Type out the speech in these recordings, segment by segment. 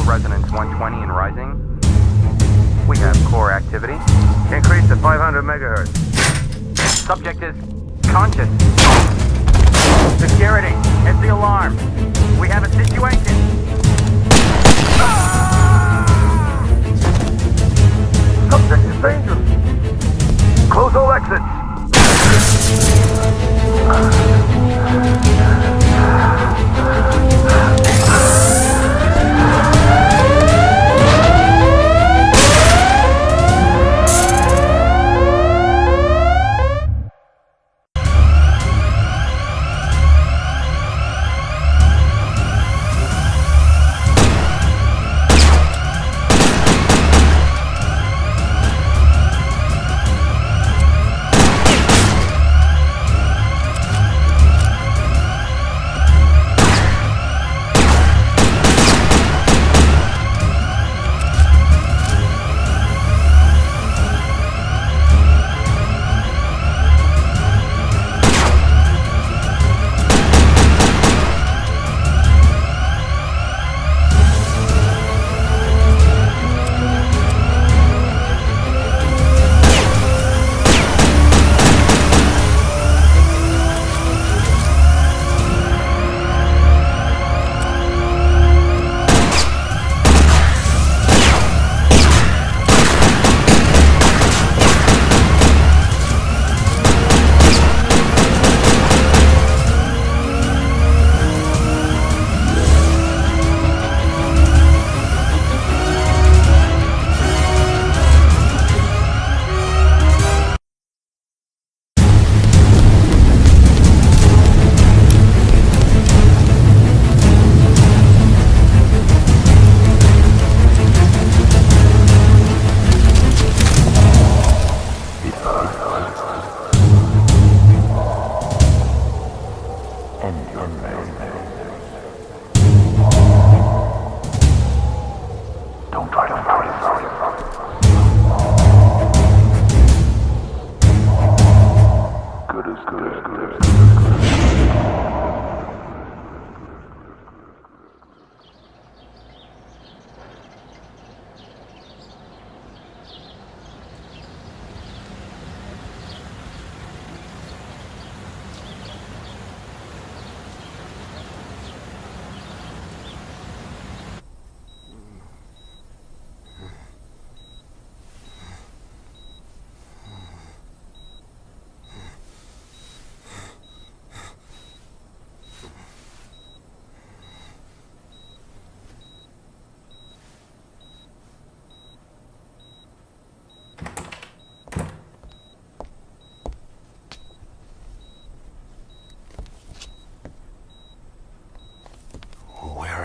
resonance 120 and rising. We have core activity. Increase to 500 megahertz. Subject is conscious. Security, it's the alarm. We have a situation. Subject is dangerous. Close all exits.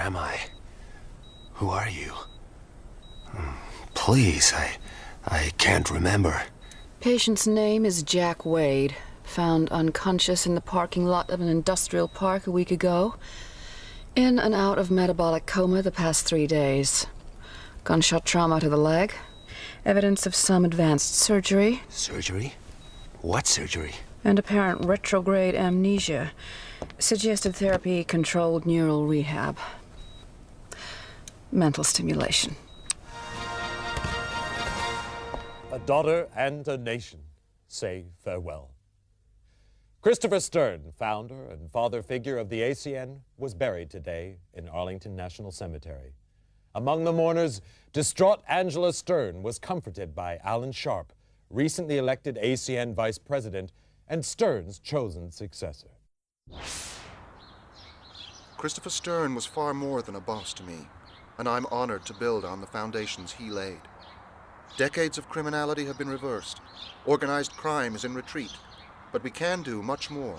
Am I? Who are you? Please, I can't remember. Patient's name is Jack Wade. Found unconscious in the parking lot of an industrial park a week ago. In and out of metabolic coma the past 3 days. Gunshot trauma to the leg. Evidence of some advanced surgery. Surgery? What surgery? And apparent retrograde amnesia. Suggested therapy, controlled neural rehab. Mental stimulation. A daughter and a nation say farewell. Christopher Stern, founder and father figure of the ACN, was buried today in Arlington National Cemetery. Among the mourners, distraught Angela Stern was comforted by Alan Sharp, recently elected ACN vice president and Stern's chosen successor. Christopher Stern was far more than a boss to me, and I'm honored to build on the foundations he laid. Decades of criminality have been reversed. Organized crime is in retreat, but we can do much more.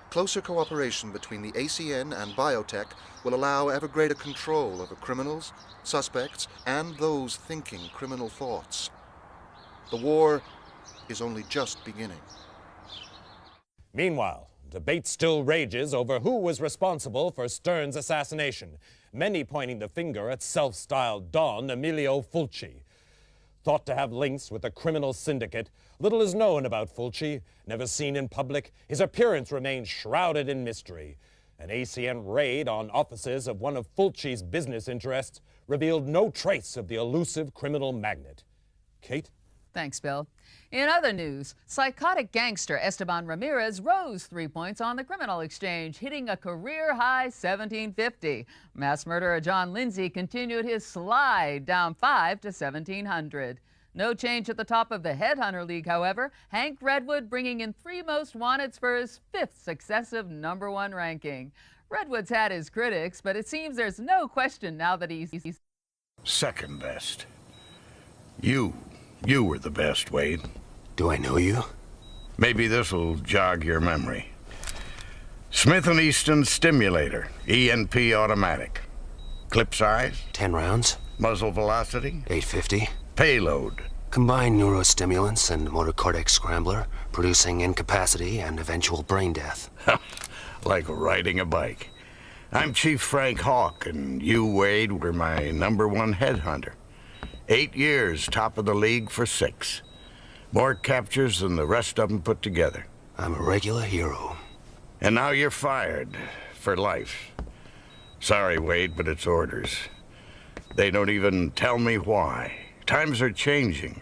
Closer cooperation between the ACN and Biotech will allow ever greater control over criminals, suspects, and those thinking criminal thoughts. The war is only just beginning. Meanwhile, debate still rages over who was responsible for Stern's assassination, many pointing the finger at self-styled Don Emilio Fulci. Thought to have links with a criminal syndicate, little is known about Fulci. Never seen in public, his appearance remains shrouded in mystery. An ACN raid on offices of one of Fulci's business interests revealed no trace of the elusive criminal magnate. Kate? Thanks, Bill. In other news, psychotic gangster Esteban Ramirez rose 3 points on the criminal exchange, hitting a career-high 1750. Mass murderer John Lindsay continued his slide, down 5 to 1700. No change at the top of the Headhunter League, however. Hank Redwood bringing in 3 most wanteds for his 5th successive #1 ranking. Redwood's had his critics, but it seems there's no question now that he's second best. You were the best, Wade. Do I know you? Maybe this'll jog your memory. Smith and Easton stimulator, ENP automatic. Clip size? 10 rounds. Muzzle velocity? 850. Payload? Combined neurostimulants and motor cortex scrambler, producing incapacity and eventual brain death. Like riding a bike. I'm Chief Frank Hawk, and you, Wade, were my #1 headhunter. 8 years, top of the league for 6. More captures than the rest of them put together. I'm a regular hero. And now you're fired. For life. Sorry, Wade, but it's orders. They don't even tell me why. Times are changing.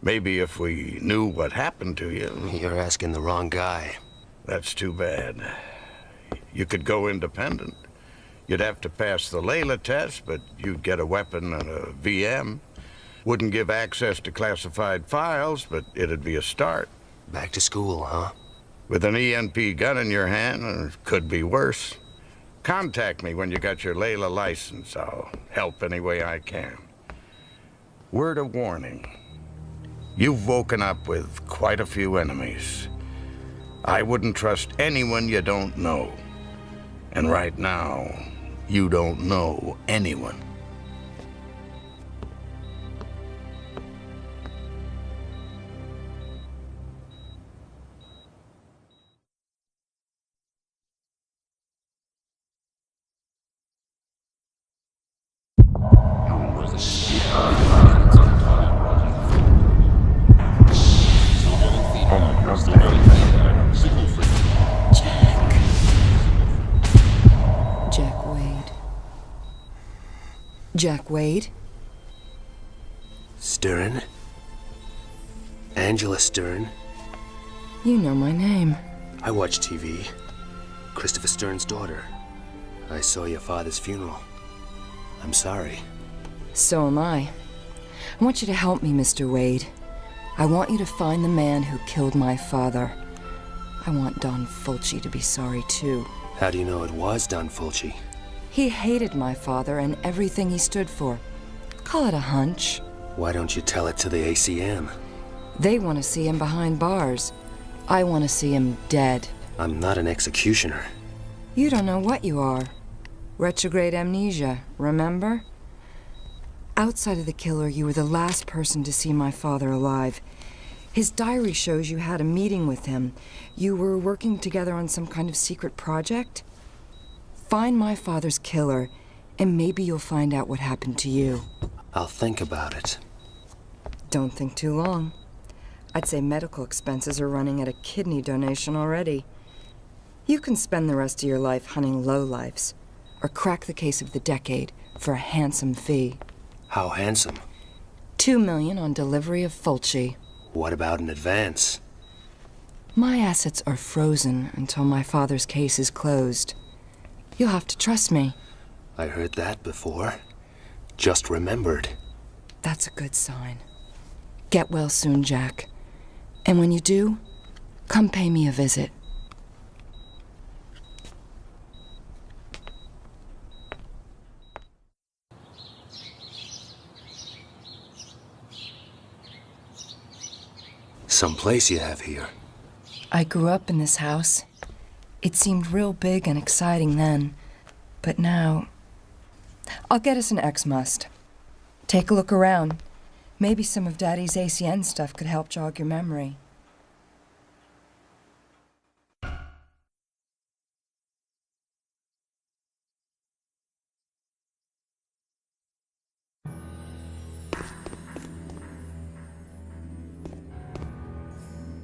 Maybe if we knew what happened to you... You're asking the wrong guy. That's too bad. You could go independent. You'd have to pass the Layla test, but you'd get a weapon and a VM. Wouldn't give access to classified files, but it'd be a start. Back to school, huh? With an ENP gun in your hand, or it could be worse. Contact me when you got your Layla license. I'll help any way I can. Word of warning. You've woken up with quite a few enemies. I wouldn't trust anyone you don't know. And right now, you don't know anyone. Jack Wade? Stern? Angela Stern? You know my name. I watch TV. Christopher Stern's daughter. I saw your father's funeral. I'm sorry. So am I. I want you to help me, Mr. Wade. I want you to find the man who killed my father. I want Don Fulci to be sorry, too. How do you know it was Don Fulci? He hated my father and everything he stood for. Call it a hunch. Why don't you tell it to the ACM? They want to see him behind bars. I want to see him dead. I'm not an executioner. You don't know what you are. Retrograde amnesia, remember? Outside of the killer, you were the last person to see my father alive. His diary shows you had a meeting with him. You were working together on some kind of secret project? Find my father's killer, and maybe you'll find out what happened to you. I'll think about it. Don't think too long. I'd say medical expenses are running at a kidney donation already. You can spend the rest of your life hunting lowlifes, or crack the case of the decade for a handsome fee. How handsome? $2 million on delivery of Fulci. What about an advance? My assets are frozen until my father's case is closed. You'll have to trust me. I heard that before. Just remembered. That's a good sign. Get well soon, Jack. And when you do, come pay me a visit. Some place you have here. I grew up in this house. It seemed real big and exciting then, but now... I'll get us an X-Must. Take a look around. Maybe some of Daddy's ACN stuff could help jog your memory.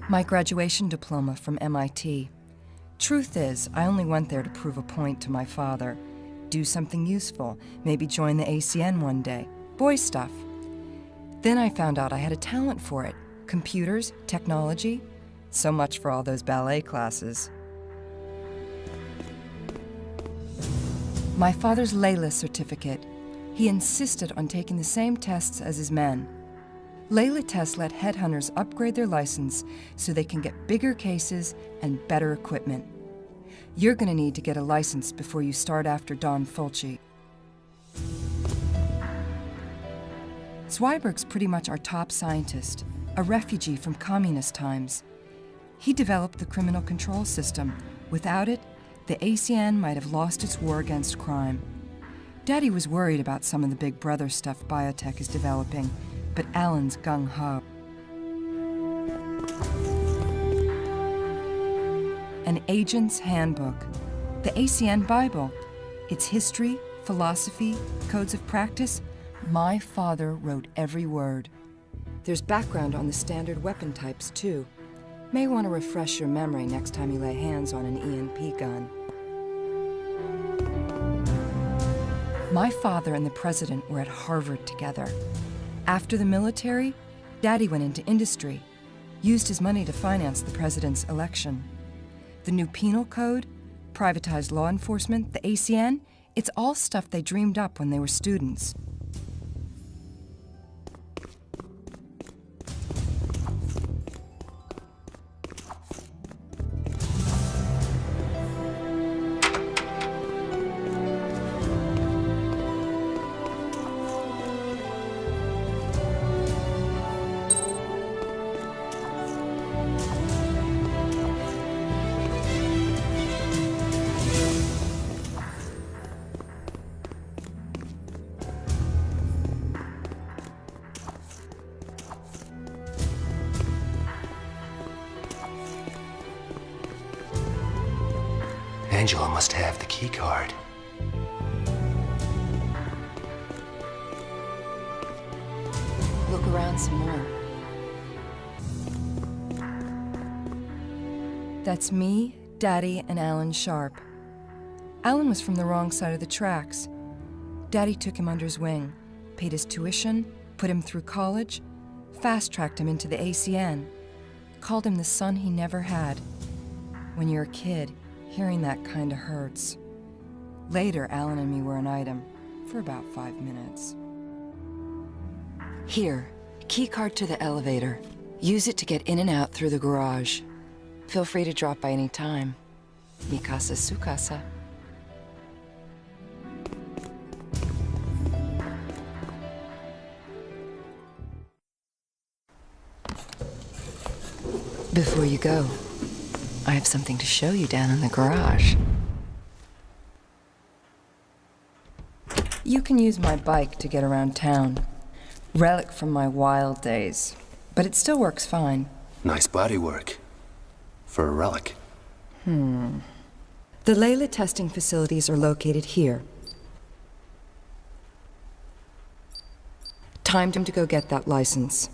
My graduation diploma from MIT. Truth is, I only went there to prove a point to my father. Do something useful, maybe join the ACN one day. Boy stuff. Then I found out I had a talent for it. Computers, technology. So much for all those ballet classes. My father's Layla certificate. He insisted on taking the same tests as his men. Layla tests let headhunters upgrade their license so they can get bigger cases and better equipment. You're gonna need to get a license before you start after Don Fulci. Zweiberg's pretty much our top scientist, a refugee from communist times. He developed the criminal control system. Without it, the ACN might have lost its war against crime. Daddy was worried about some of the big brother stuff Biotech is developing, but Alan's gung-ho. An Agent's Handbook, the ACN Bible. Its history, philosophy, codes of practice. My father wrote every word. There's background on the standard weapon types, too. May want to refresh your memory next time you lay hands on an ENP gun. My father and the president were at Harvard together. After the military, Daddy went into industry, used his money to finance the president's election. The new penal code, privatized law enforcement, the ACN, it's all stuff they dreamed up when they were students. Angela must have the key card. Look around some more. That's me, Daddy, and Alan Sharp. Alan was from the wrong side of the tracks. Daddy took him under his wing, paid his tuition, put him through college, fast-tracked him into the ACN, called him the son he never had. When you're a kid, hearing that kinda hurts. Later, Alan and me were an item for about 5 minutes. Here, key card to the elevator. Use it to get in and out through the garage. Feel free to drop by any time. Mi casa su casa. Before you go, I have something to show you down in the garage. You can use my bike to get around town. Relic from my wild days, but it still works fine. Nice bodywork. For a relic. The Layla testing facilities are located here. Time to go get that license.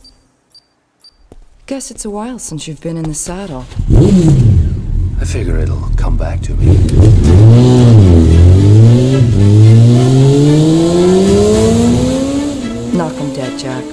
Guess it's a while since you've been in the saddle. I figure it'll come back to me. Knock 'em dead, Jack.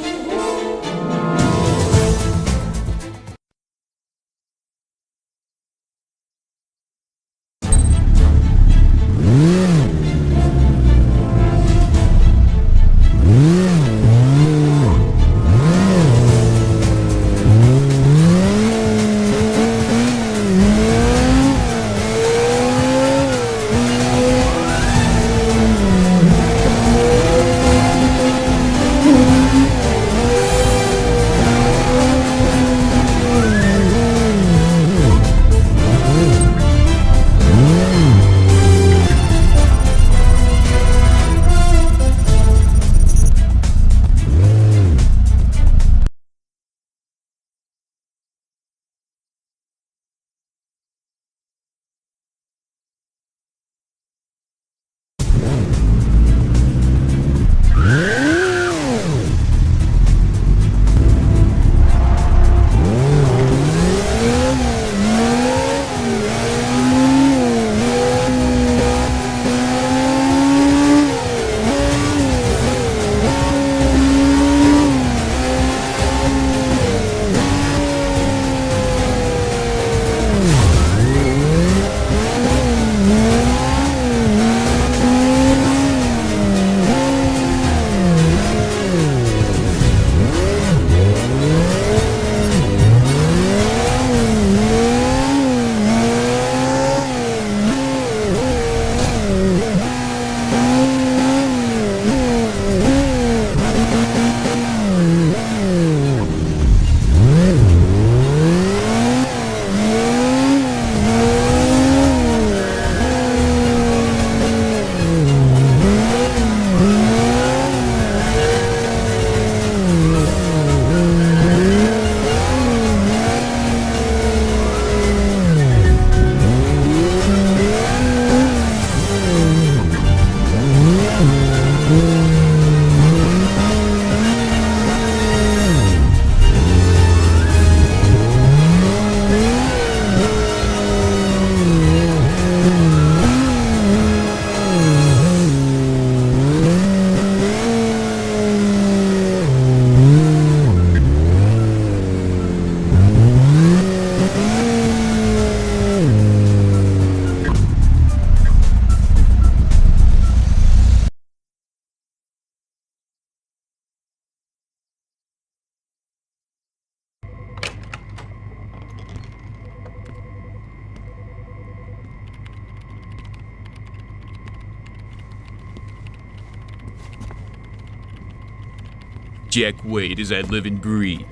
Jack Wade as I live and breathe.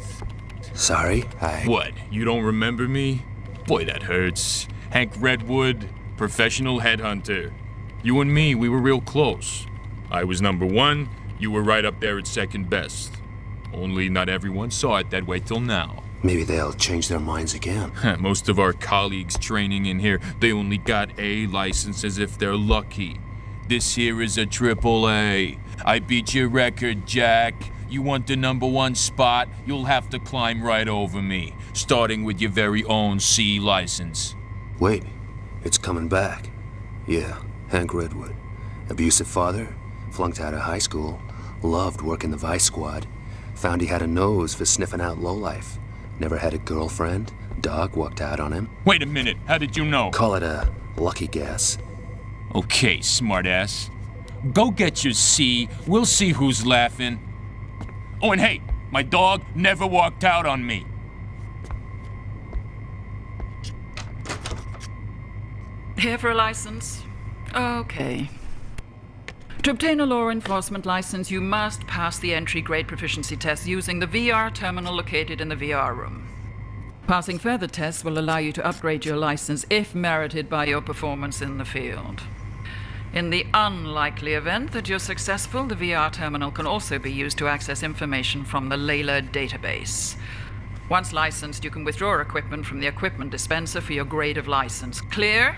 Sorry, What, you don't remember me? Boy, that hurts. Hank Redwood, professional headhunter. You and me, we were real close. I was number one, you were right up there at second best. Only not everyone saw it that way till now. Maybe they'll change their minds again. Most of our colleagues training in here, they only got A licenses if they're lucky. This here is a AAA. I beat your record, Jack. You want the number one spot, you'll have to climb right over me, starting with your very own C license. Wait, it's coming back. Yeah, Hank Redwood. Abusive father, flunked out of high school, loved working the Vice Squad, found he had a nose for sniffing out lowlife. Never had a girlfriend, dog walked out on him. Wait a minute, how did you know? Call it a lucky guess. Okay, smartass. Go get your C, we'll see who's laughing. Oh, and hey, my dog never walked out on me. Here for a license? Okay. To obtain a law enforcement license, you must pass the entry grade proficiency test using the VR terminal located in the VR room. Passing further tests will allow you to upgrade your license if merited by your performance in the field. In the unlikely event that you're successful, the VR terminal can also be used to access information from the Layla database. Once licensed, you can withdraw equipment from the equipment dispenser for your grade of license. Clear?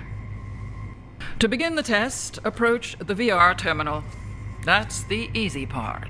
To begin the test, approach the VR terminal. That's the easy part.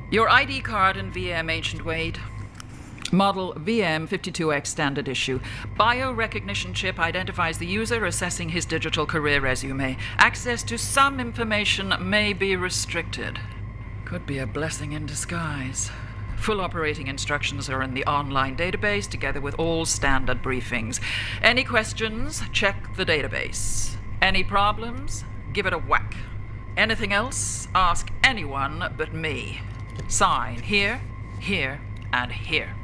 Your ID card and VM, Ancient Wade. Model VM52X standard issue. Biorecognition chip identifies the user, assessing his digital career resume. Access to some information may be restricted. Could be a blessing in disguise. Full operating instructions are in the online database, together with all standard briefings. Any questions? Check the database. Any problems? Give it a whack. Anything else? Ask anyone but me. Sign here, here, and here.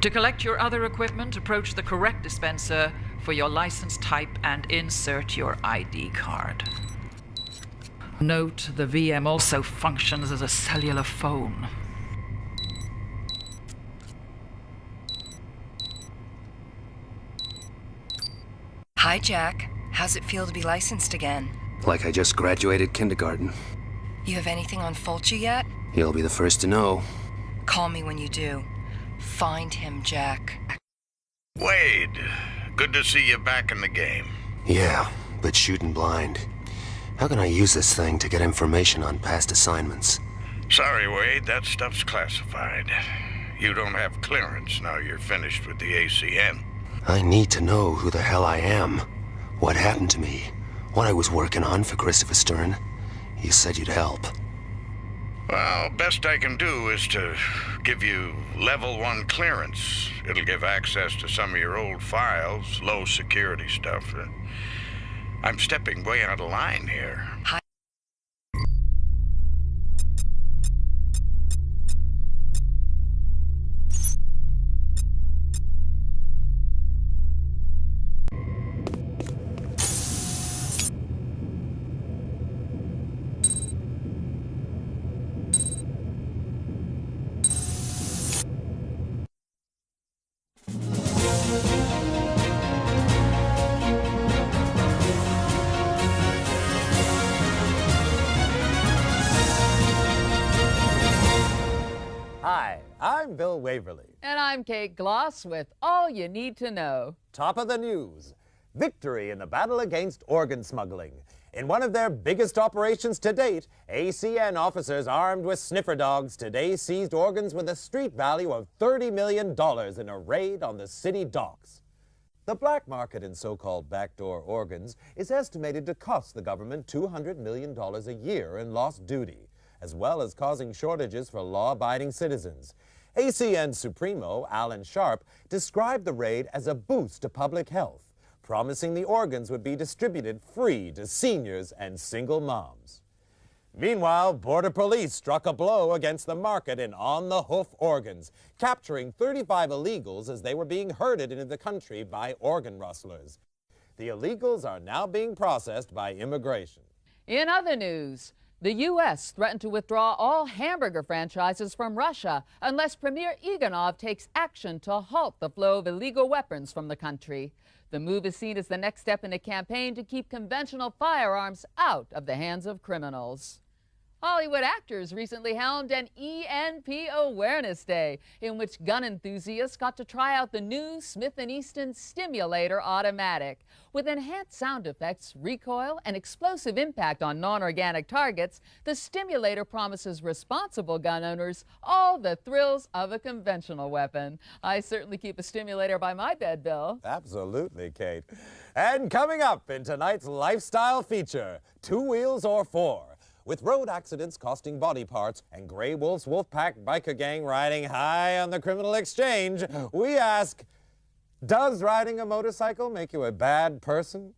To collect your other equipment, approach the correct dispenser for your license type and insert your ID card. Note, the VM also functions as a cellular phone. Hi, Jack. How's it feel to be licensed again? Like I just graduated kindergarten. You have anything on Fulci yet? You'll be the first to know. Call me when you do. Find him, Jack. Wade, good to see you back in the game. Yeah, but shooting blind. How can I use this thing to get information on past assignments? Sorry, Wade, that stuff's classified. You don't have clearance now you're finished with the ACN. I need to know who the hell I am, what happened to me, what I was working on for Christopher Stern. You said you'd help. Well, best I can do is to give you level 1 clearance. It'll give access to some of your old files, low security stuff. I'm stepping way out of line here. Hi, I'm Bill Waverly. And I'm Kate Gloss with All You Need to Know. Top of the news. Victory in the battle against organ smuggling. In one of their biggest operations to date, ACN officers armed with sniffer dogs today seized organs with a street value of $30 million in a raid on the city docks. The black market in so-called backdoor organs is estimated to cost the government $200 million a year in lost duty, as well as causing shortages for law-abiding citizens. ACN Supremo, Alan Sharp, described the raid as a boost to public health, promising the organs would be distributed free to seniors and single moms. Meanwhile, Border Police struck a blow against the market in on-the-hoof organs, capturing 35 illegals as they were being herded into the country by organ rustlers. The illegals are now being processed by immigration. In other news, the U.S. threatened to withdraw all hamburger franchises from Russia unless Premier Iganov takes action to halt the flow of illegal weapons from the country. The move is seen as the next step in a campaign to keep conventional firearms out of the hands of criminals. Hollywood actors recently held an ENP Awareness Day, in which gun enthusiasts got to try out the new Smith Easton Stimulator Automatic. With enhanced sound effects, recoil, and explosive impact on non-organic targets, the Stimulator promises responsible gun owners all the thrills of a conventional weapon. I certainly keep a stimulator by my bed, Bill. Absolutely, Kate. And coming up in tonight's lifestyle feature, 2 wheels or 4. With road accidents costing body parts and Grey Wolf's Wolfpack biker gang riding high on the criminal exchange, we ask, does riding a motorcycle make you a bad person?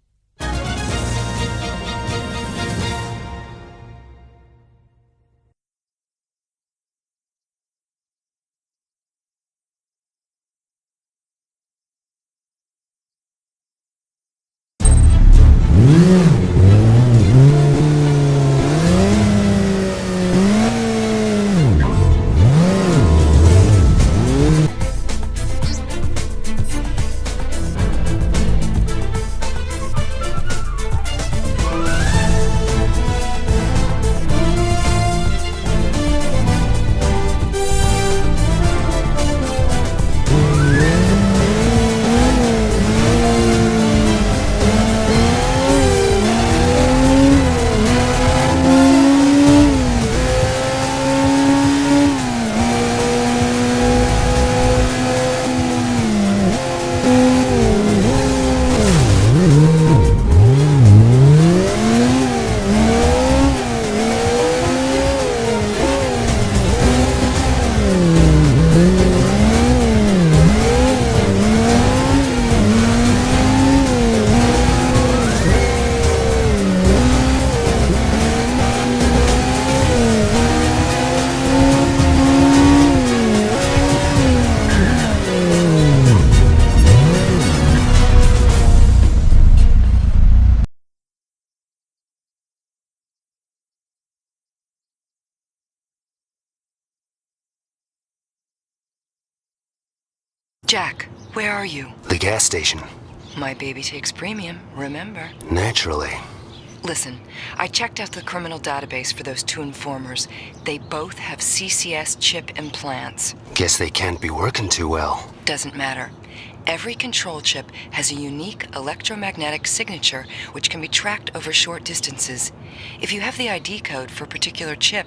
Jack, where are you? The gas station. My baby takes premium, remember? Naturally. Listen, I checked out the criminal database for those two informers. They both have CCS chip implants. Guess they can't be working too well. Doesn't matter. Every control chip has a unique electromagnetic signature which can be tracked over short distances. If you have the ID code for a particular chip,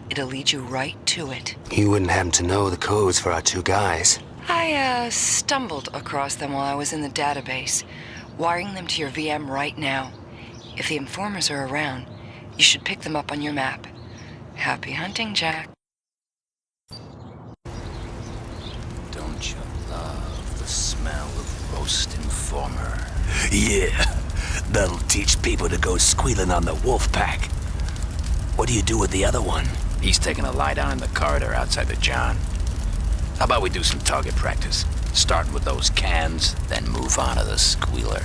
it'll lead you right to it. You wouldn't happen to know the codes for our two guys. I stumbled across them while I was in the database. Wiring them to your VM right now. If the informers are around, you should pick them up on your map. Happy hunting, Jack. Don't you love the smell of roast informer? Yeah, that'll teach people to go squealing on the wolf pack. What do you do with the other one? He's taking a lie down in the corridor outside the John. How about we do some target practice? Starting with those cans, then move on to the squealer.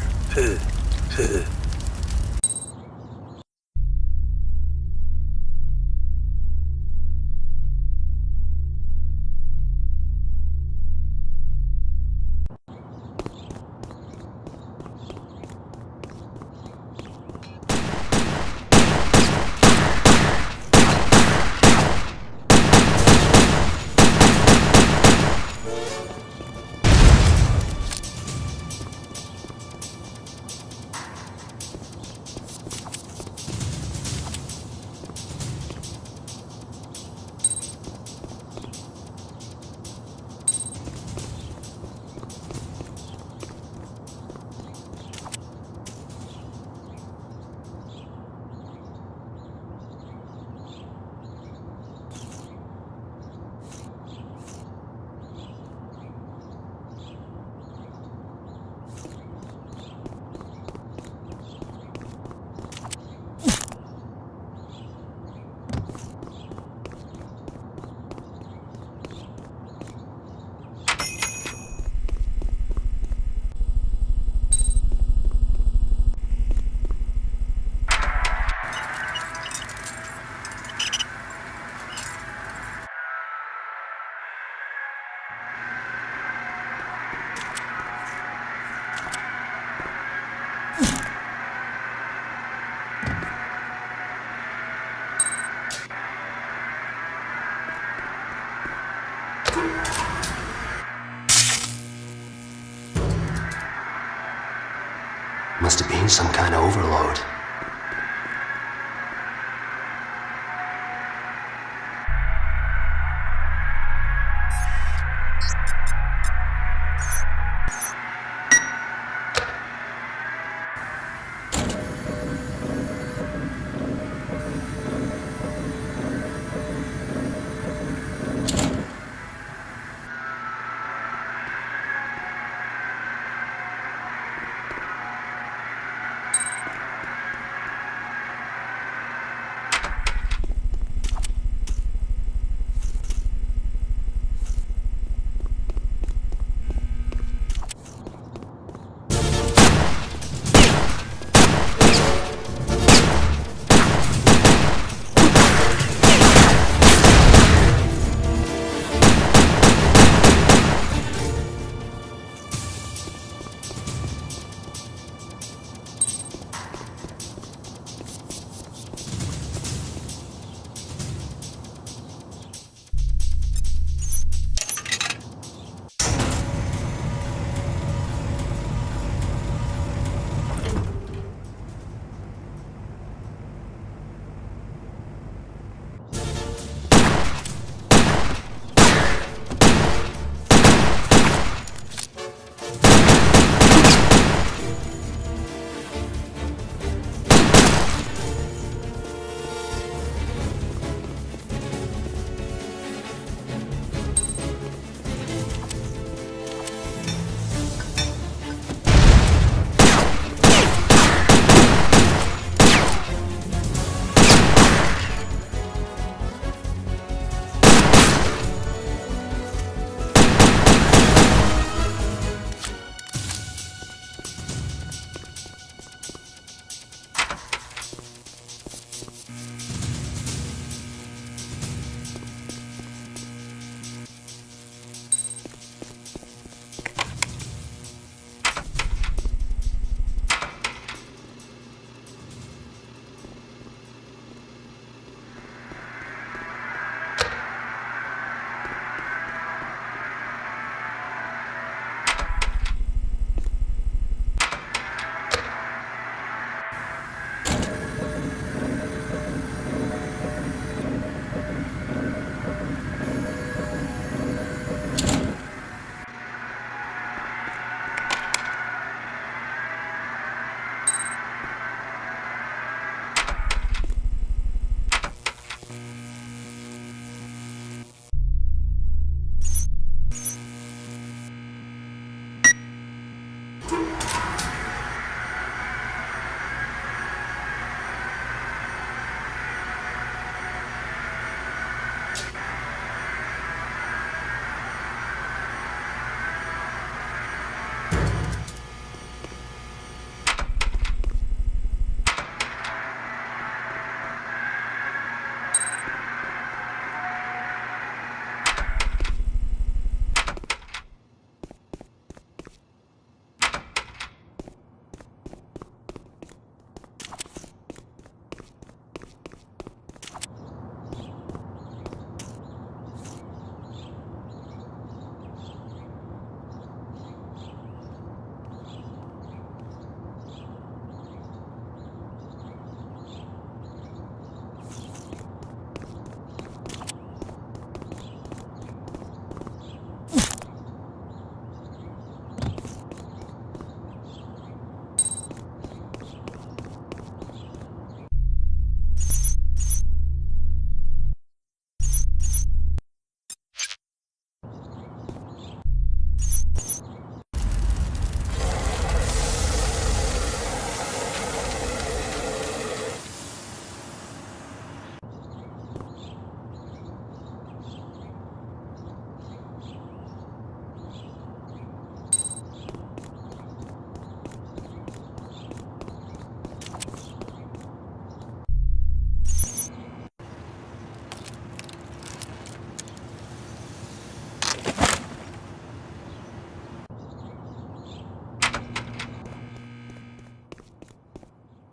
Must have been some kind of overload.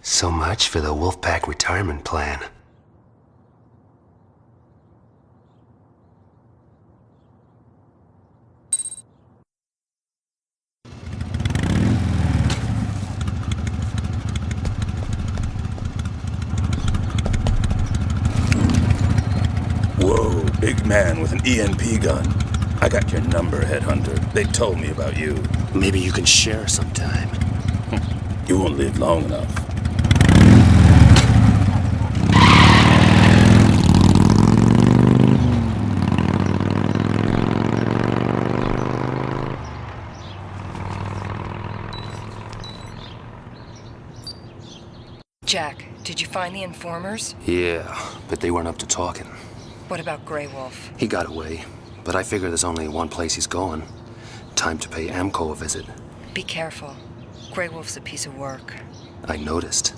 So much for the Wolfpack retirement plan. Whoa, big man with an EMP gun. I got your number, Headhunter. They told me about you. Maybe you can share sometime. You won't live long enough. Jack, did you find the informers? Yeah, but they weren't up to talking. What about Grey Wolf? He got away, but I figure there's only one place he's going. Time to pay Amco a visit. Be careful. Grey Wolf's a piece of work. I noticed.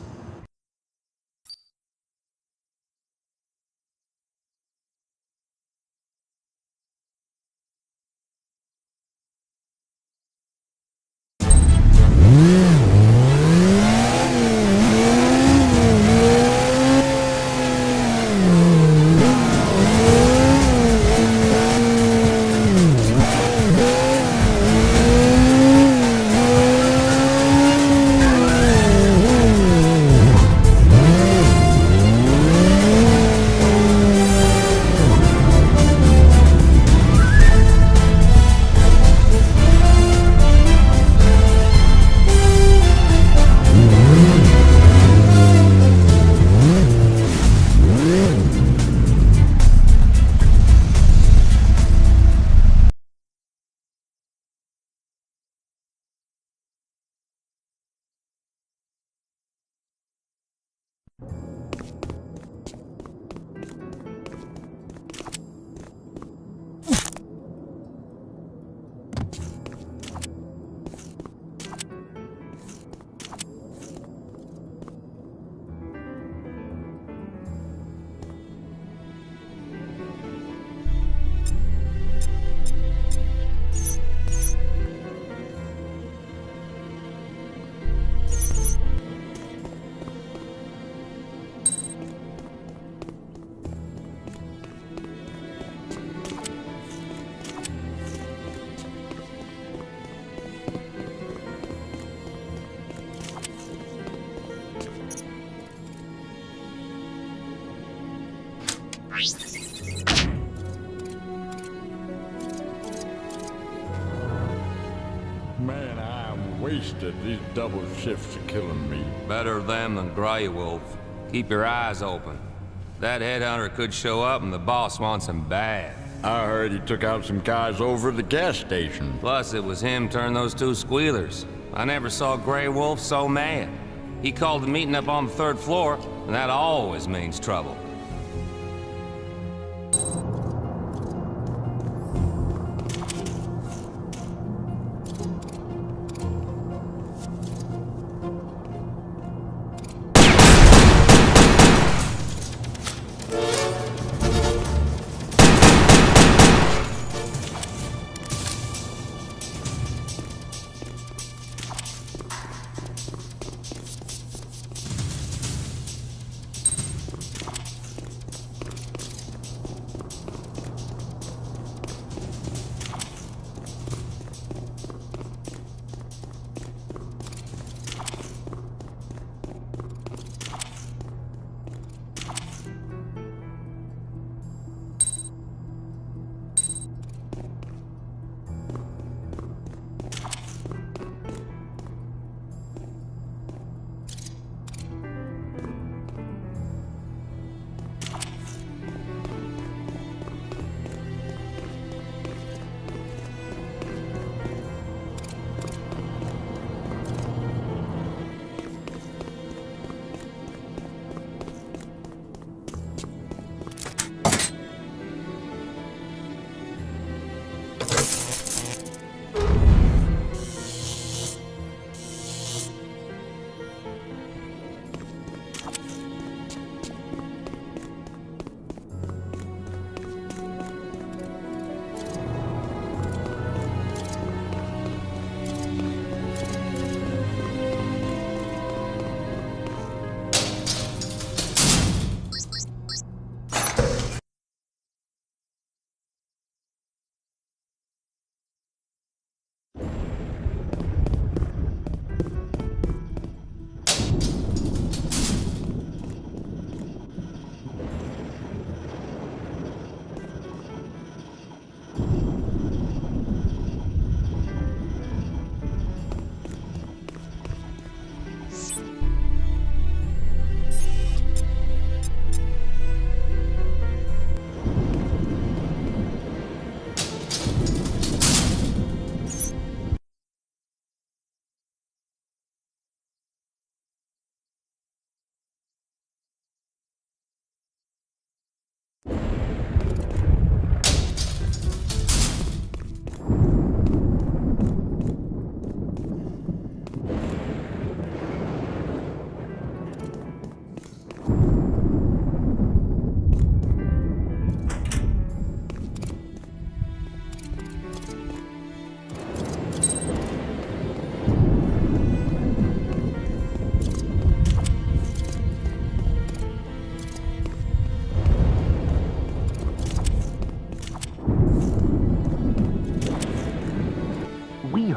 Man, I'm wasted. These double shifts are killing me. Better them than Grey Wolf. Keep your eyes open. That headhunter could show up and the boss wants him bad. I heard he took out some guys over at the gas station. Plus, it was him turned those two squealers. I never saw Grey Wolf so mad. He called the meeting up on the 3rd floor, and that always means trouble.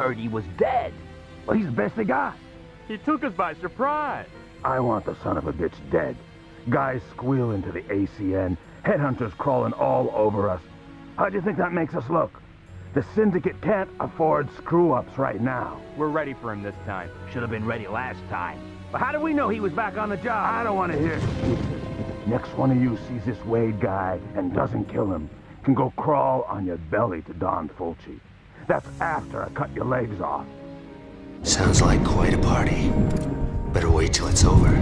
heard he was dead. Well, he's the best they got. He took us by surprise. I want the son of a bitch dead. Guys squeal into the ACN. Headhunters crawling all over us. How do you think that makes us look? The Syndicate can't afford screw-ups right now. We're ready for him this time. Should have been ready last time. But how do we know he was back on the job? I don't want to hear excuses. Next one of you sees this Wade guy and doesn't kill him can go crawl on your belly to Don Fulci. That's after I cut your legs off. Sounds like quite a party. Better wait till it's over.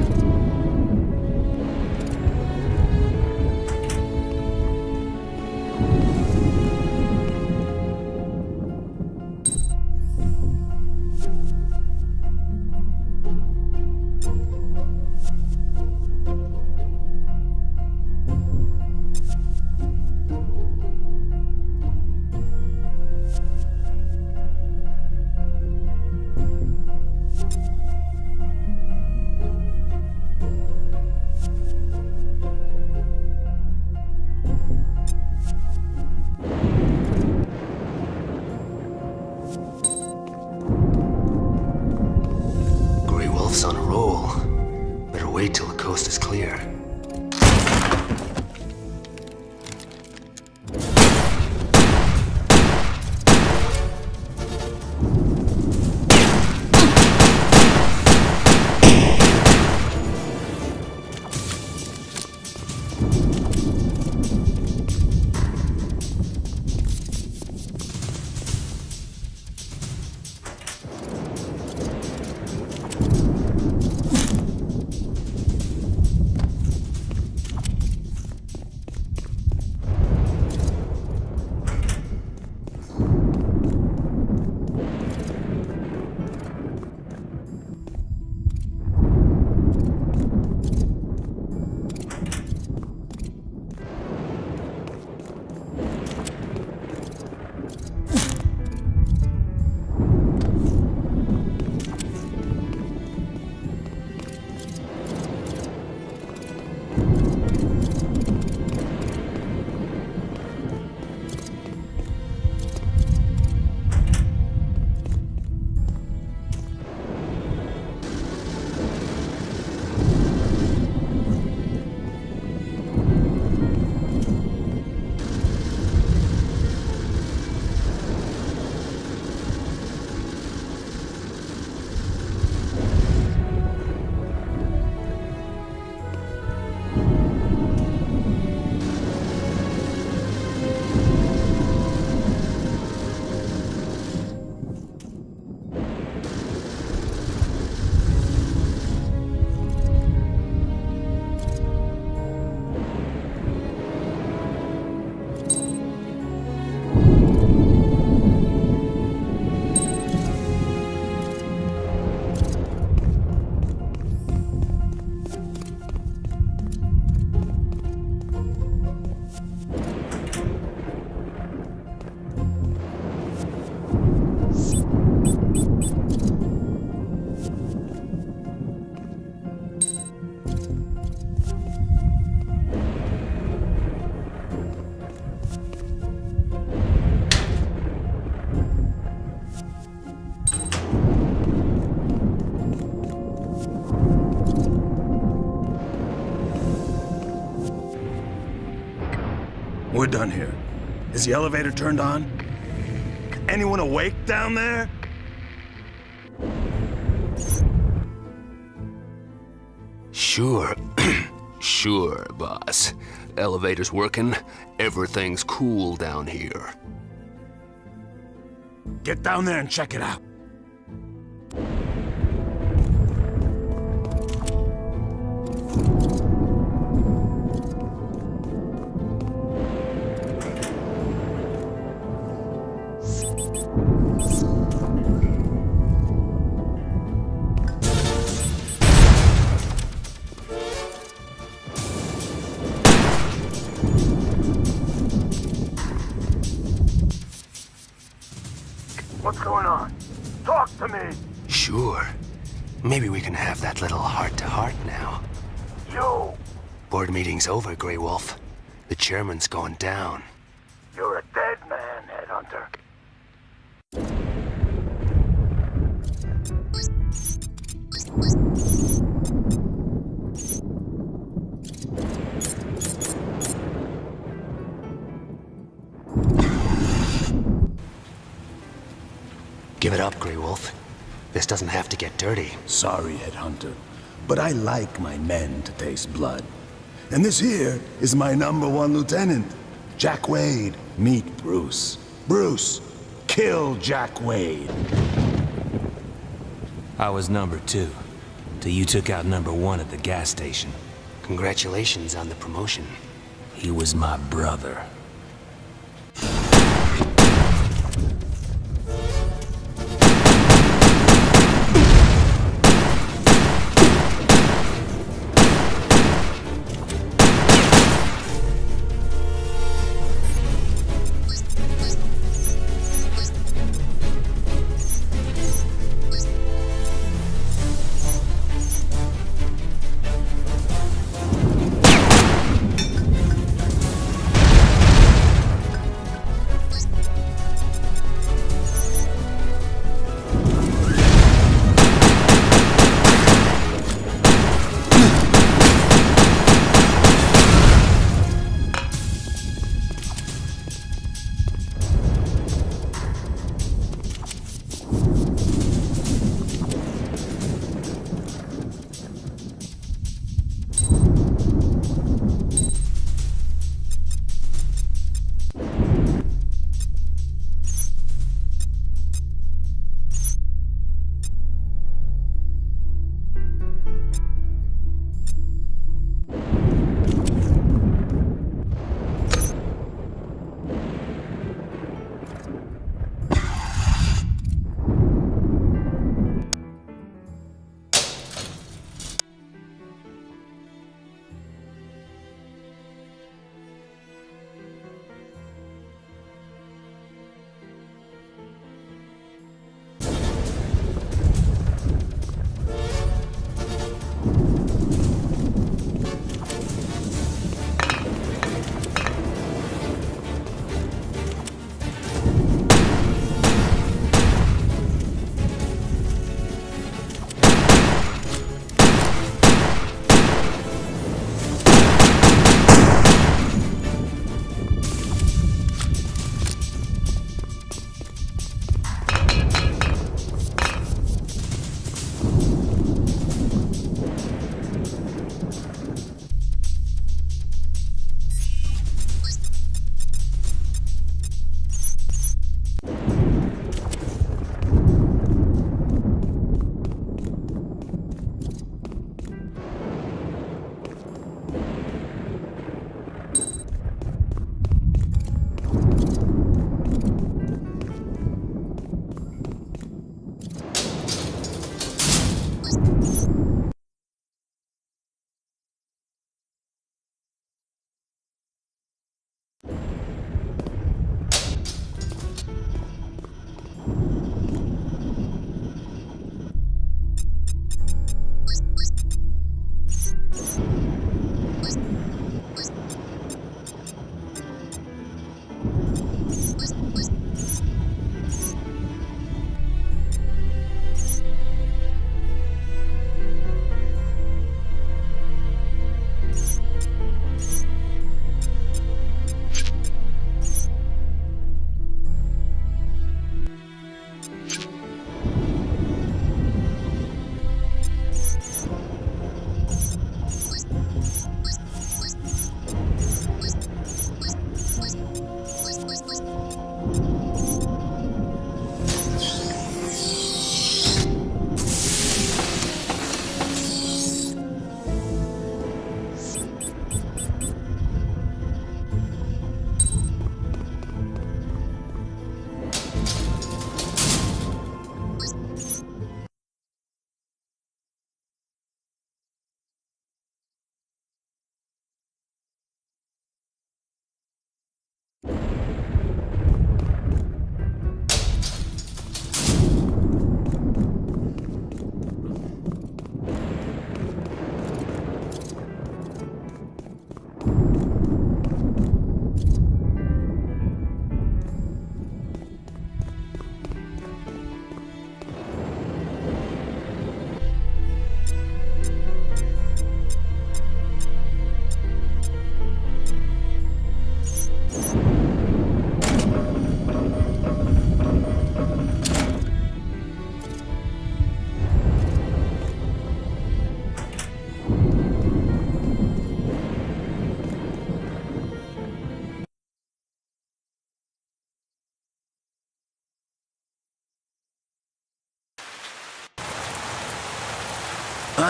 On a roll. Better wait till the coast is clear. We're done here. Is the elevator turned on? Anyone awake down there? Sure. Sure, boss. Elevator's working. Everything's cool down here. Get down there and check it out. What's going on? Talk to me! Sure. Maybe we can have that little heart-to-heart now. You! Board meeting's over, Grey Wolf. The chairman's going down. You're a dead man, Headhunter. Give it up, Grey Wolf. This doesn't have to get dirty. Sorry, Headhunter, but I like my men to taste blood. And this here is my #1 lieutenant, Jack Wade. Meet Bruce. Bruce, kill Jack Wade. I was #2, till you took out #1 at the gas station. Congratulations on the promotion. He was my brother.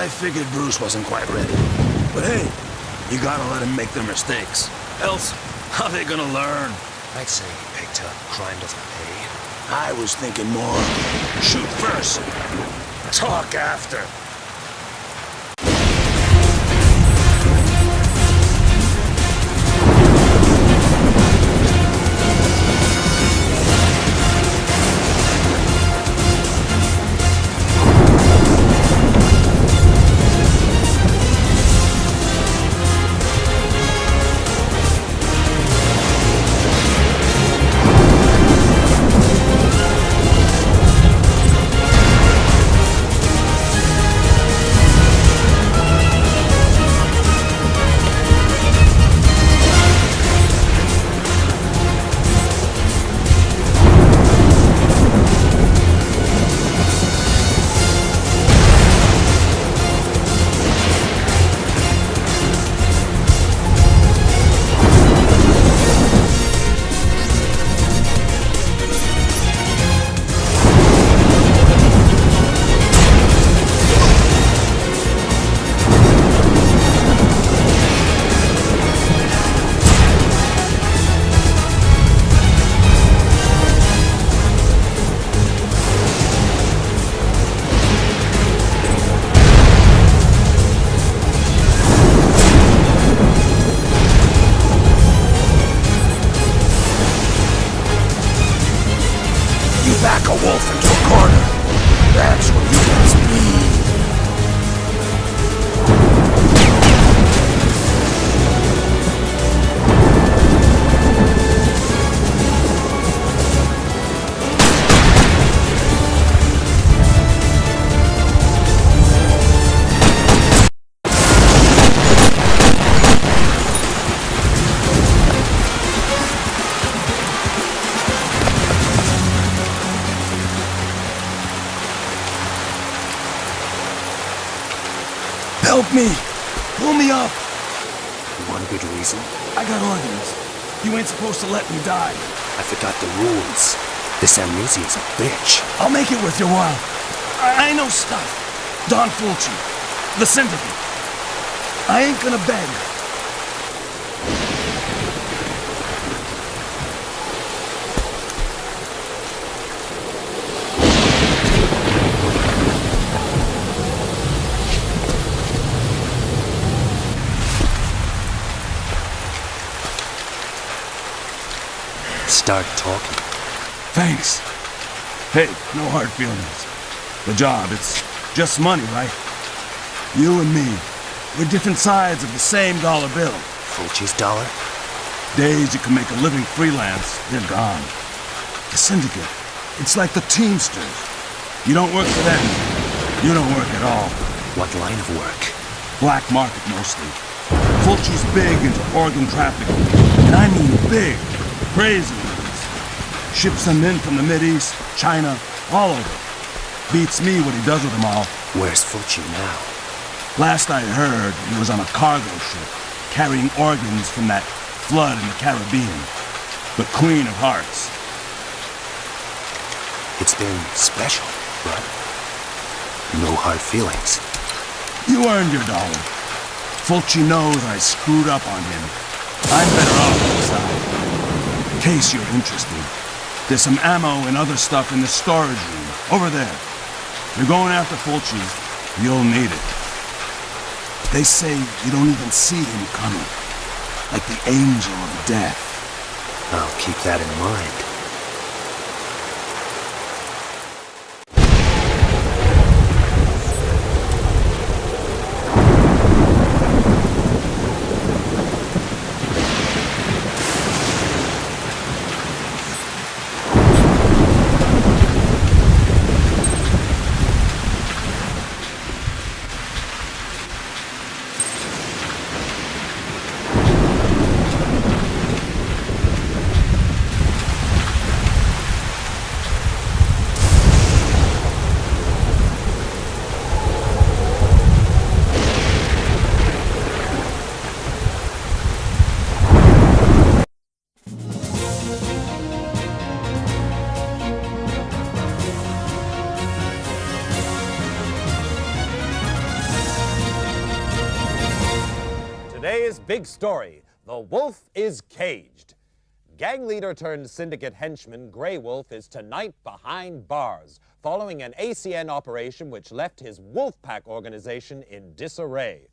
I figured Bruce wasn't quite ready. But hey, you gotta let him make their mistakes. Else, how they gonna learn? I'd say he picked up crime doesn't pay. I was thinking more shoot first, talk after. Back a wolf into a corner. That's where you guys bleed. Help me! Pull me up! You want a good reason? I got organs. You ain't supposed to let me die. I forgot the rules. This amnesia's a bitch. I'll make it worth your while. I know stuff. Don Fulci. The Syndicate. I ain't gonna beg. Start talking. Thanks. Hey, no hard feelings. The job, it's just money, right? You and me, we're different sides of the same dollar bill. Fulci's dollar? Days you can make a living freelance, they're gone. The Syndicate, it's like the Teamsters. You don't work for them, you don't work at all. What line of work? Black market, mostly. Fulci's big into organ trafficking. And I mean big. Crazy ones. Ships them in from the Mideast, China, all over. Beats me what he does with them all. Where's Fulci now? Last I heard, he was on a cargo ship, carrying organs from that flood in the Caribbean. The Queen of Hearts. It's been special, but no hard feelings. You earned your dollar. Fulci knows I screwed up on him. I'm better off inside. In case you're interested, there's some ammo and other stuff in the storage room, over there. You're going after Fulci, you'll need it. They say you don't even see him coming, like the angel of death. I'll keep that in mind. Today's big story, the wolf is caged. Gang leader turned syndicate henchman Grey Wolf is tonight behind bars, following an ACN operation which left his Wolfpack organization in disarray.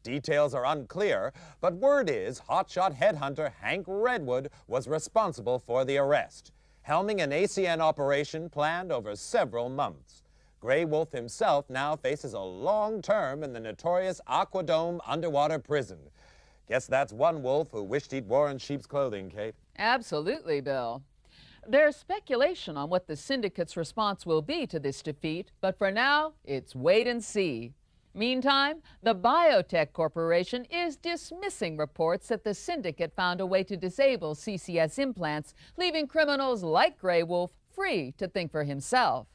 Details are unclear, but word is hotshot headhunter Hank Redwood was responsible for the arrest, helming an ACN operation planned over several months. Grey Wolf himself now faces a long term in the notorious Aquadome underwater prison. Guess that's one wolf who wished he'd worn sheep's clothing, Kate. Absolutely, Bill. There's speculation on what the syndicate's response will be to this defeat, but for now, it's wait and see. Meantime, the Biotech Corporation is dismissing reports that the syndicate found a way to disable CCS implants, leaving criminals like Grey Wolf free to think for himself.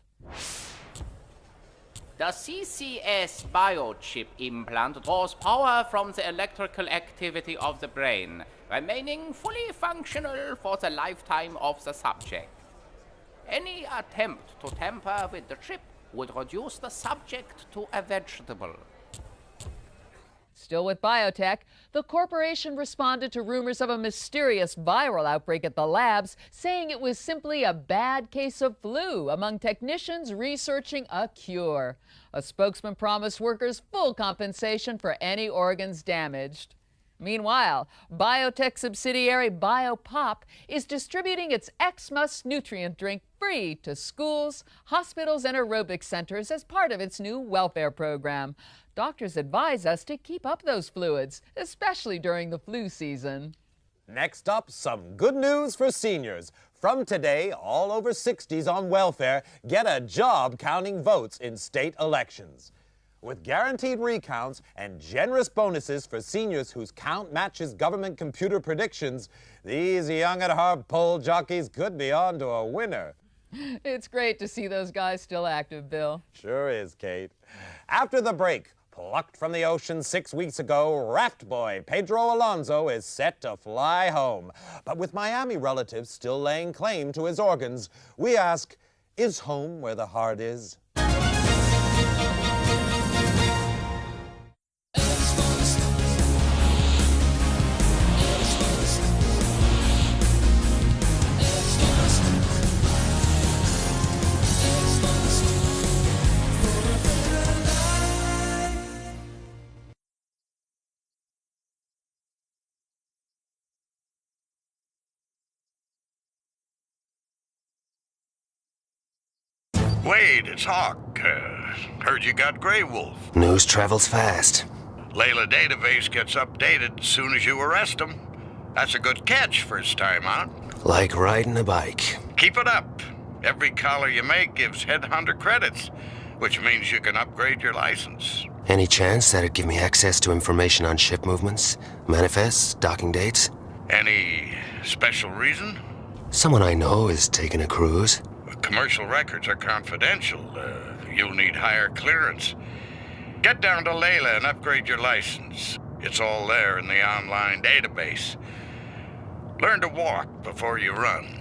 The CCS biochip implant draws power from the electrical activity of the brain, remaining fully functional for the lifetime of the subject. Any attempt to tamper with the chip would reduce the subject to a vegetable. Still with Biotech, the corporation responded to rumors of a mysterious viral outbreak at the labs, saying it was simply a bad case of flu among technicians researching a cure. A spokesman promised workers full compensation for any organs damaged. Meanwhile, Biotech subsidiary Biopop is distributing its Xmas nutrient drink free to schools, hospitals, and aerobic centers as part of its new welfare program. Doctors advise us to keep up those fluids, especially during the flu season. Next up, some good news for seniors. From today, all over 60s on welfare get a job counting votes in state elections. With guaranteed recounts and generous bonuses for seniors whose count matches government computer predictions, these young at heart poll jockeys could be on to a winner. It's great to see those guys still active, Bill. Sure is, Kate. After the break, plucked from the ocean 6 weeks ago, raft boy Pedro Alonso is set to fly home. But with Miami relatives still laying claim to his organs, we ask, is home where the heart is? Wade, it's Hawk. Heard you got Grey Wolf. News travels fast. Layla database gets updated as soon as you arrest him. That's a good catch first time out. Like riding a bike. Keep it up. Every collar you make gives Headhunter credits, which means you can upgrade your license. Any chance that'd give me access to information on ship movements, manifests, docking dates? Any special reason? Someone I know is taking a cruise. Commercial records are confidential. You'll need higher clearance. Get down to Layla and upgrade your license. It's all there in the online database. Learn to walk before you run.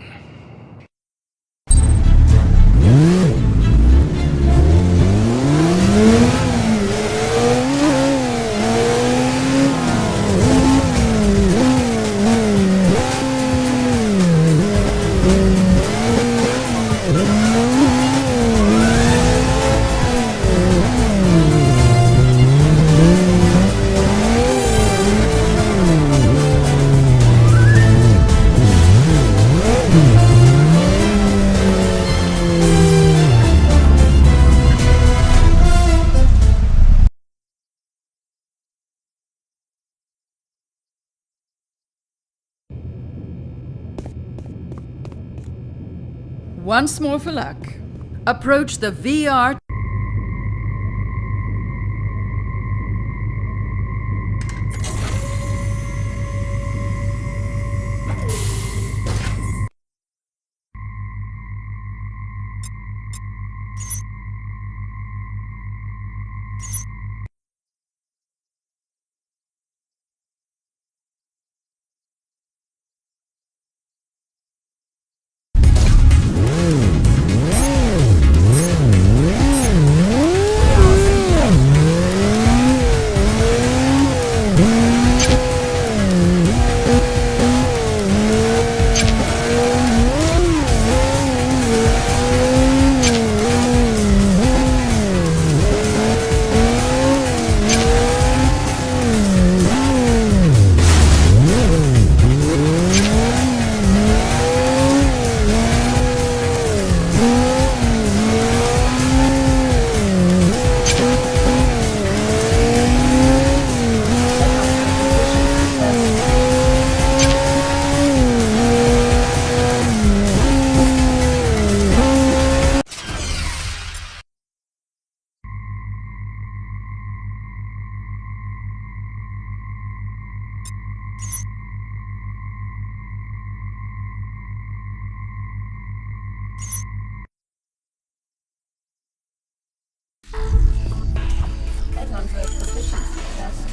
Once more for luck. Approach the VR. Headhunter proficiency test.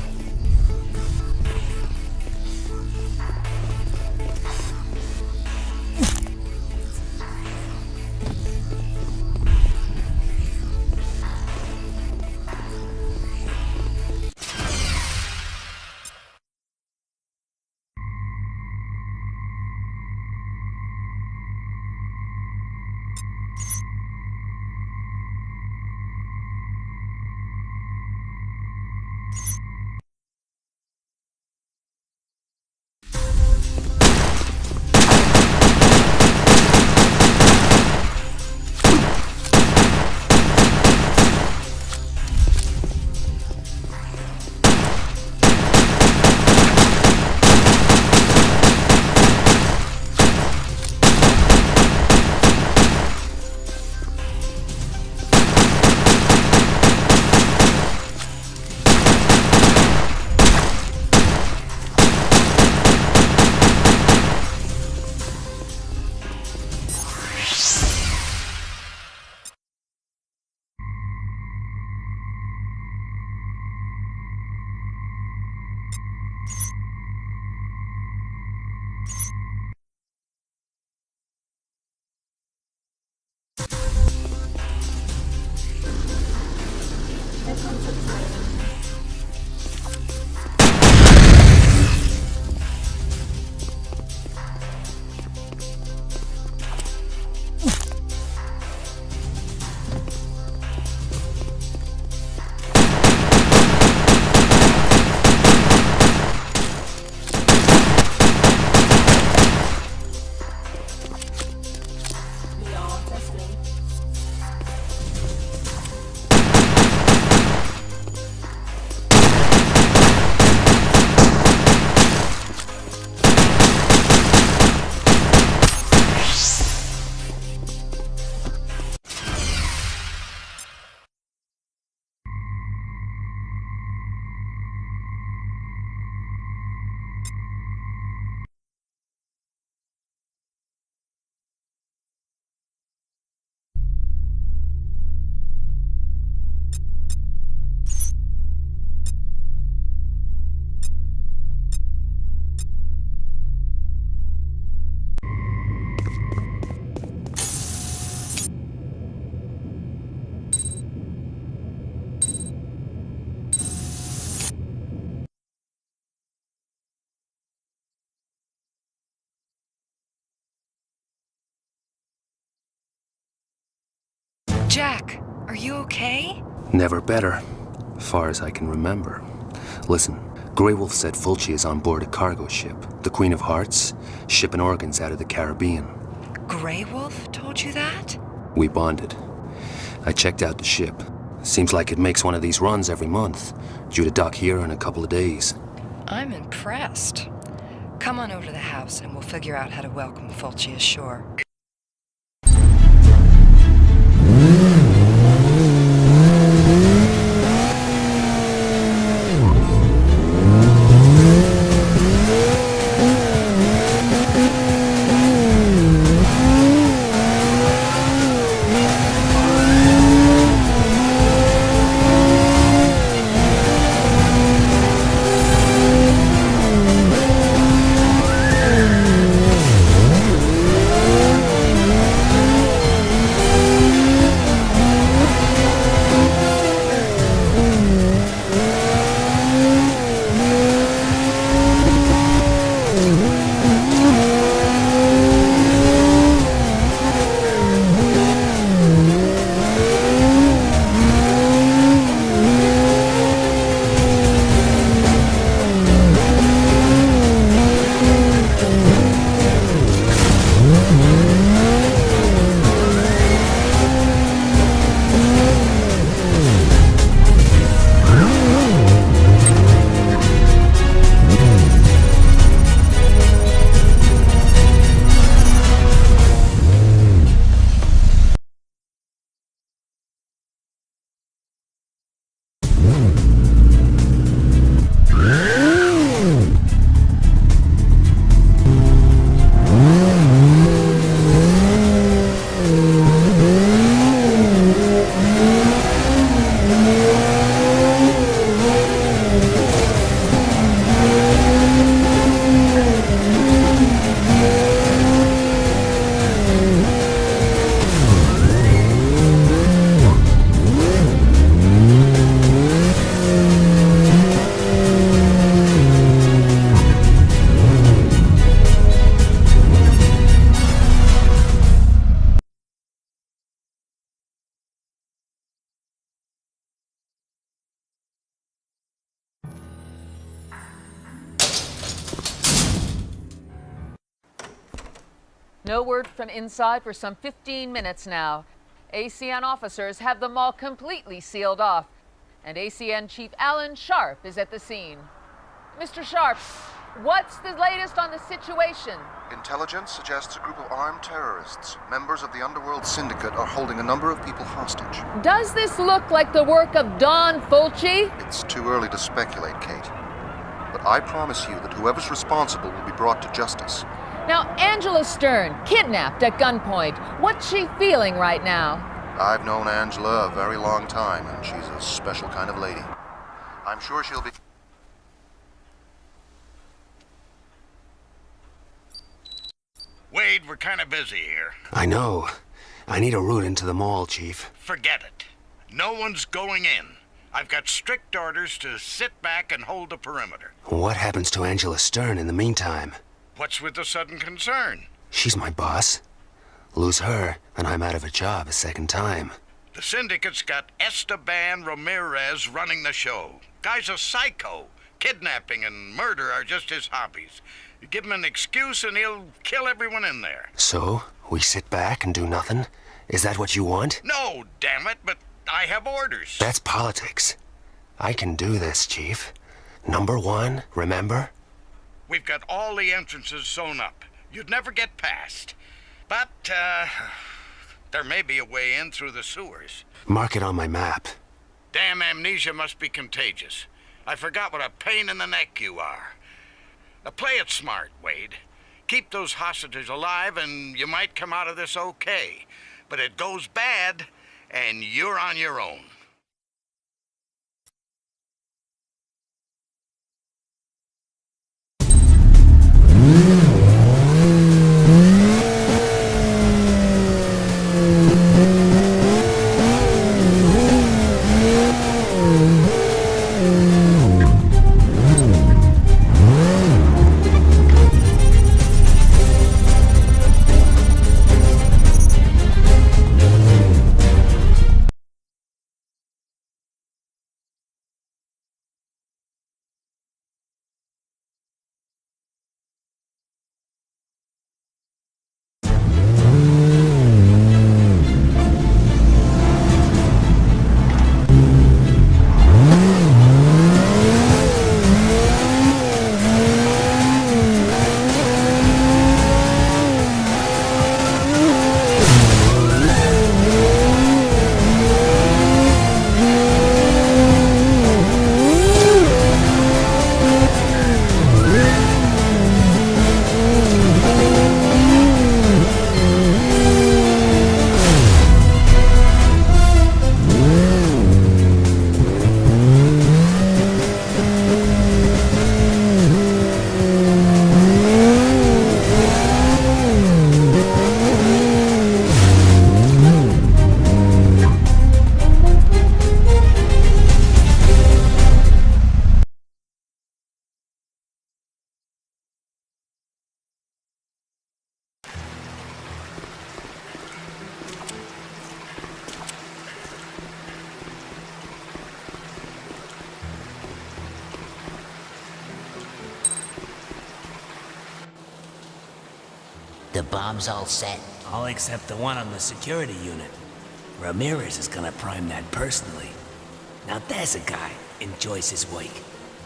Jack, are you okay? Never better, far as I can remember. Listen, Grey Wolf said Fulci is on board a cargo ship, the Queen of Hearts, shipping organs out of the Caribbean. Grey Wolf told you that? We bonded. I checked out the ship. Seems like it makes one of these runs every month, due to dock here in a couple of days. I'm impressed. Come on over to the house and we'll figure out how to welcome Fulci ashore. No word from inside for some 15 minutes now. ACN officers have the mall completely sealed off, and ACN Chief Alan Sharp is at the scene. Mr. Sharp, what's the latest on the situation? Intelligence suggests a group of armed terrorists, members of the underworld syndicate, are holding a number of people hostage. Does this look like the work of Don Fulci? It's too early to speculate, Kate. But I promise you that whoever's responsible will be brought to justice. Now, Angela Stern, kidnapped at gunpoint. What's she feeling right now? I've known Angela a very long time, and she's a special kind of lady. I'm sure she'll be... Wade, we're kind of busy here. I know. I need a route into the mall, Chief. Forget it. No one's going in. I've got strict orders to sit back and hold the perimeter. What happens to Angela Stern in the meantime? What's with the sudden concern? She's my boss. Lose her, and I'm out of a job a second time. The syndicate's got Esteban Ramirez running the show. Guy's a psycho. Kidnapping and murder are just his hobbies. You give him an excuse and he'll kill everyone in there. So, we sit back and do nothing? Is that what you want? No, damn it, but I have orders. That's politics. I can do this, Chief. Number one, remember? We've got all the entrances sewn up. You'd never get past. But, there may be a way in through the sewers. Mark it on my map. Damn amnesia must be contagious. I forgot what a pain in the neck you are. Now play it smart, Wade. Keep those hostages alive and you might come out of this okay. But it goes bad and you're on your own. The bomb's all set? All except the one on the security unit. Ramirez is gonna prime that personally. Now there's a guy enjoys his work.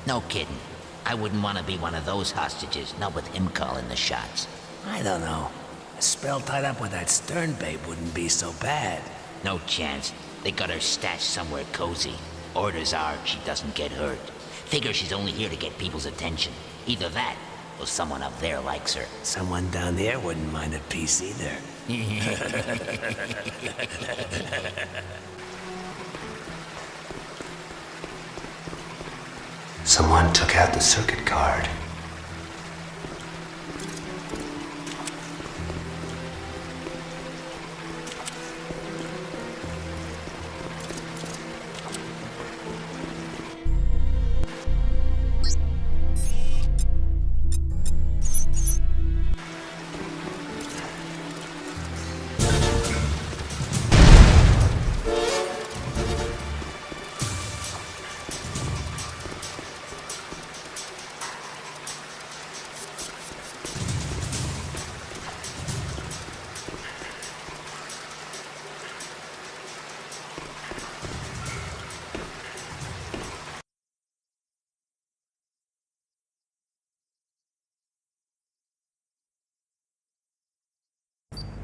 No kidding. I wouldn't want to be one of those hostages, not with him calling the shots. I don't know. A spell tied up with that Stern babe wouldn't be so bad. No chance. They got her stashed somewhere cozy. Orders are she doesn't get hurt. Figure she's only here to get people's attention. Either that, or someone up there likes her. Someone down there wouldn't mind a piece either. Someone took out the circuit card.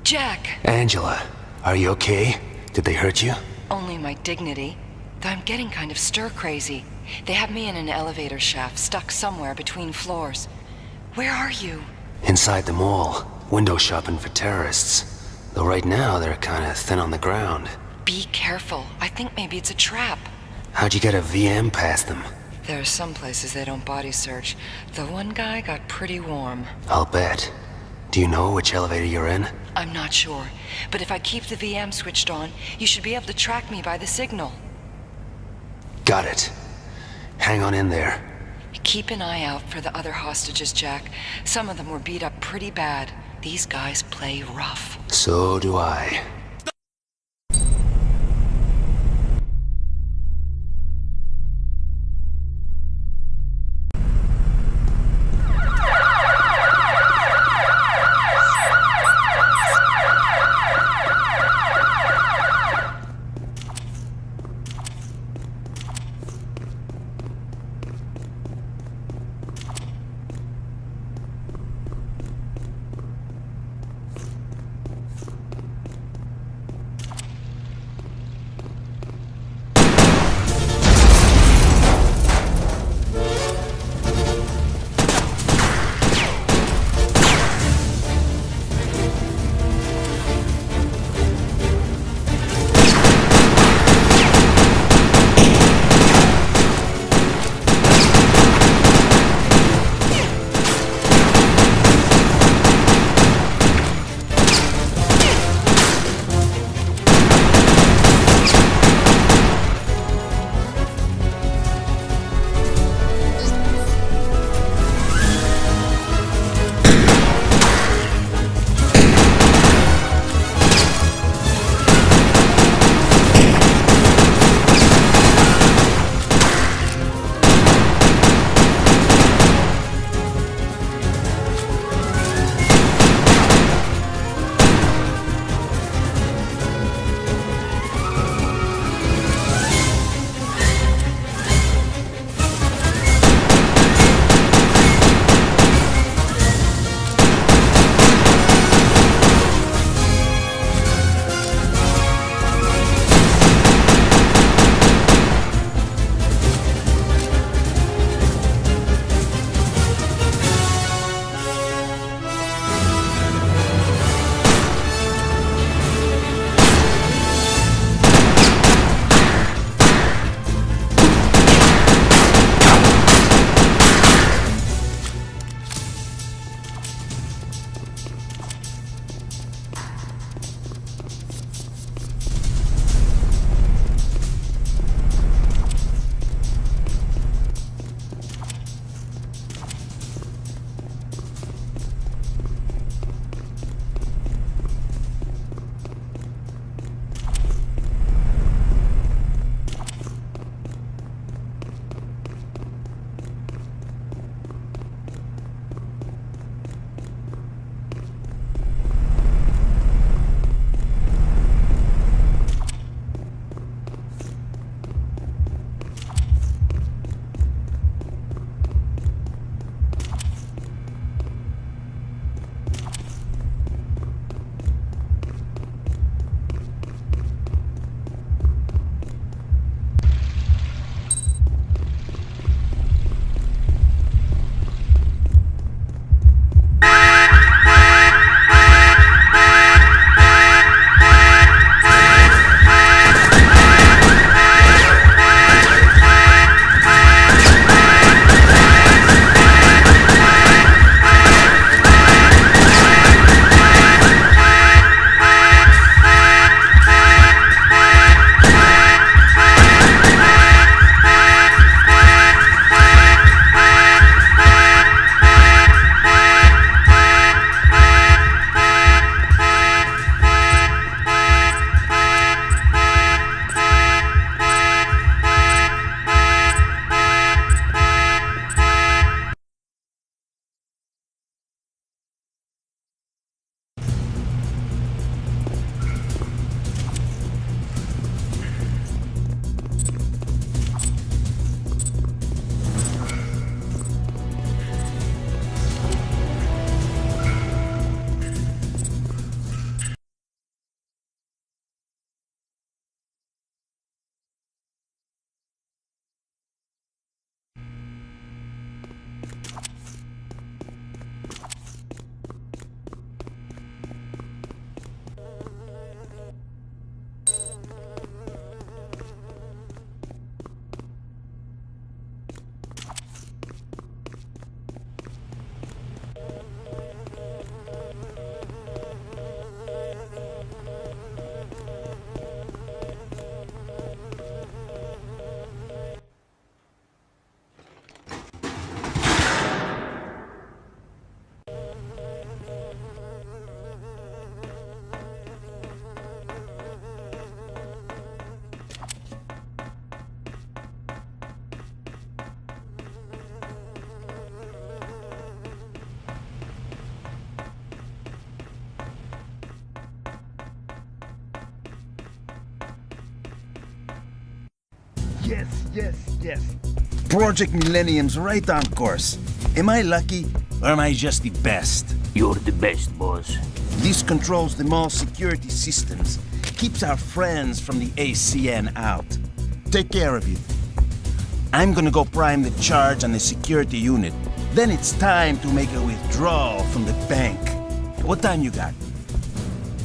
Jack! Angela, are you okay? Did they hurt you? Only my dignity. Though I'm getting kind of stir-crazy. They have me in an elevator shaft, stuck somewhere between floors. Where are you? Inside the mall. Window shopping for terrorists. Though right now, they're kinda thin on the ground. Be careful. I think maybe it's a trap. How'd you get a VM past them? There are some places they don't body search. The one guy got pretty warm. I'll bet. Do you know which elevator you're in? I'm not sure, but if I keep the VM switched on, you should be able to track me by the signal. Got it. Hang on in there. Keep an eye out for the other hostages, Jack. Some of them were beat up pretty bad. These guys play rough. So do I. Yes. Project Millennium's right on course. Am I lucky, or am I just the best? You're the best, boss. This controls the mall security systems. Keeps our friends from the ACN out. Take care of it. I'm gonna go prime the charge on the security unit. Then it's time to make a withdrawal from the bank. What time you got?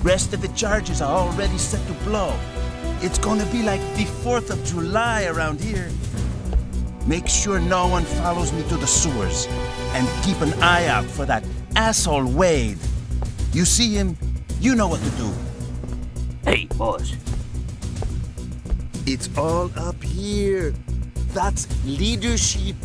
Rest of the charges are already set to blow. It's gonna be like the 4th of July around here. Make sure no one follows me to the sewers. And keep an eye out for that asshole Wade. You see him, you know what to do. Hey, boss. It's all up here. That's leadership.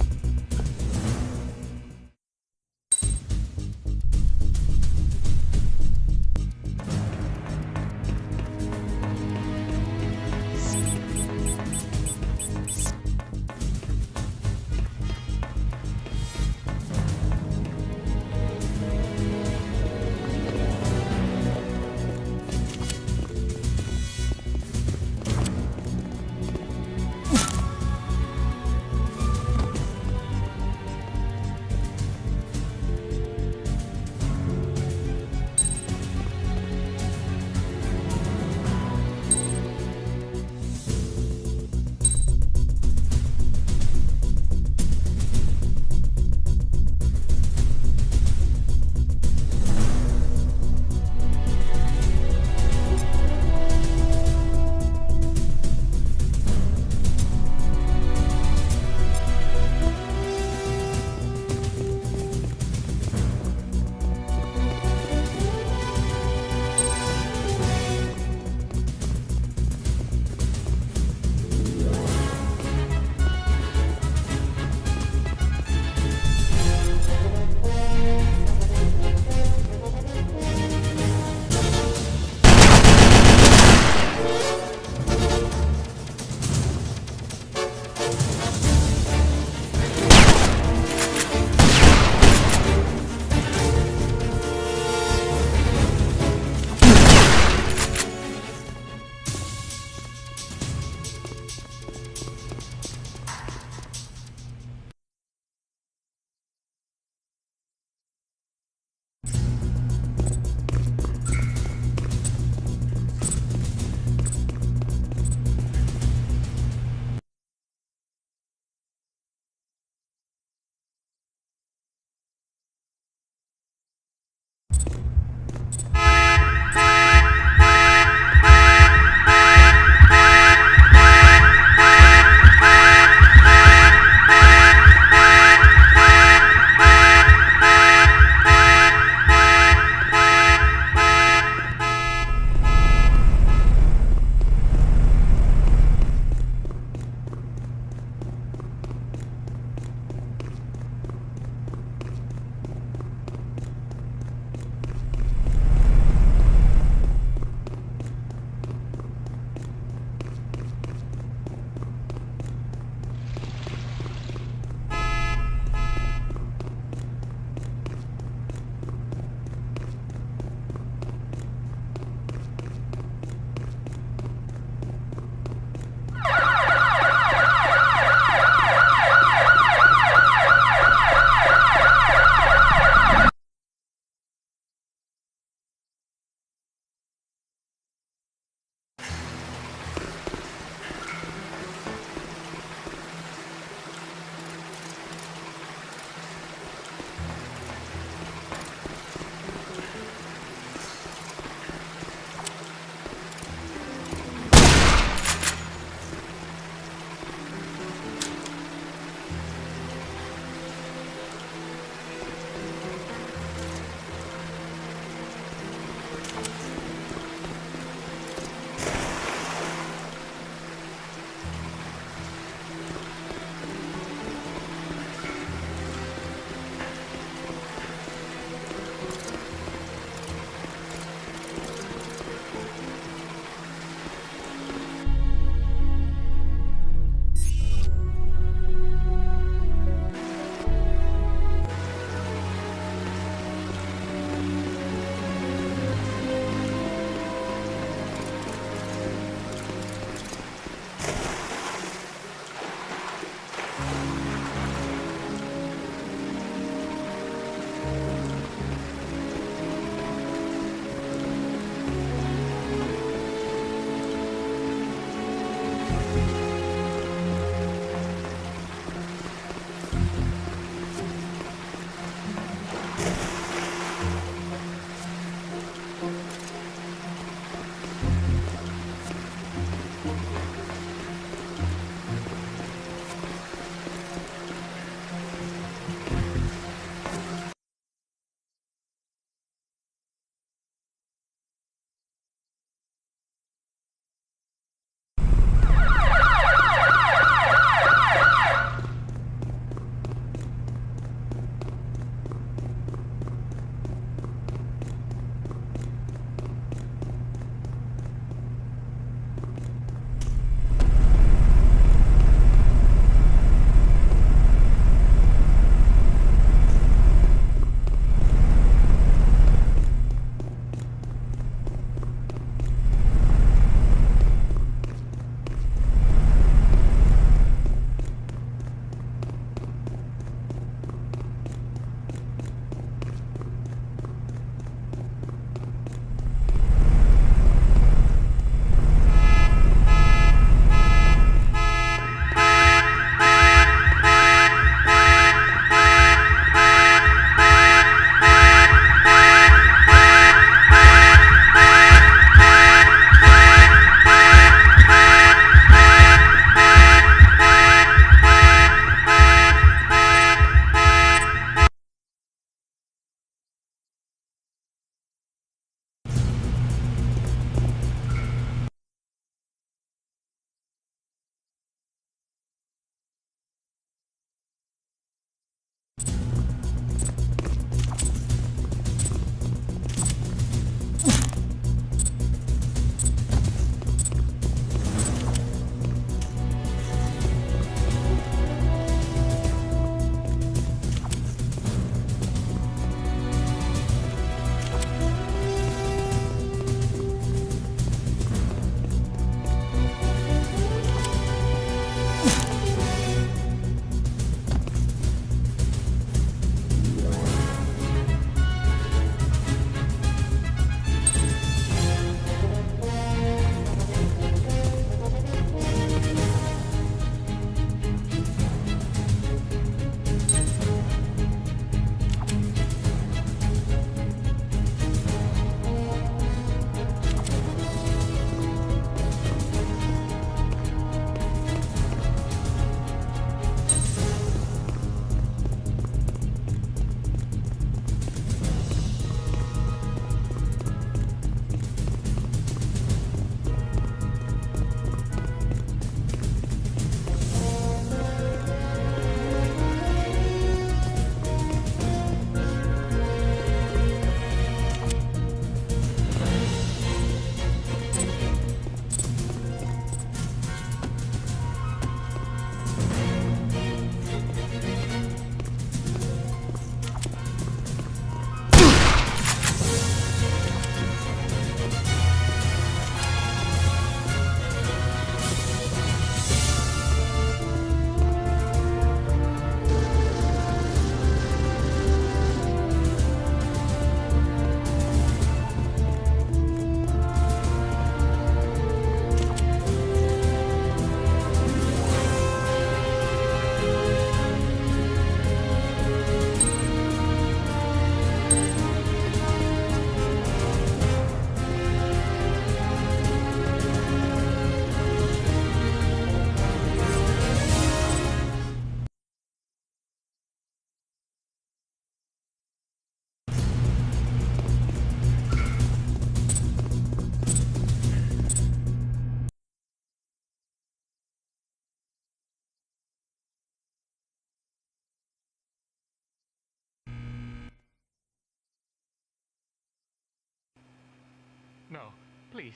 No, please.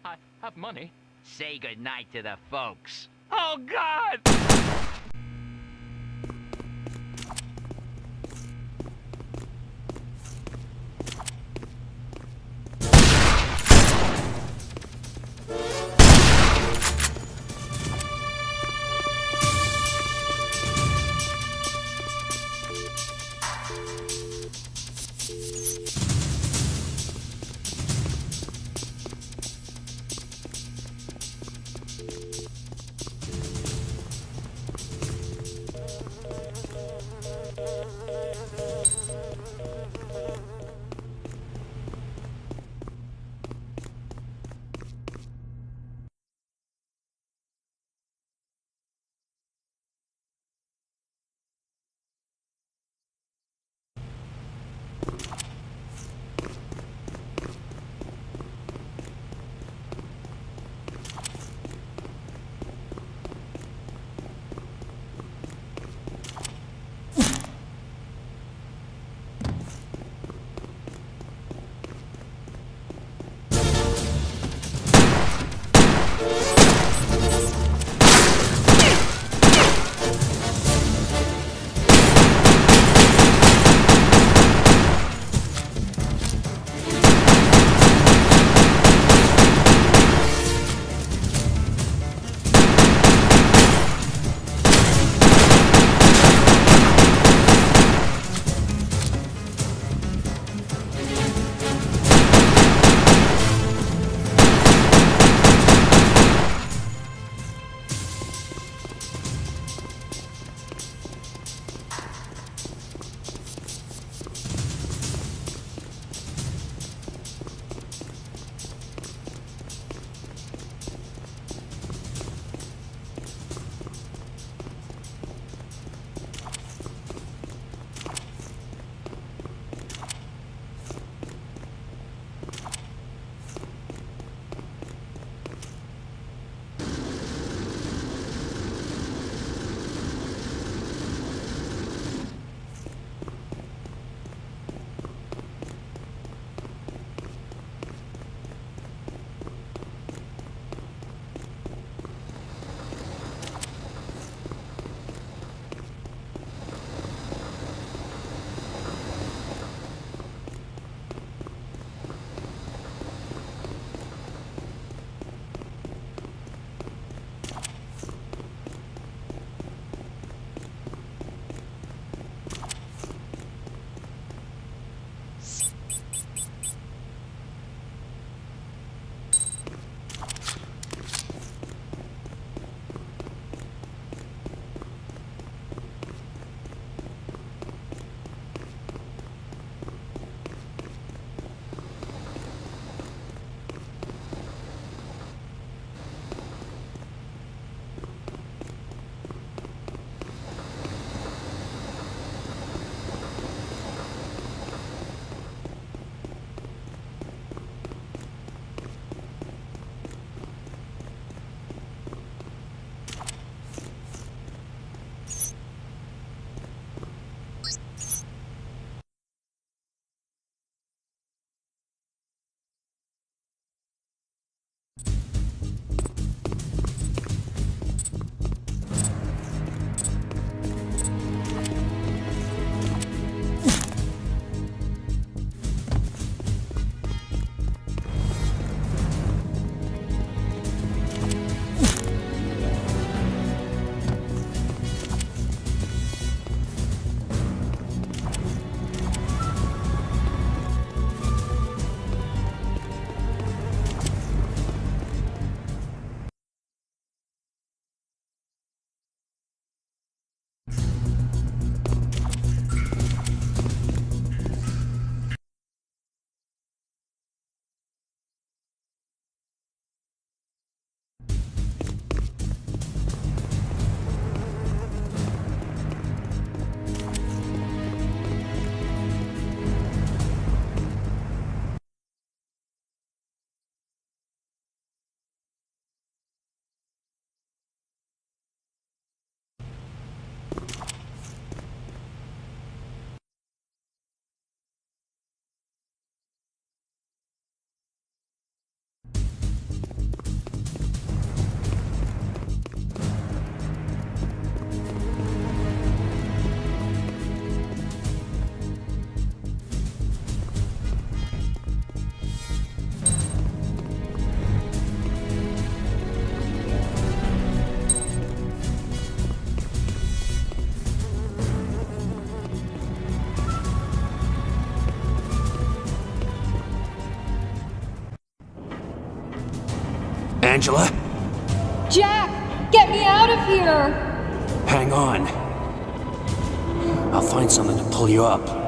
I have money. Say goodnight to the folks. Oh, God! Angela? Jack, get me out of here! Hang on. I'll find something to pull you up.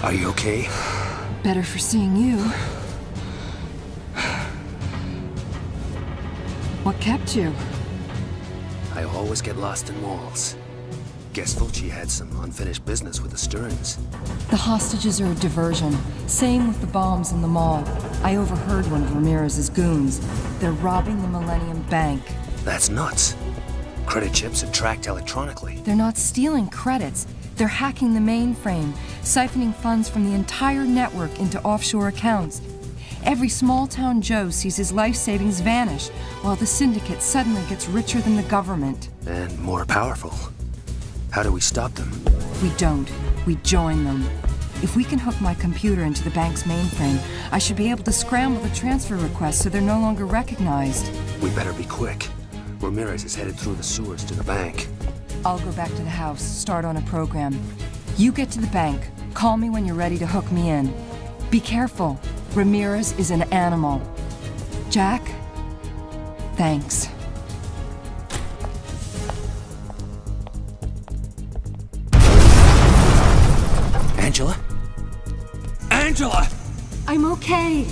Are you okay? Better for seeing you. What kept you? I always get lost in malls. Guess Fulci had some unfinished business with the Stearns. The hostages are a diversion. Same with the bombs in the mall. I overheard one of Ramirez's goons. They're robbing the Millennium Bank. That's nuts. Credit chips are tracked electronically. They're not stealing credits. They're hacking the mainframe, siphoning funds from the entire network into offshore accounts. Every small-town Joe sees his life savings vanish, while the syndicate suddenly gets richer than the government. And more powerful. How do we stop them? We don't. We join them. If we can hook my computer into the bank's mainframe, I should be able to scramble the transfer requests so they're no longer recognized. We better be quick. Ramirez is headed through the sewers to the bank. I'll go back to the house, start on a program. You get to the bank. Call me when you're ready to hook me in. Be careful. Ramirez is an animal. Jack, thanks. Angela? Angela! I'm okay.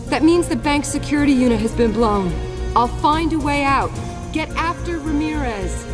That means the bank security unit has been blown. I'll find a way out. Get after Ramirez.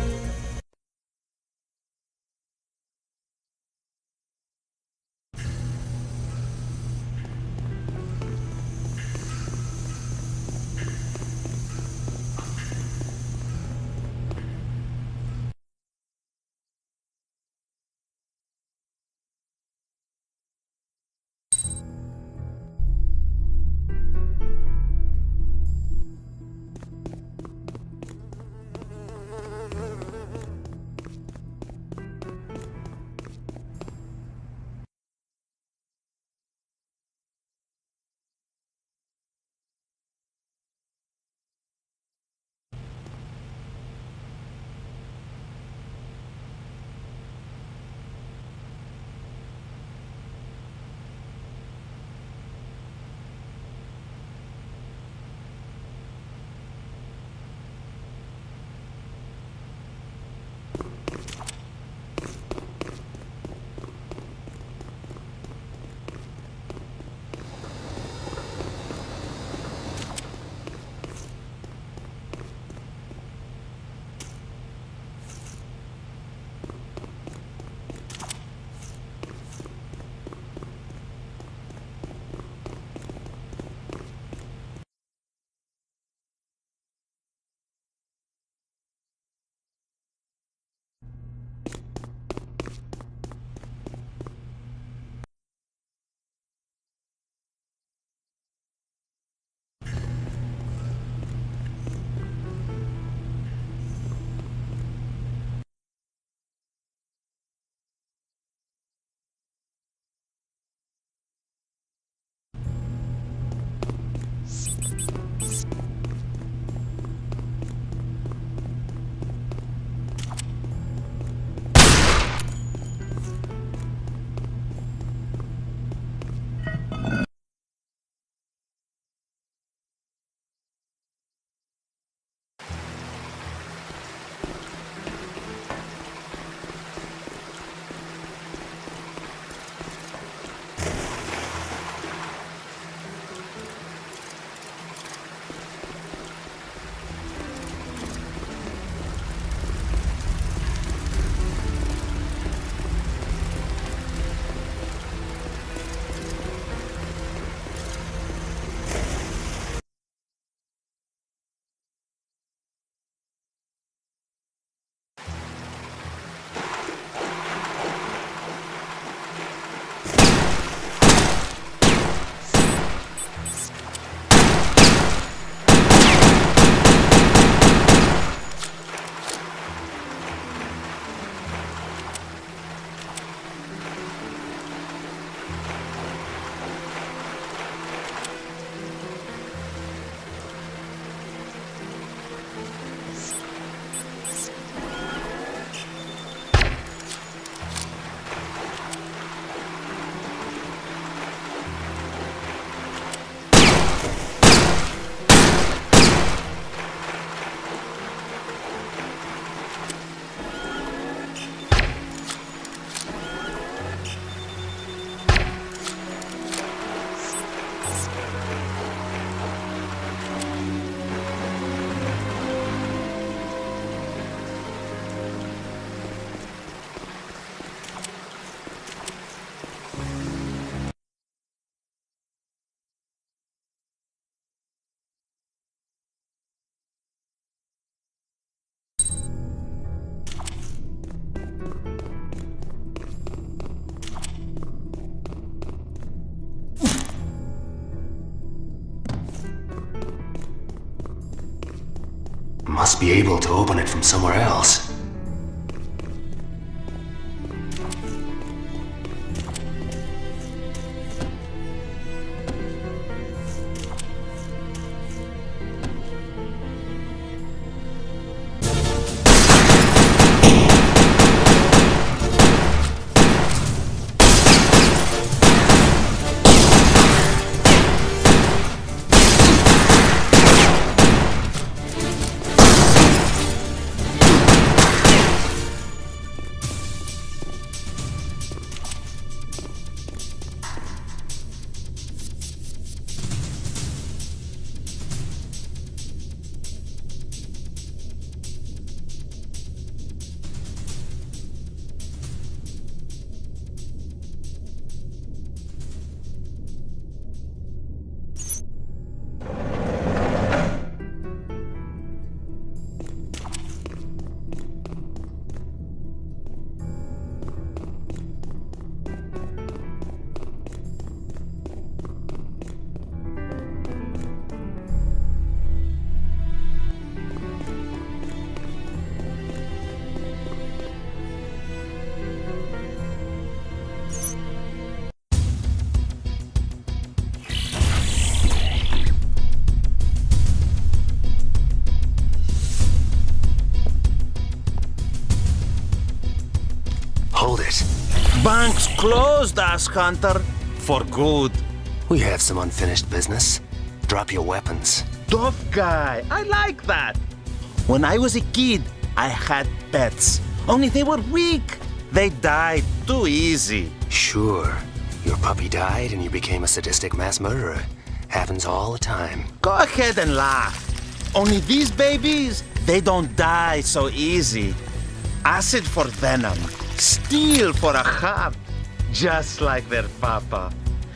Must be able to open it from somewhere else. Hold it. Bank's closed, Ass Hunter. For good. We have some unfinished business. Drop your weapons. Tough guy. I like that. When I was a kid, I had pets. Only they were weak. They died too easy. Sure. Your puppy died and you became a sadistic mass murderer. Happens all the time. Go ahead and laugh. Only these babies, they don't die so easy. Acid for venom. Steel for a heart. Just like their papa.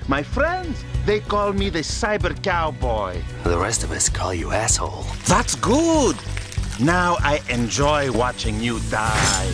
My friends, they call me the cyber cowboy. The rest of us call you asshole. That's good. Now I enjoy watching you die.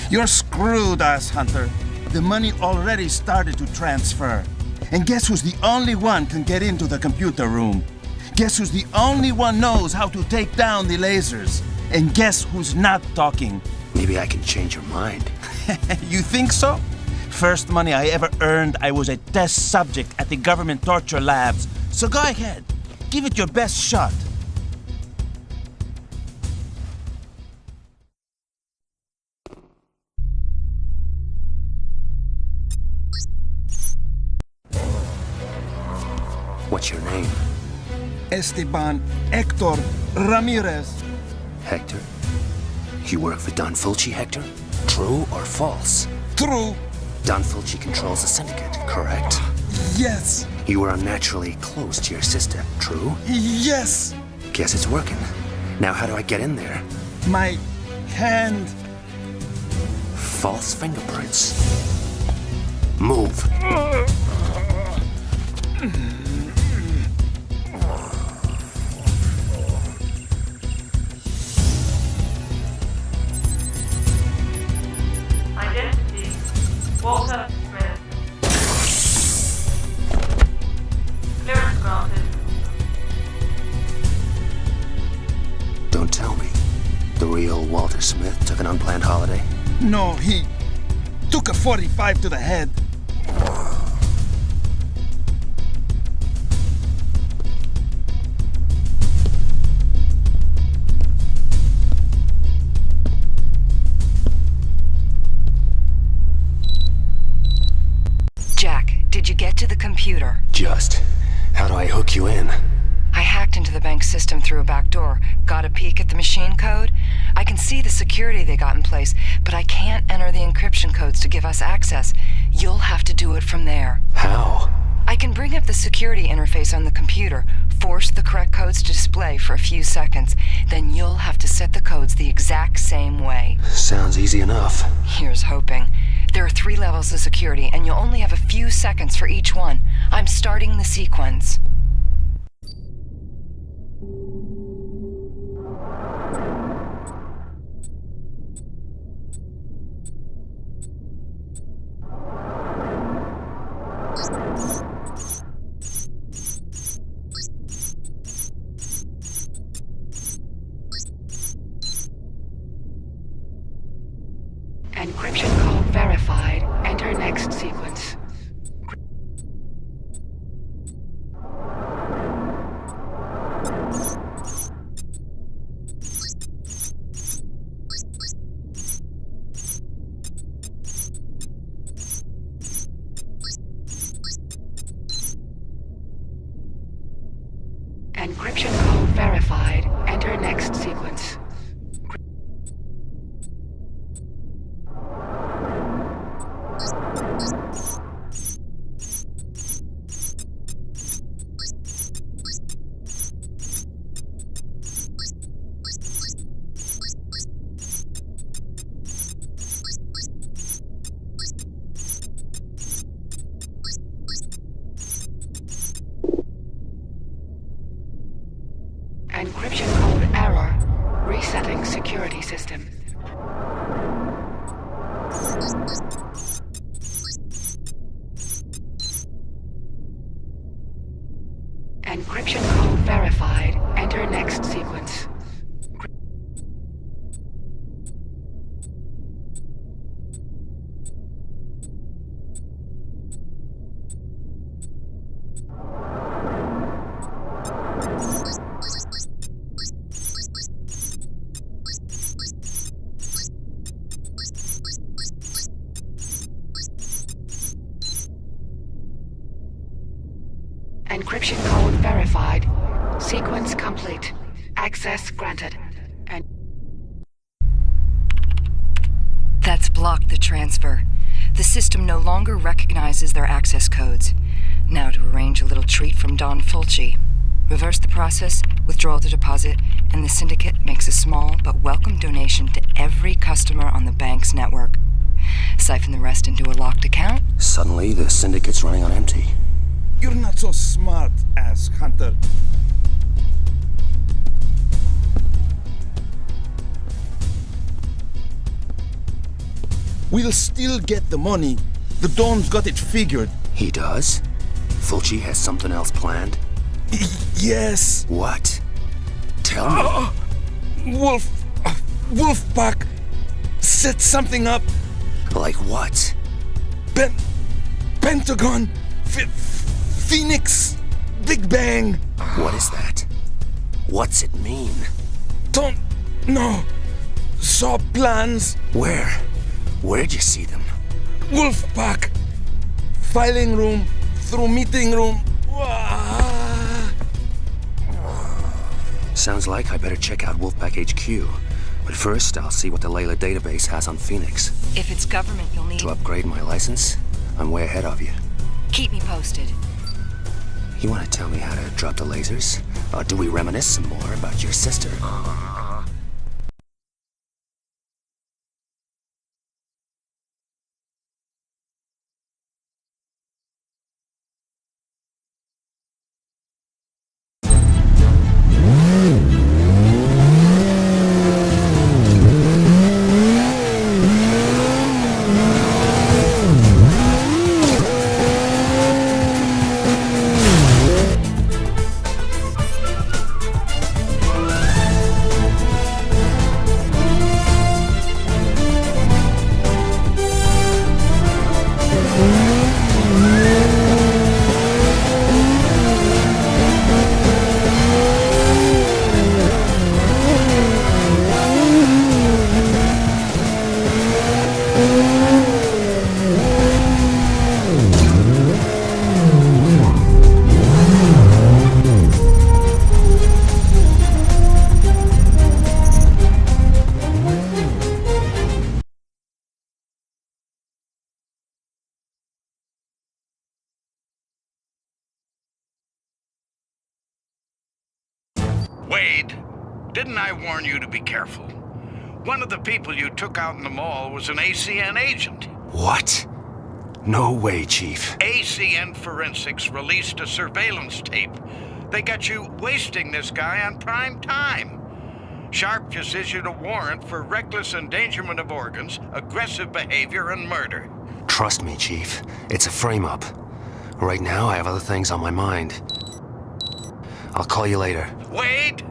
You're screwed, Ass Hunter. The money already started to transfer. And guess who's the only one can get into the computer room? Guess who's the only one knows how to take down the lasers? And guess who's not talking? Maybe I can change your mind. You think so? First money I ever earned, I was a test subject at the government torture labs. So go ahead, give it your best shot. What's your name? Esteban Hector Ramirez. Hector? You work for Don Fulci, Hector? True or false? True. Don Fulci controls the syndicate, correct? Yes. You were unnaturally close to your sister, true? Yes! Guess it's working. Now how do I get in there? My hand. False fingerprints. Move. Identity, Walter Smith. Clearance granted. Don't tell me. The real Walter Smith took an unplanned holiday? No, he took a 45 to the head. Jack, did you get to the computer? Just. How do I hook you in? I hacked into the bank system through a back door, got a peek at the machine code. I can see the security they got in place, but I can't enter the encryption codes to give us access. You'll have to do it from there. How? I can bring up the security interface on the computer, force the correct codes to display for a few seconds. Then you'll have to set the codes the exact same way. Sounds easy enough. Here's hoping. There are 3 levels of security, and you'll only have a few seconds for each one. I'm starting the sequence. Encryption code verified. Enter next sequence. Encryption code verified. Enter next sequence. Encryption code error. Resetting security system. Encryption code verified. Enter next sequence. Encryption code verified. Sequence complete. Access granted. And that's blocked the transfer. The system no longer recognizes their access codes. Now to arrange a little treat from Don Fulci. Reverse the process, withdraw the deposit, and the syndicate makes a small but welcome donation to every customer on the bank's network. Siphon the rest into a locked account. Suddenly, the syndicate's running on empty. You're not so smart, ass hunter. We'll still get the money. The Don's got it figured. He does? Fulci has something else planned? Yes. What? Tell me. Wolfpack set something up. Like what? Pentagon. Phoenix. Big Bang. What is that? What's it mean? Don't know. Saw plans. Where? Where'd you see them? Wolfpack. Filing room. Through meeting room. Sounds like I better check out Wolfpack HQ. But first, I'll see what the Layla database has on Phoenix. If it's government, you'll need To upgrade my license, I'm way ahead of you. Keep me posted. You want to tell me how to drop the lasers? Or do we reminisce some more about your sister? Wade, didn't I warn you to be careful? One of the people you took out in the mall was an ACN agent. What? No way, Chief. ACN Forensics released a surveillance tape. They got you wasting this guy on prime time. Sharp just issued a warrant for reckless endangerment of organs, aggressive behavior, and murder. Trust me, Chief. It's a frame-up. Right now, I have other things on my mind. I'll call you later. Wade!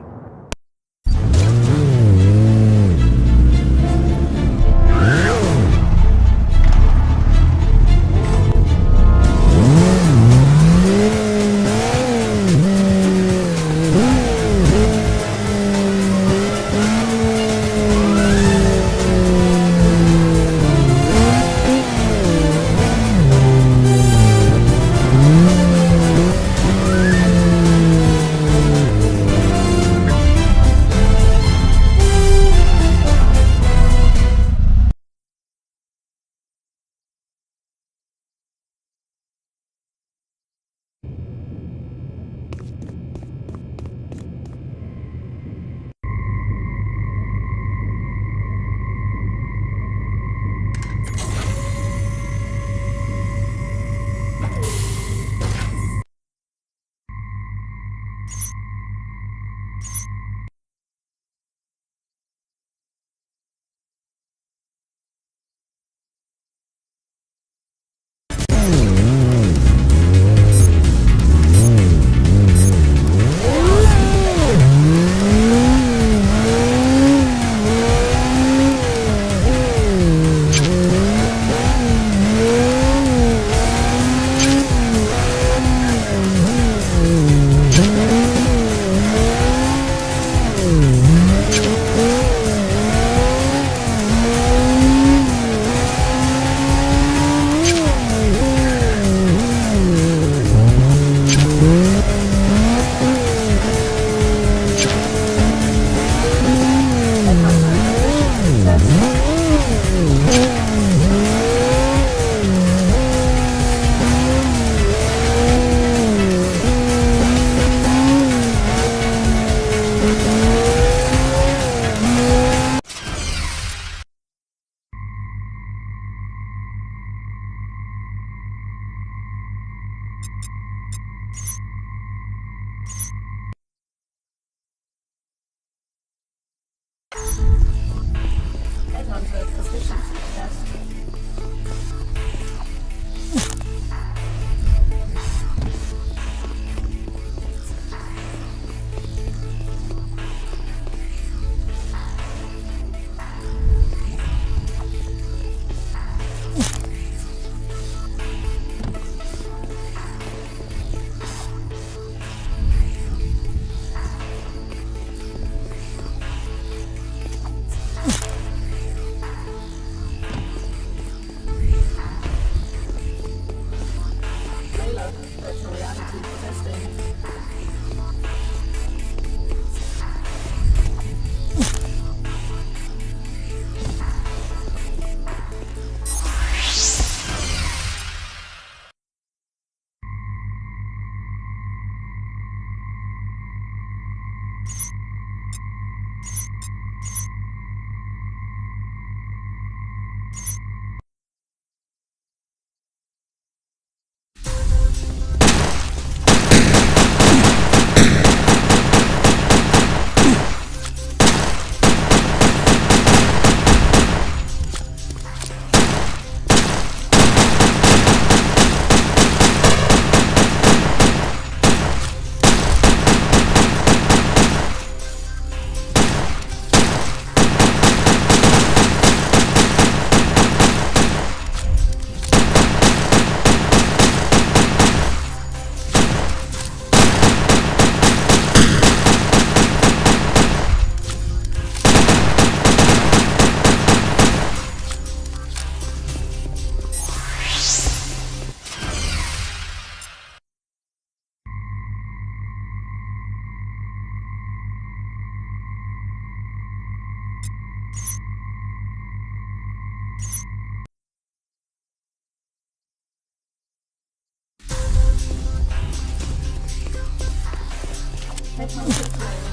Headhunter training.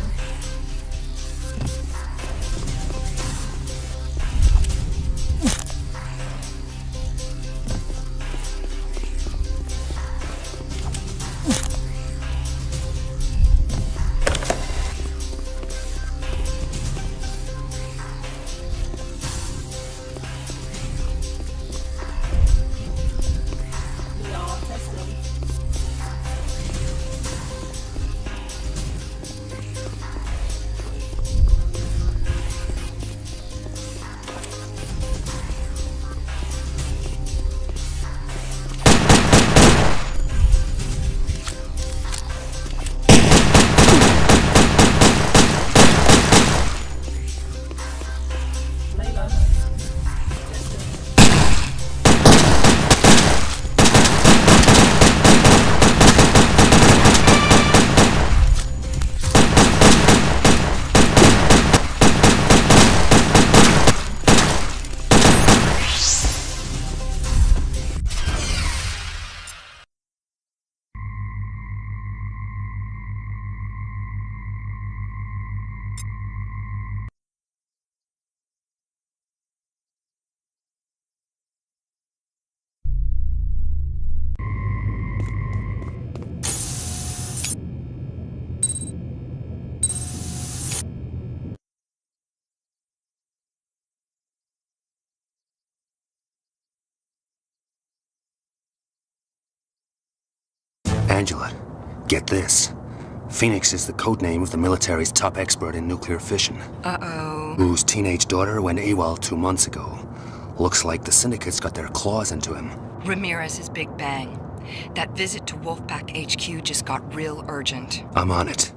Angela, get this. Phoenix is the codename of the military's top expert in nuclear fission. Uh-oh. Whose teenage daughter went AWOL 2 months ago. Looks like the syndicates got their claws into him. Ramirez's Big Bang. That visit to Wolfpack HQ just got real urgent. I'm on it.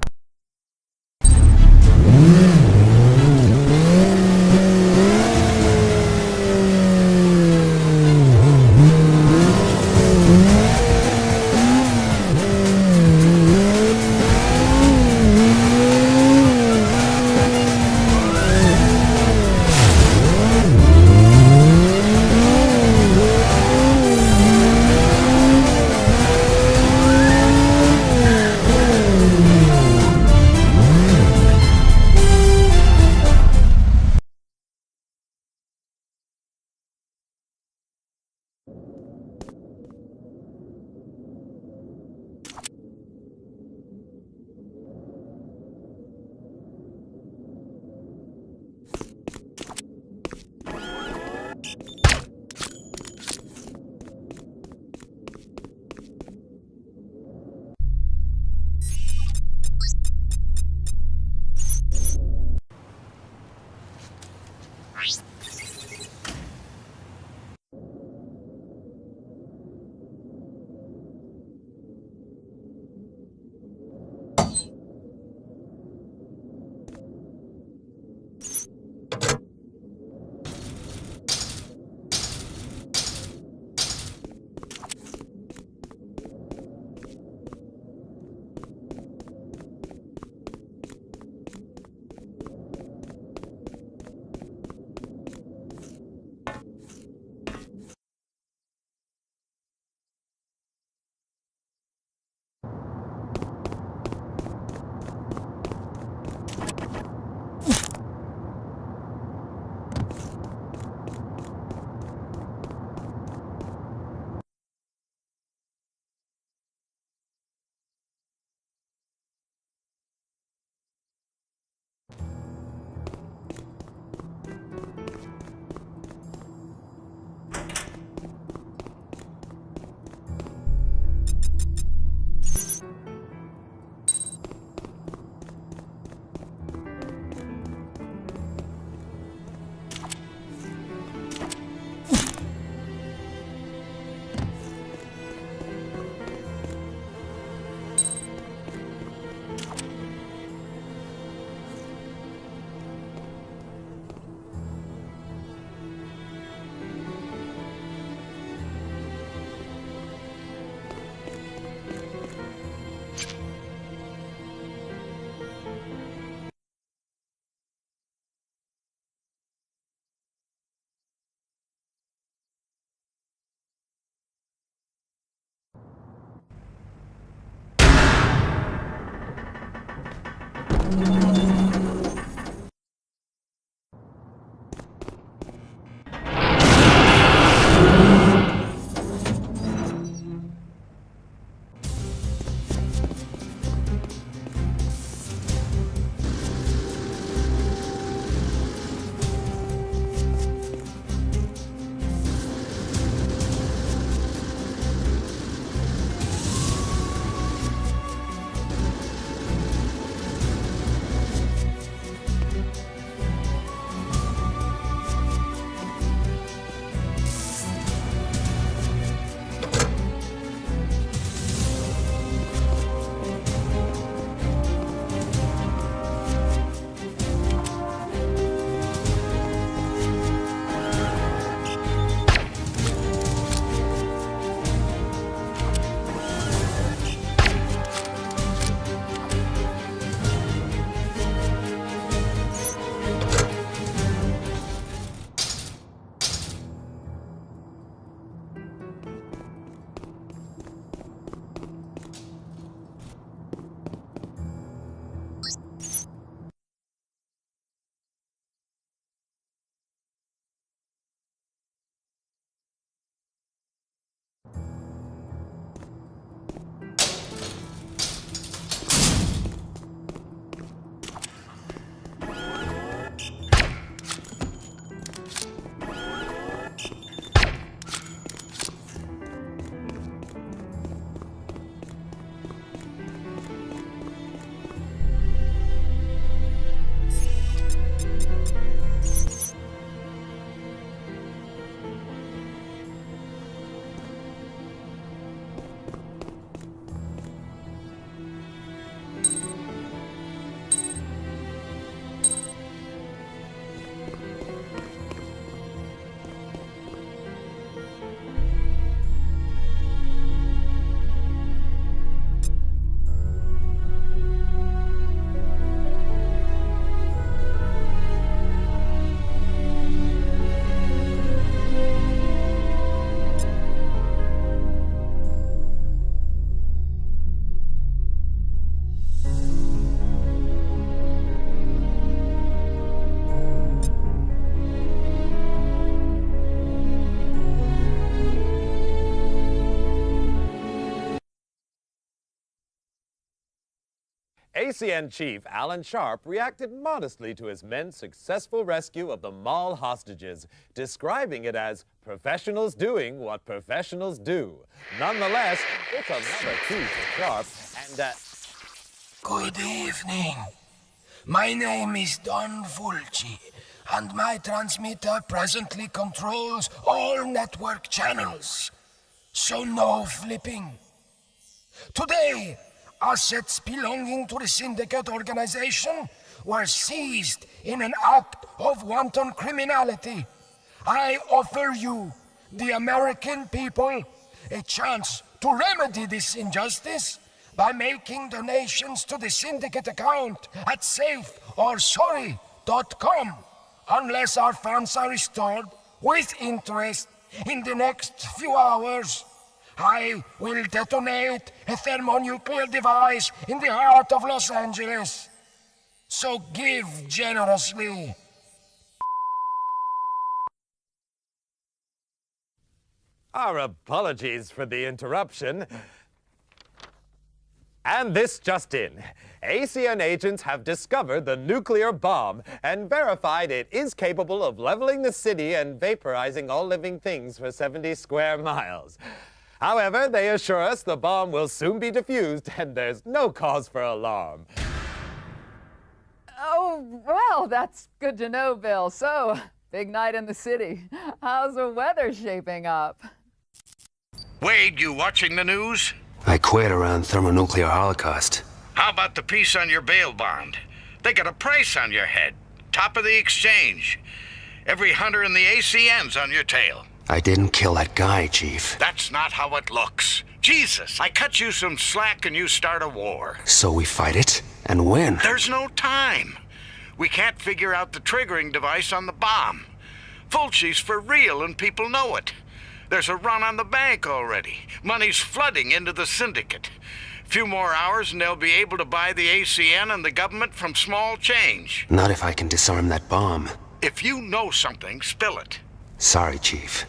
ACN Chief Alan Sharp reacted modestly to his men's successful rescue of the mall hostages, describing it as professionals doing what professionals do. Nonetheless, it's another key for Sharp, and Good evening. My name is Don Fulci, and my transmitter presently controls all network channels. So no flipping. Today, assets belonging to the syndicate organization were seized in an act of wanton criminality. I offer you, the American people, a chance to remedy this injustice by making donations to the syndicate account at safeorsorry.com, unless our funds are restored with interest in the next few hours. I will detonate a thermonuclear device in the heart of Los Angeles. So give generously. Our apologies for the interruption. And this just in. ACN agents have discovered the nuclear bomb and verified it is capable of leveling the city and vaporizing all living things for 70 square miles. However, they assure us the bomb will soon be defused and there's no cause for alarm. Oh, well, that's good to know, Bill. So, big night in the city. How's the weather shaping up? Wade, you watching the news? I quit around thermonuclear holocaust. How about the piece on your bail bond? They got a price on your head. Top of the exchange. Every hunter in the ACN's on your tail. I didn't kill that guy, Chief. That's not how it looks. Jesus, I cut you some slack and you start a war. So we fight it and win. There's no time. We can't figure out the triggering device on the bomb. Fulci's for real and people know it. There's a run on the bank already. Money's flooding into the syndicate. Few more hours and they'll be able to buy the ACN and the government from small change. Not if I can disarm that bomb. If you know something, spill it. Sorry, Chief.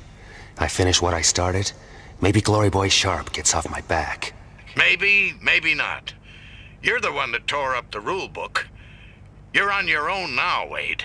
I finish what I started. Maybe Glory Boy Sharp gets off my back. Maybe, maybe not. You're the one that tore up the rule book. You're on your own now, Wade.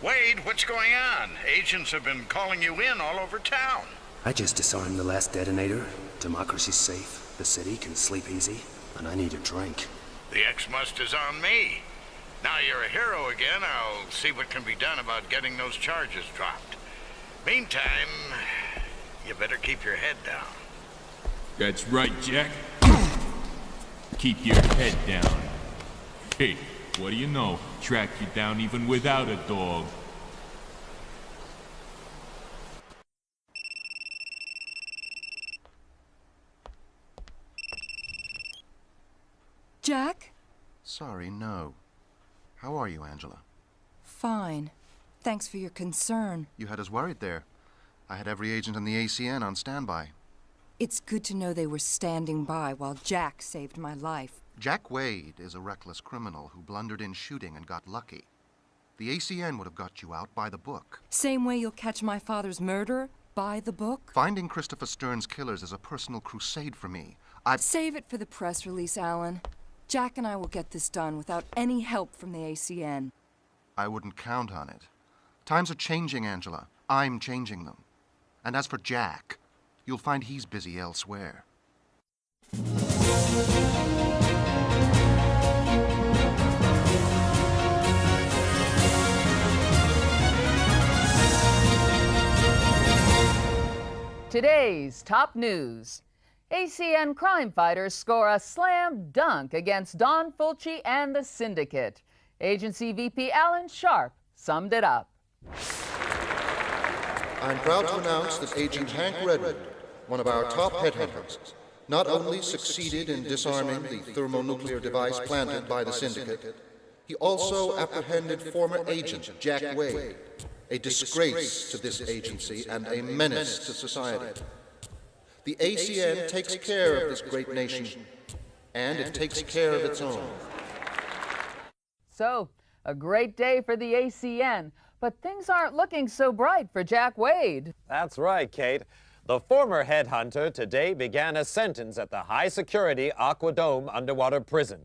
Wade, what's going on? Agents have been calling you in all over town. I just disarmed the last detonator. Democracy's safe. The city can sleep easy. And I need a drink. The X-Must is on me. Now you're a hero again, I'll see what can be done about getting those charges dropped. Meantime, you better keep your head down. That's right, Jack. Keep your head down. Hey, what do you know? Track you down even without a dog. Jack? Sorry, no. How are you, Angela? Fine. Thanks for your concern. You had us worried there. I had every agent in the ACN on standby. It's good to know they were standing by while Jack saved my life. Jack Wade is a reckless criminal who blundered in shooting and got lucky. The ACN would have got you out by the book. Same way you'll catch my father's murderer? By the book? Finding Christopher Stern's killers is a personal crusade for me. Save it for the press release, Alan. Jack and I will get this done without any help from the ACN. I wouldn't count on it. Times are changing, Angela. I'm changing them. And as for Jack, you'll find he's busy elsewhere. Today's top news. ACN crime fighters score a slam dunk against Don Fulci and the Syndicate. Agency VP Alan Sharp summed it up. I'm proud to announce that Agent Hank Redwood, one of our top headhunters, not only succeeded in disarming the thermonuclear device planted by the Syndicate, he also apprehended former agent Jack Wade, a disgrace to this agency and a menace to society. The ACN takes care of this great nation, and it takes care of its own. So, a great day for the ACN, but things aren't looking so bright for Jack Wade. That's right, Kate. The former headhunter today began a sentence at the high-security Aqua Dome underwater prison.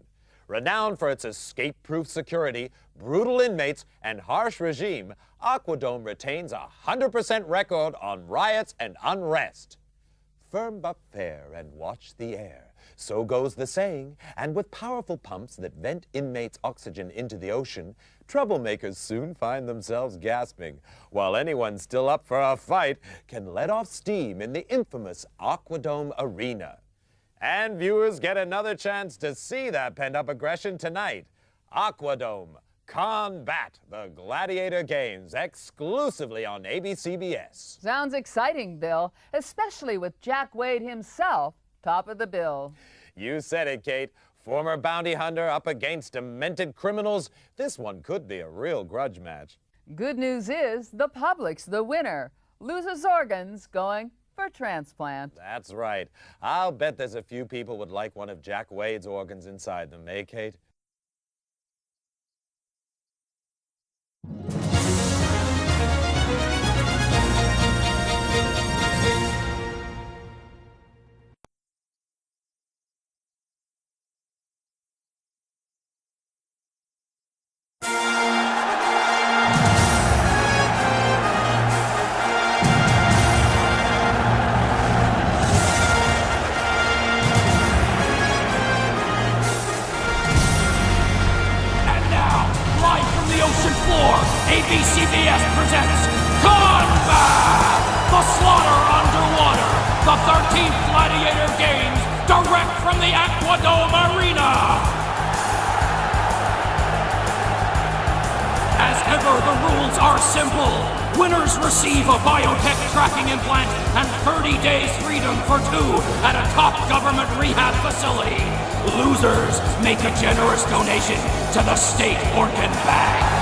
Renowned for its escape-proof security, brutal inmates, and harsh regime, Aqua Dome retains a 100% record on riots and unrest. Firm but fair and watch the air. So goes the saying, and with powerful pumps that vent inmates' oxygen into the ocean, troublemakers soon find themselves gasping, while anyone still up for a fight can let off steam in the infamous Aqua Dome Arena. And viewers get another chance to see that pent-up aggression tonight. Aqua Dome Combat, the Gladiator Games, exclusively on ABCBS. Sounds exciting, Bill, especially with Jack Wade himself top of the bill. You said it, Kate. Former bounty hunter up against demented criminals. This one could be a real grudge match. Good news is the public's the winner. Loses organs going for transplant. That's right. I'll bet there's a few people would like one of Jack Wade's organs inside them, eh, Kate? ABCBS presents Combat! The slaughter underwater! The 13th Gladiator Games, direct from the Aqua Dome Arena! As ever, the rules are simple. Winners receive a Biotech tracking implant and 30 days freedom for two at a top government rehab facility. Losers make a generous donation to the state organ bank.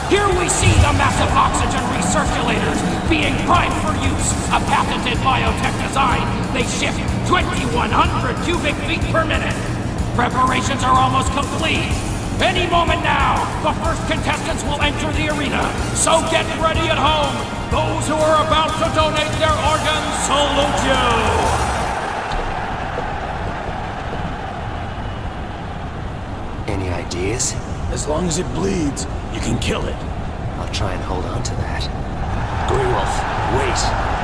Here we see the massive oxygen recirculators being primed for use, a patented biotech design. They shift 2,100 cubic feet per minute. Preparations are almost complete. Any moment now, the first contestants will enter the arena. So get ready at home. Those who are about to donate their organs salute you. Any ideas? As long as it bleeds, you can kill it. I'll I'll try and hold on to that. Grey Wolf, wait!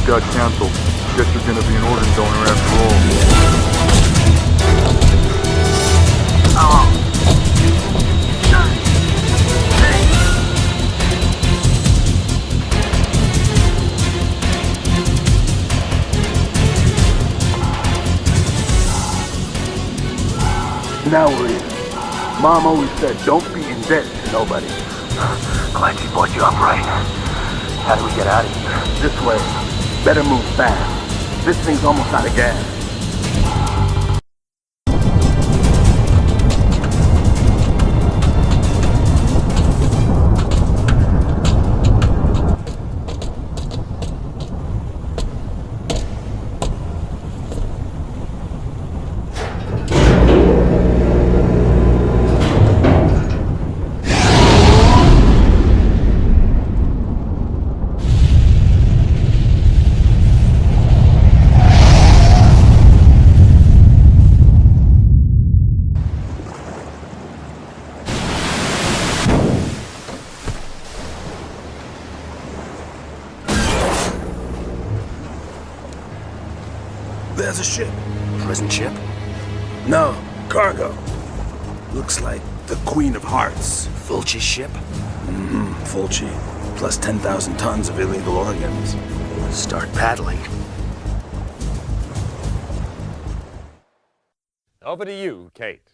got canceled. Guess you're gonna be an organ donor after all. Now we're in. Mom always said, don't be in debt to nobody. Glad she brought you up right. How do we get out of here? This way. Better move fast. This thing's almost out of gas. there's a ship. Prison ship? No, cargo. Looks like the Queen of Hearts. Fulci's ship? Mm-hmm, Fulci. Plus 10,000 tons of illegal organs. Start paddling. Over to you, Kate.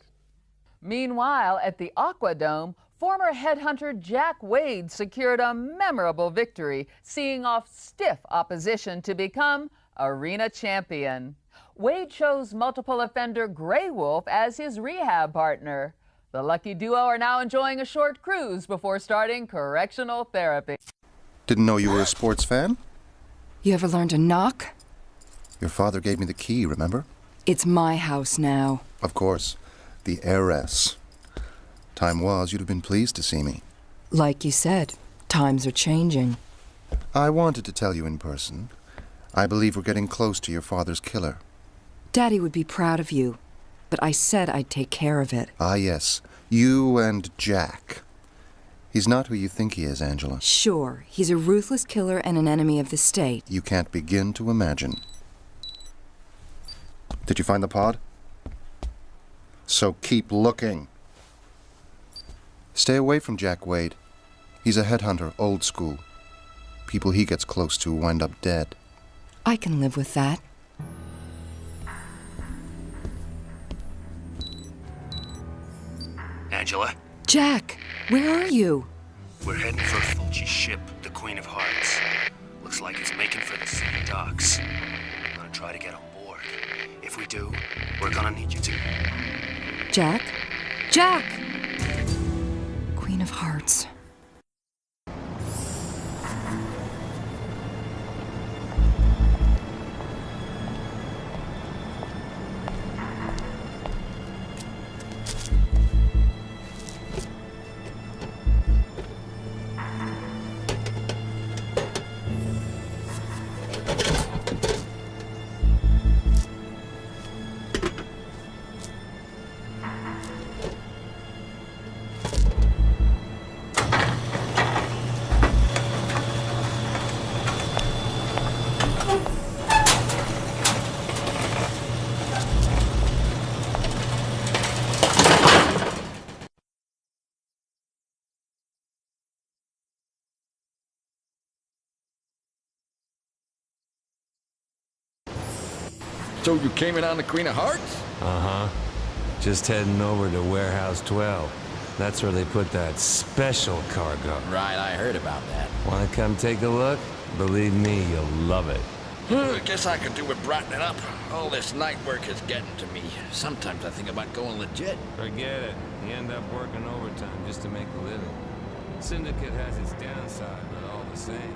Meanwhile, at the Aquadome, former headhunter Jack Wade secured a memorable victory, seeing off stiff opposition to become arena champion. Wade chose multiple offender Grey Wolf as his rehab partner. The lucky duo are now enjoying a short cruise before starting correctional therapy. Didn't know you were a sports fan? You ever learned to knock? Your father gave me the key, remember? It's my house now. Of course. The heiress. Time was you'd have been pleased to see me. Like you said, times are changing. I wanted to tell you in person. I believe we're getting close to your father's killer. Daddy would be proud of you, but I said I'd take care of it. Ah, yes. You and Jack. He's not who you think he is, Angela. Sure, he's a ruthless killer and an enemy of the state. You can't begin to imagine. Did you find the pod? So keep looking. Stay away from Jack Wade. He's a headhunter, old school. People he gets close to wind up dead. I can live with that. Angela? Jack, where are you? We're heading for Fulci's ship, the Queen of Hearts. Looks like it's making for the city docks. I'm gonna try to get on board. If we do, we're gonna need you to... Jack? Jack! Queen of Hearts. So you came in on the Queen of Hearts? Uh-huh. Just heading over to Warehouse 12. That's where they put that special cargo. Right, I heard about that. Wanna come take a look? Believe me, you'll love it. I guess I could do with brightening up. All this night work is getting to me. Sometimes I think about going legit. Forget it. You end up working overtime just to make a living. Syndicate has its downside, but all the same.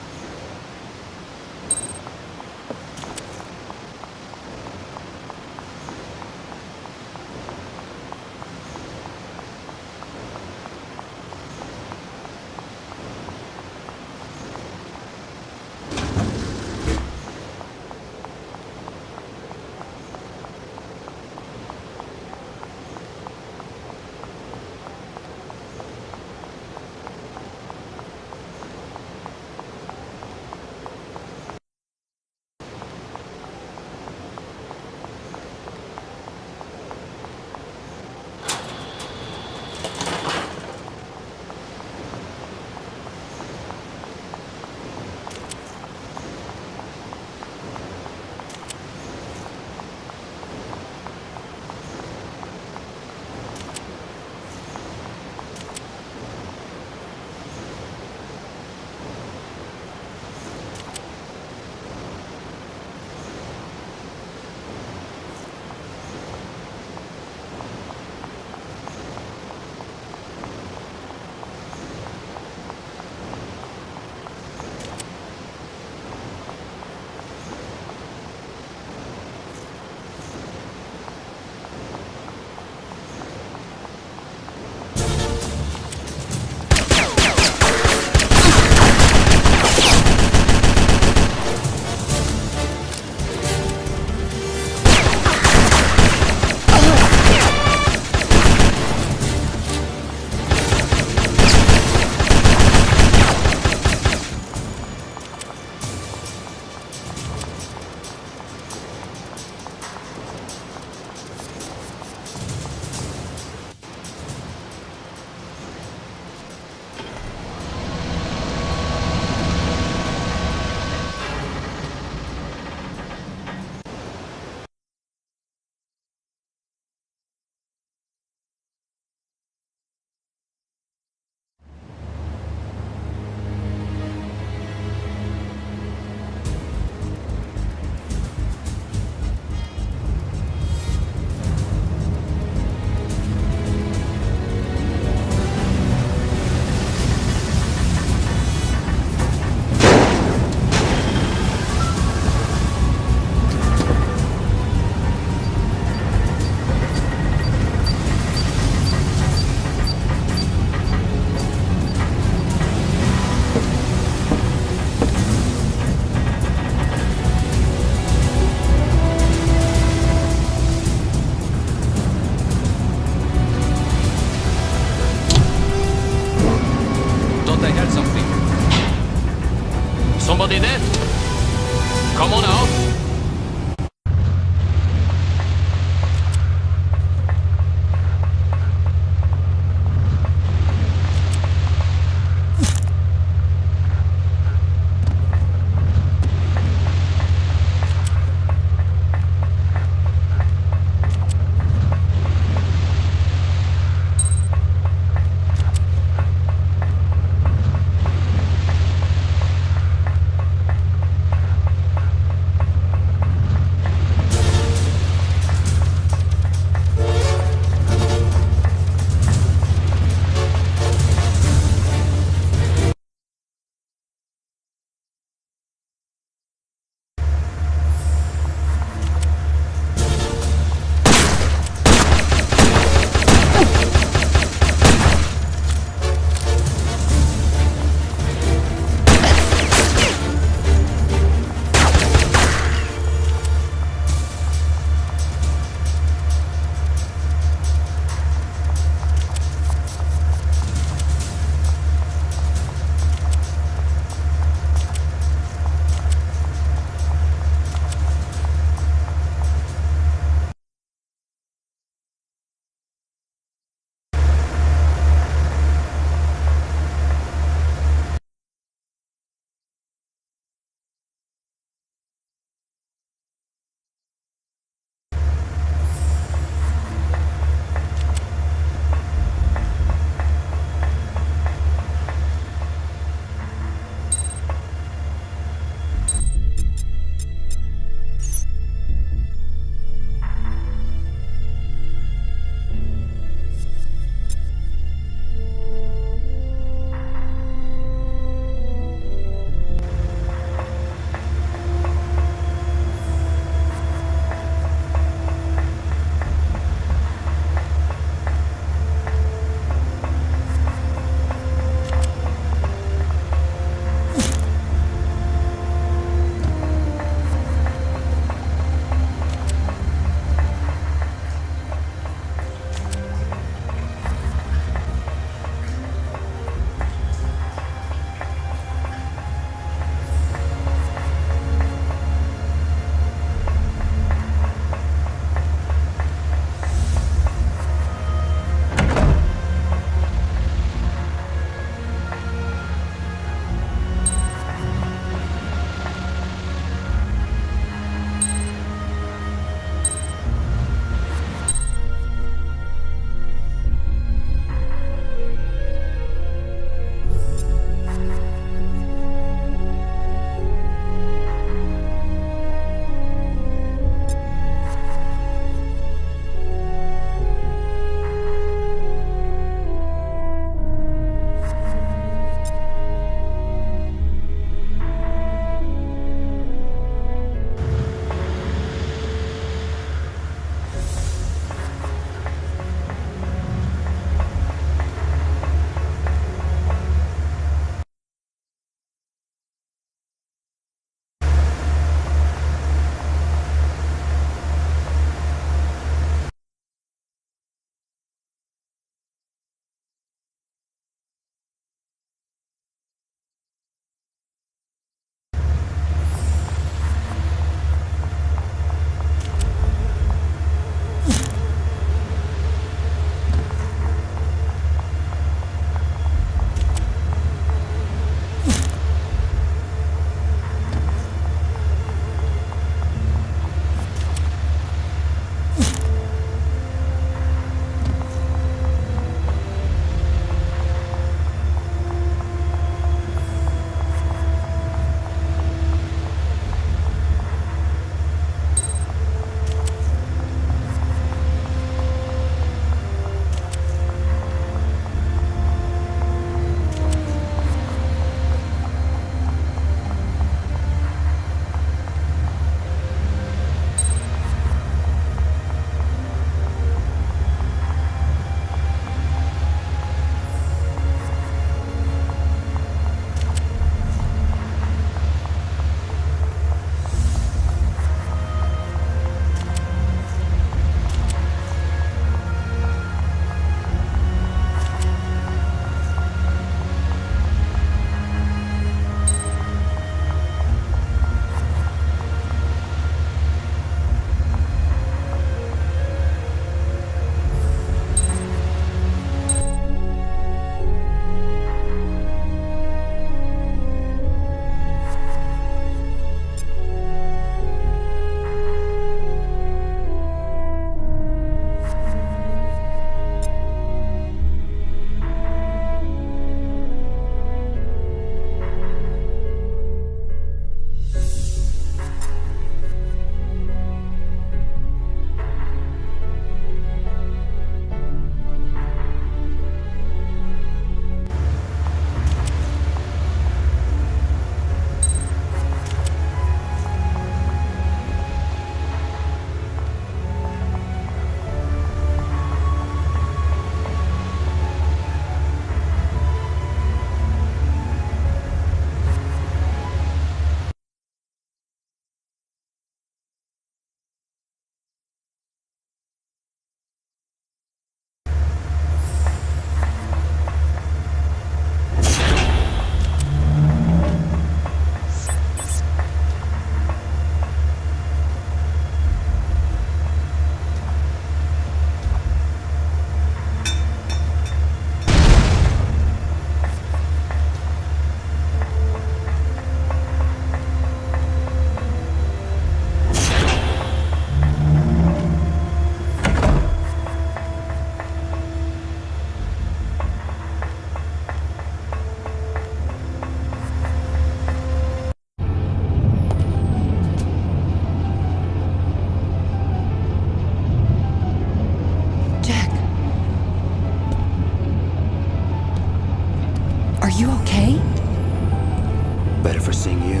seeing you.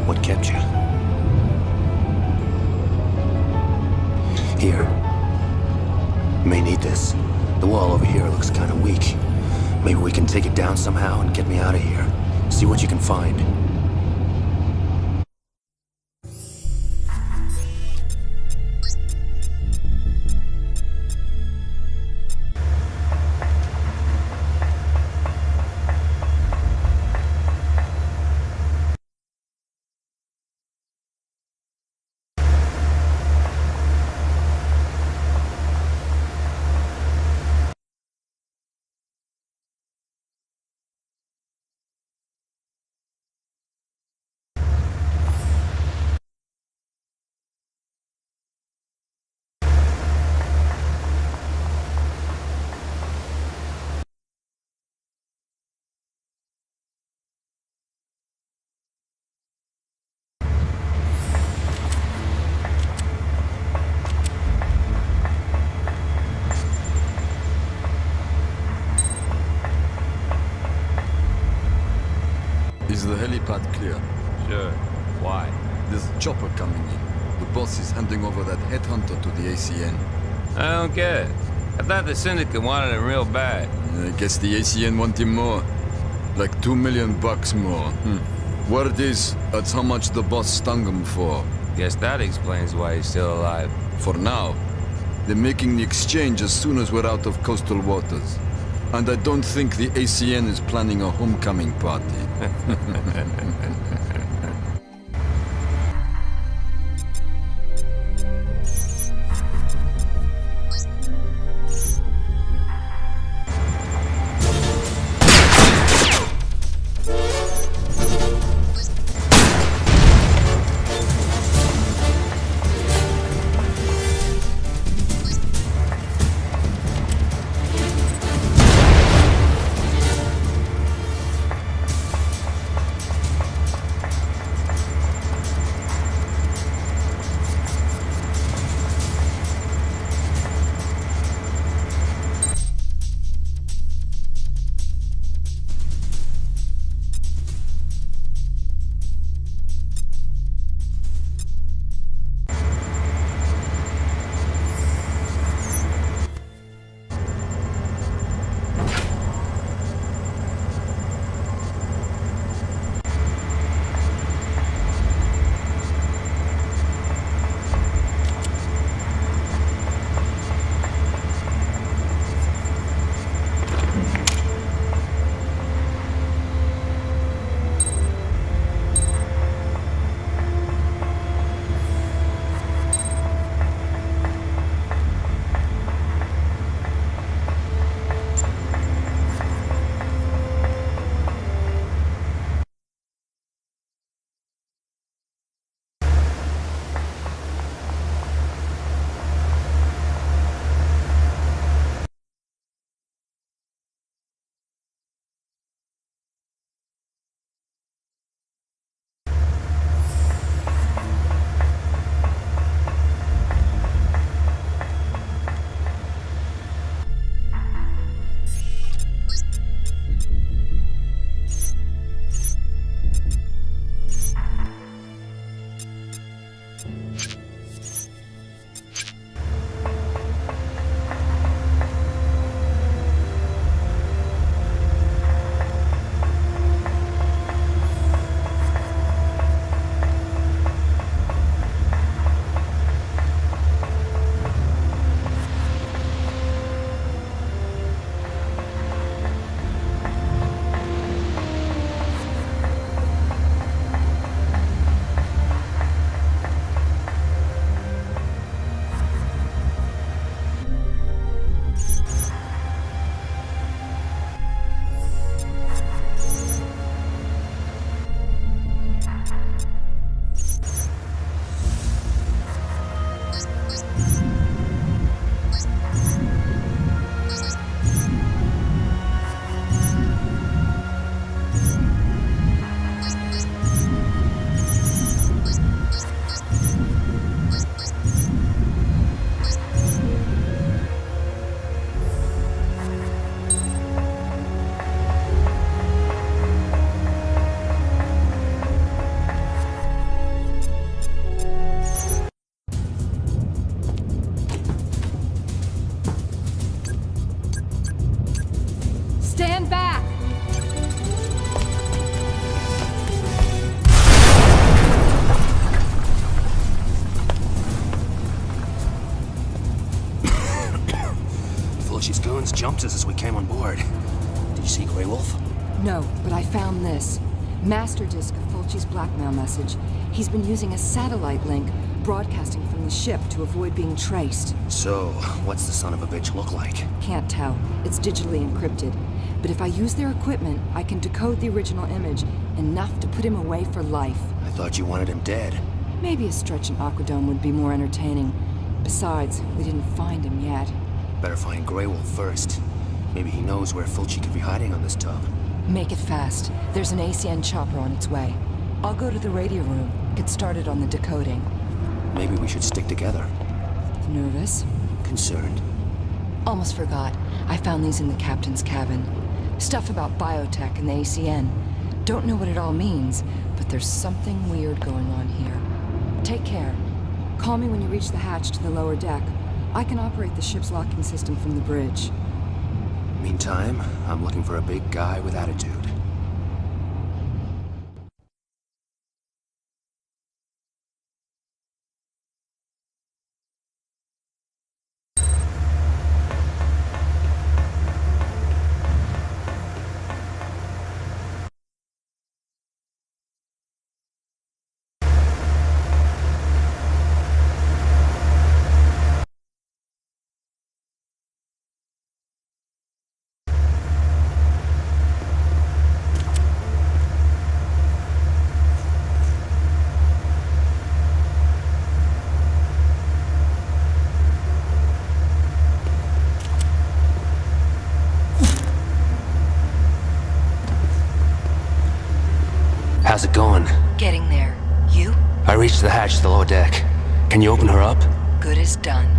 What kept you? Here. You may need this. The wall over here looks kind of weak. Maybe we can take it down somehow and get me out of here. See what you can find. Is the helipad clear? Sure. Why? There's a chopper coming in. The boss is handing over that Headhunter to the ACN. I don't get it. I thought the Syndicate wanted it real bad. I guess the ACN want him more. Like $2 million more. Word is, that's how much the boss stung him for. Guess that explains why he's still alive. For now. They're making the exchange as soon as we're out of coastal waters. And I don't think the ACN is planning a homecoming party. Fulci's goons jumped us as we came on board. Did you see Grey Wolf? No, but I found this. Master disk of Fulci's blackmail message. He's been using a satellite link, broadcasting from the ship to avoid being traced. So, what's the son of a bitch look like? Can't tell. It's digitally encrypted. But if I use their equipment, I can decode the original image, enough to put him away for life. I thought you wanted him dead. Maybe a stretch in Aquadome would be more entertaining. Besides, we didn't find him yet. Better find Grey Wolf first. Maybe he knows where Fulci could be hiding on this tub. Make it fast. There's an ACN chopper on its way. I'll go to the radio room, get started on the decoding. Maybe we should stick together. Nervous? Concerned. Almost forgot. I found these in the captain's cabin. Stuff about Biotech and the ACN. Don't know what it all means, but there's something weird going on here. Take care. Call me when you reach the hatch to the lower deck. I can operate the ship's locking system from the bridge. Meantime, I'm looking for a big guy with attitude. How's it going? Getting there. You? I reached the hatch to the lower deck. Can you open her up? Good as done.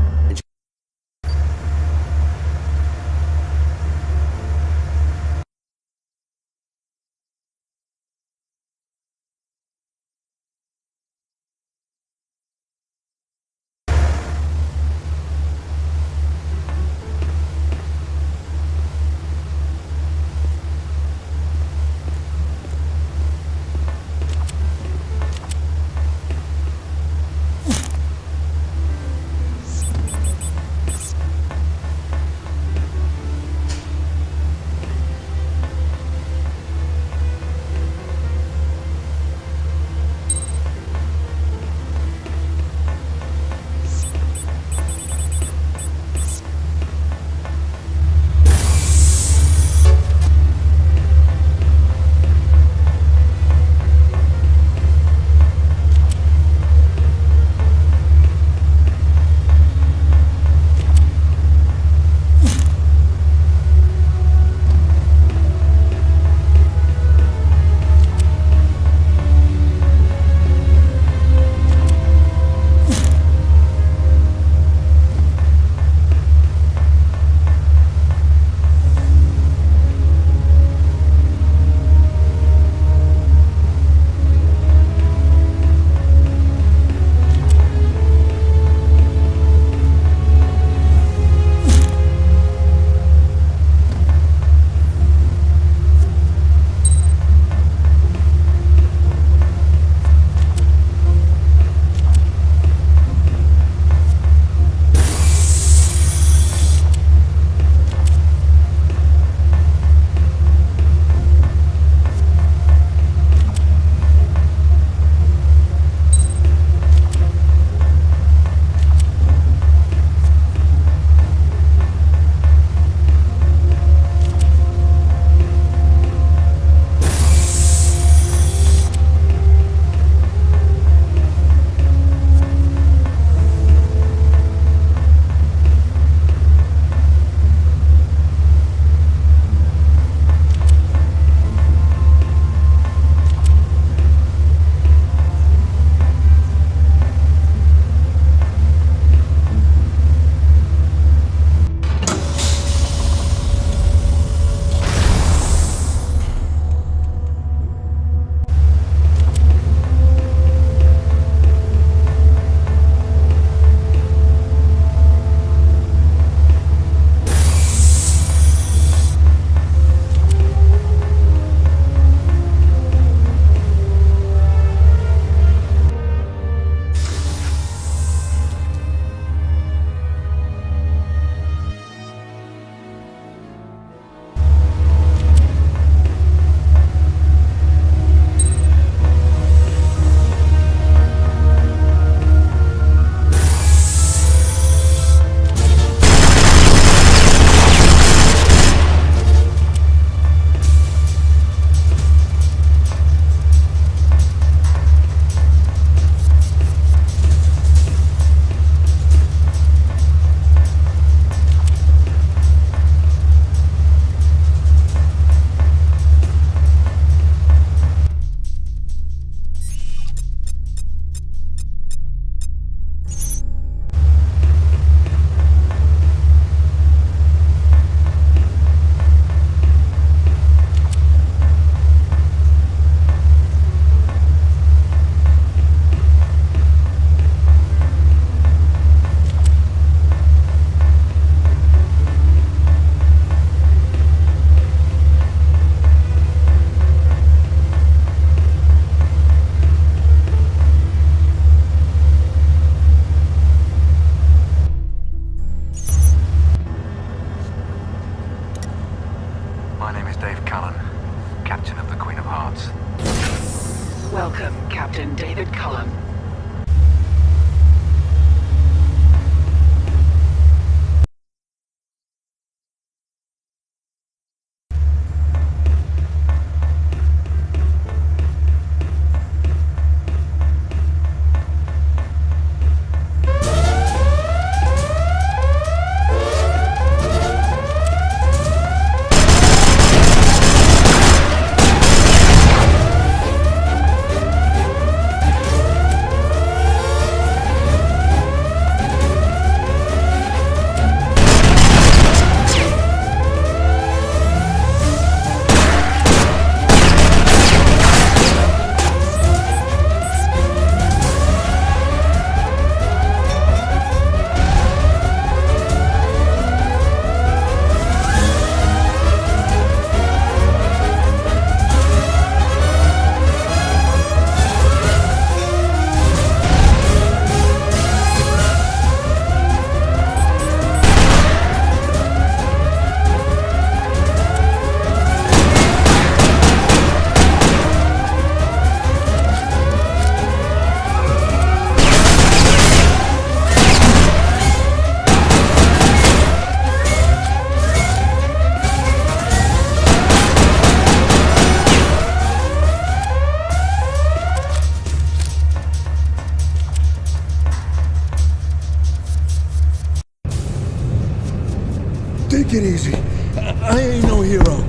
Take it easy. I ain't no hero.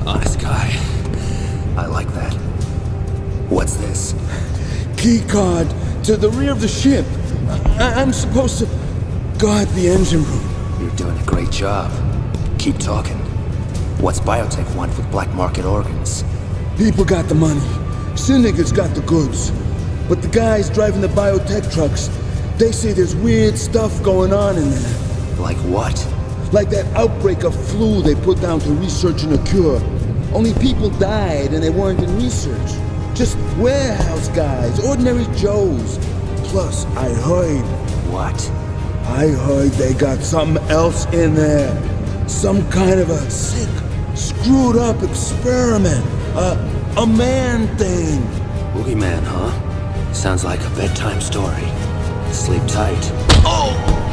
Honest guy. I like that. What's this? Key card to the rear of the ship. I'm supposed to guard the engine room. You're doing a great job. Keep talking. What's Biotech want with black market organs? People got the money. Syndicates got the goods. But the guys driving the Biotech trucks, they say there's weird stuff going on in there. Like what? Like that outbreak of flu they put down to researching a cure. Only people died and they weren't in research. Just warehouse guys, ordinary Joes. Plus, I heard... What? I heard they got something else in there. Some kind of a sick, screwed up experiment. A man thing. Boogeyman, huh? Sounds like a bedtime story. Sleep tight. Oh!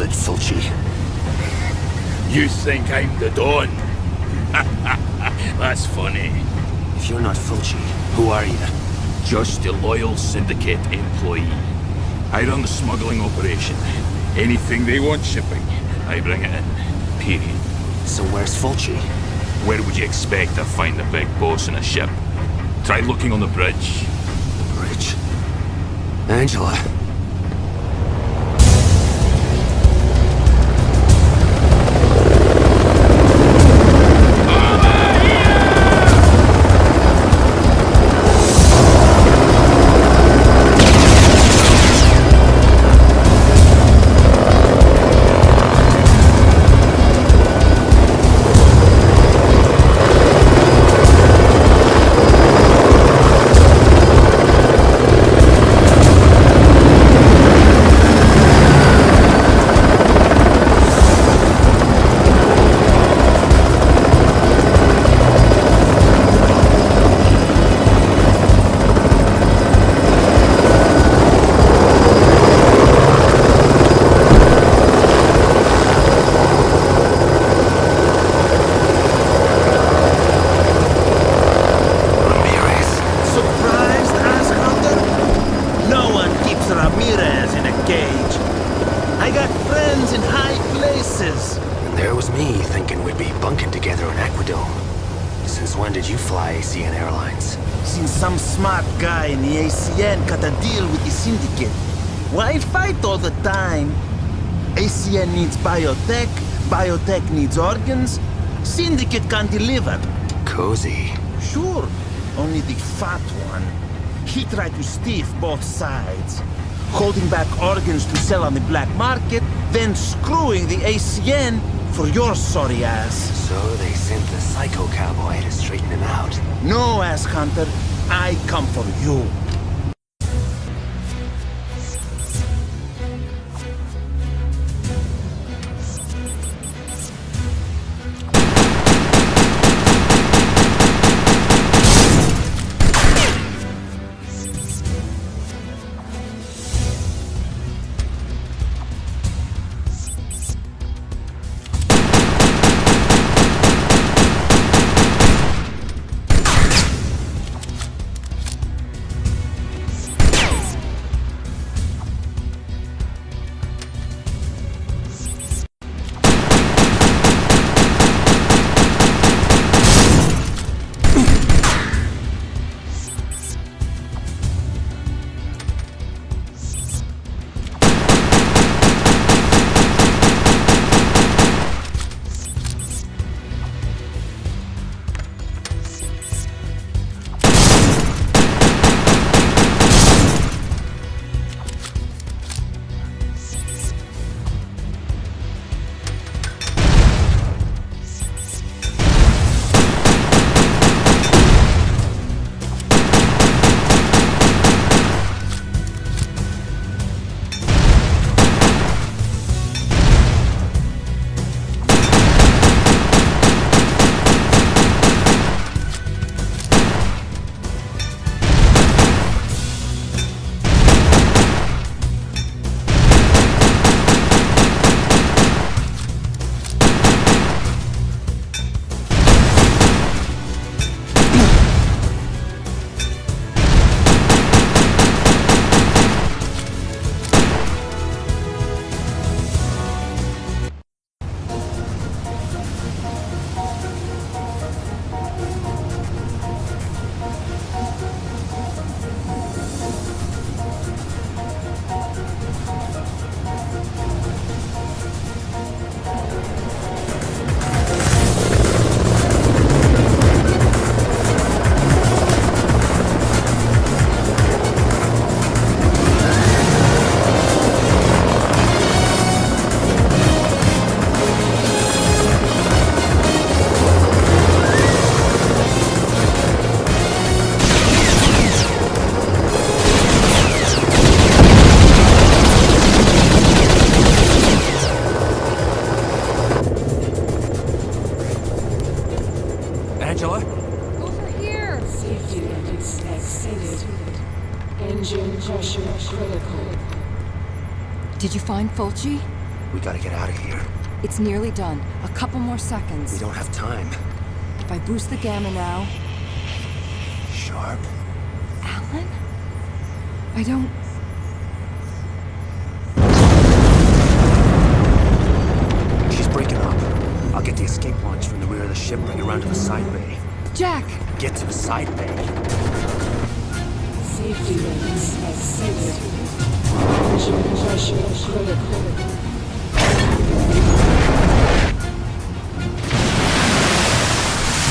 it, Fulci. You think I'm the Don? That's funny. If you're not Fulci, who are you? Just a loyal syndicate employee. I run the smuggling operation. Anything they want shipping, I bring it in. period. So where's Fulci? Where would you expect to find the big boss in a ship? Try looking on the bridge. Bridge? Angela. ACN needs Biotech, Biotech needs organs, Syndicate can't deliver. Cozy. Sure, only the fat one. He tried to stiff both sides, holding back organs to sell on the black market, then screwing the ACN for your sorry ass. So they sent the psycho cowboy to straighten him out. No, ass hunter, I come for you. Did you find Fulci? We gotta get out of here. It's nearly done. A couple more seconds. We don't have time. If I boost the gamma now... Sharp? Alan? I don't... She's breaking up. ship, bring it around to the side bay. Jack! Get to the side bay. Safety rings as sacred. Visual pressure critical.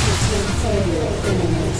System failure imminent.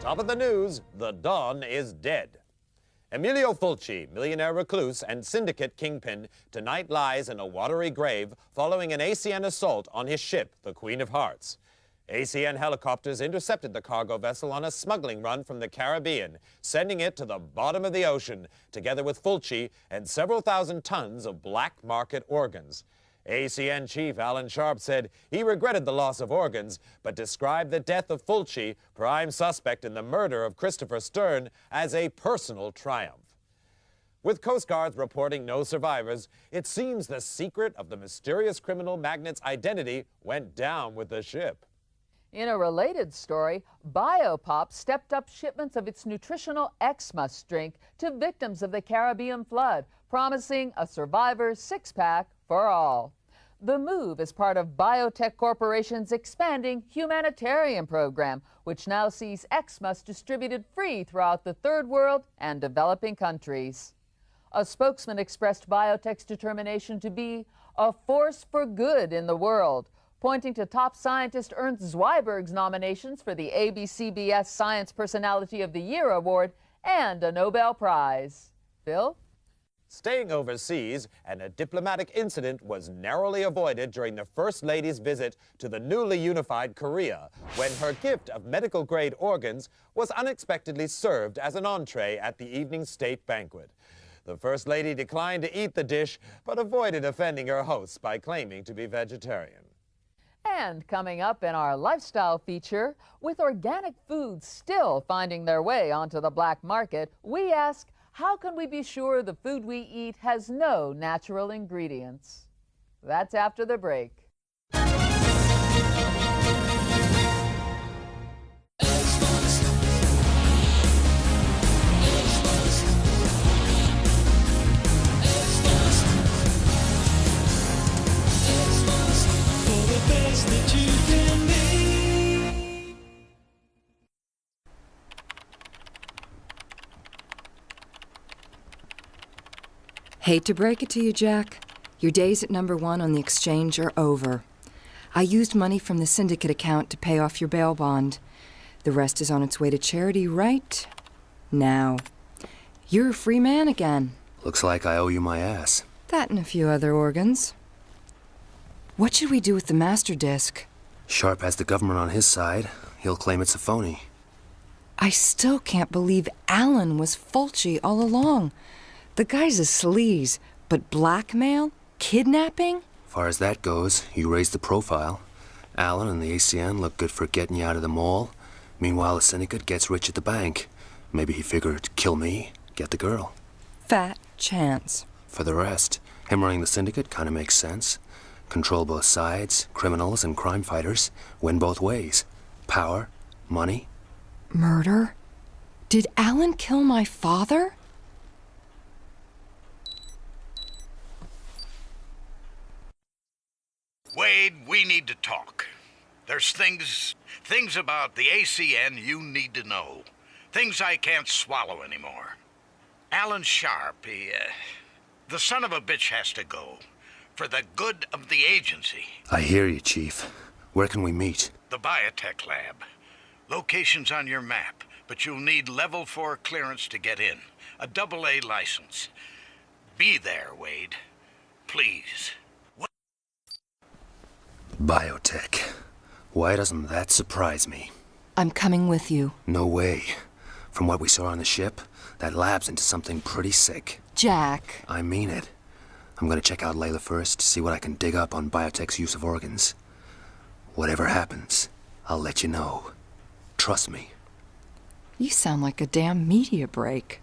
Top of the news, the Don is dead. Emilio Fulci, millionaire recluse and syndicate kingpin, tonight lies in a watery grave following an ACN assault on his ship, the Queen of Hearts. ACN helicopters intercepted the cargo vessel on a smuggling run from the Caribbean, sending it to the bottom of the ocean, together with Fulci and several thousand tons of black market organs. ACN Chief Alan Sharp said he regretted the loss of organs, but described the death of Fulci, prime suspect in the murder of Christopher Stern, as a personal triumph. With Coast Guards reporting no survivors, it seems the secret of the mysterious criminal magnate's identity went down with the ship. In a related story, Biopop stepped up shipments of its nutritional Xmas drink to victims of the Caribbean flood, promising a survivor's six-pack for all. The move is part of Biotech Corporation's expanding humanitarian program, which now sees Xmas distributed free throughout the Third World and developing countries. A spokesman expressed Biotech's determination to be a force for good in the world, pointing to top scientist Ernst Zweiberg's nominations for the ABCBS Science Personality of the Year Award and a Nobel Prize. Phil? Staying overseas, and a diplomatic incident was narrowly avoided during the First Lady's visit to the newly unified Korea, when her gift of medical-grade organs was unexpectedly served as an entree at the evening state banquet. The First Lady declined to eat the dish, but avoided offending her hosts by claiming to be vegetarian. And coming up in our lifestyle feature, with organic foods still finding their way onto the black market, we ask, how can we be sure the food we eat has no natural ingredients? That's after the break. Hate to break it to you, Jack. Your days at number 1 on the exchange are over. I used money from the syndicate account to pay off your bail bond. The rest is on its way to charity right now. You're a free man again. Looks like I owe you my ass. That and a few other organs. What should we do with the master disc? Sharp has the government on his side. He'll claim it's a phony. I still can't believe Alan was Fulci all along. The guy's a sleaze, but blackmail? Kidnapping? Far as that goes, you raised the profile. Alan and the ACN look good for getting you out of the mall. Meanwhile, the syndicate gets rich at the bank. Maybe he figured, kill me, get the girl. Fat chance. For the rest, him running the syndicate kind of makes sense. Control both sides, criminals and crime fighters. Win both ways. Power, money. Murder? Did Alan kill my father? Wade, we need to talk. There's things about the ACN you need to know. Things I can't swallow anymore. Alan Sharp, the son of a bitch has to go. For the good of the agency. I hear you, Chief. Where can we meet? The Biotech lab. Location's on your map, but you'll need level 4 clearance to get in. A AA license. Be there, Wade. Please. Biotech. Why doesn't that surprise me? I'm coming with you. No way. From what we saw on the ship, that lab's into something pretty sick. Jack. I mean it. I'm gonna check out Layla first, see what I can dig up on Biotech's use of organs. Whatever happens, I'll let you know. Trust me. You sound like a damn media break.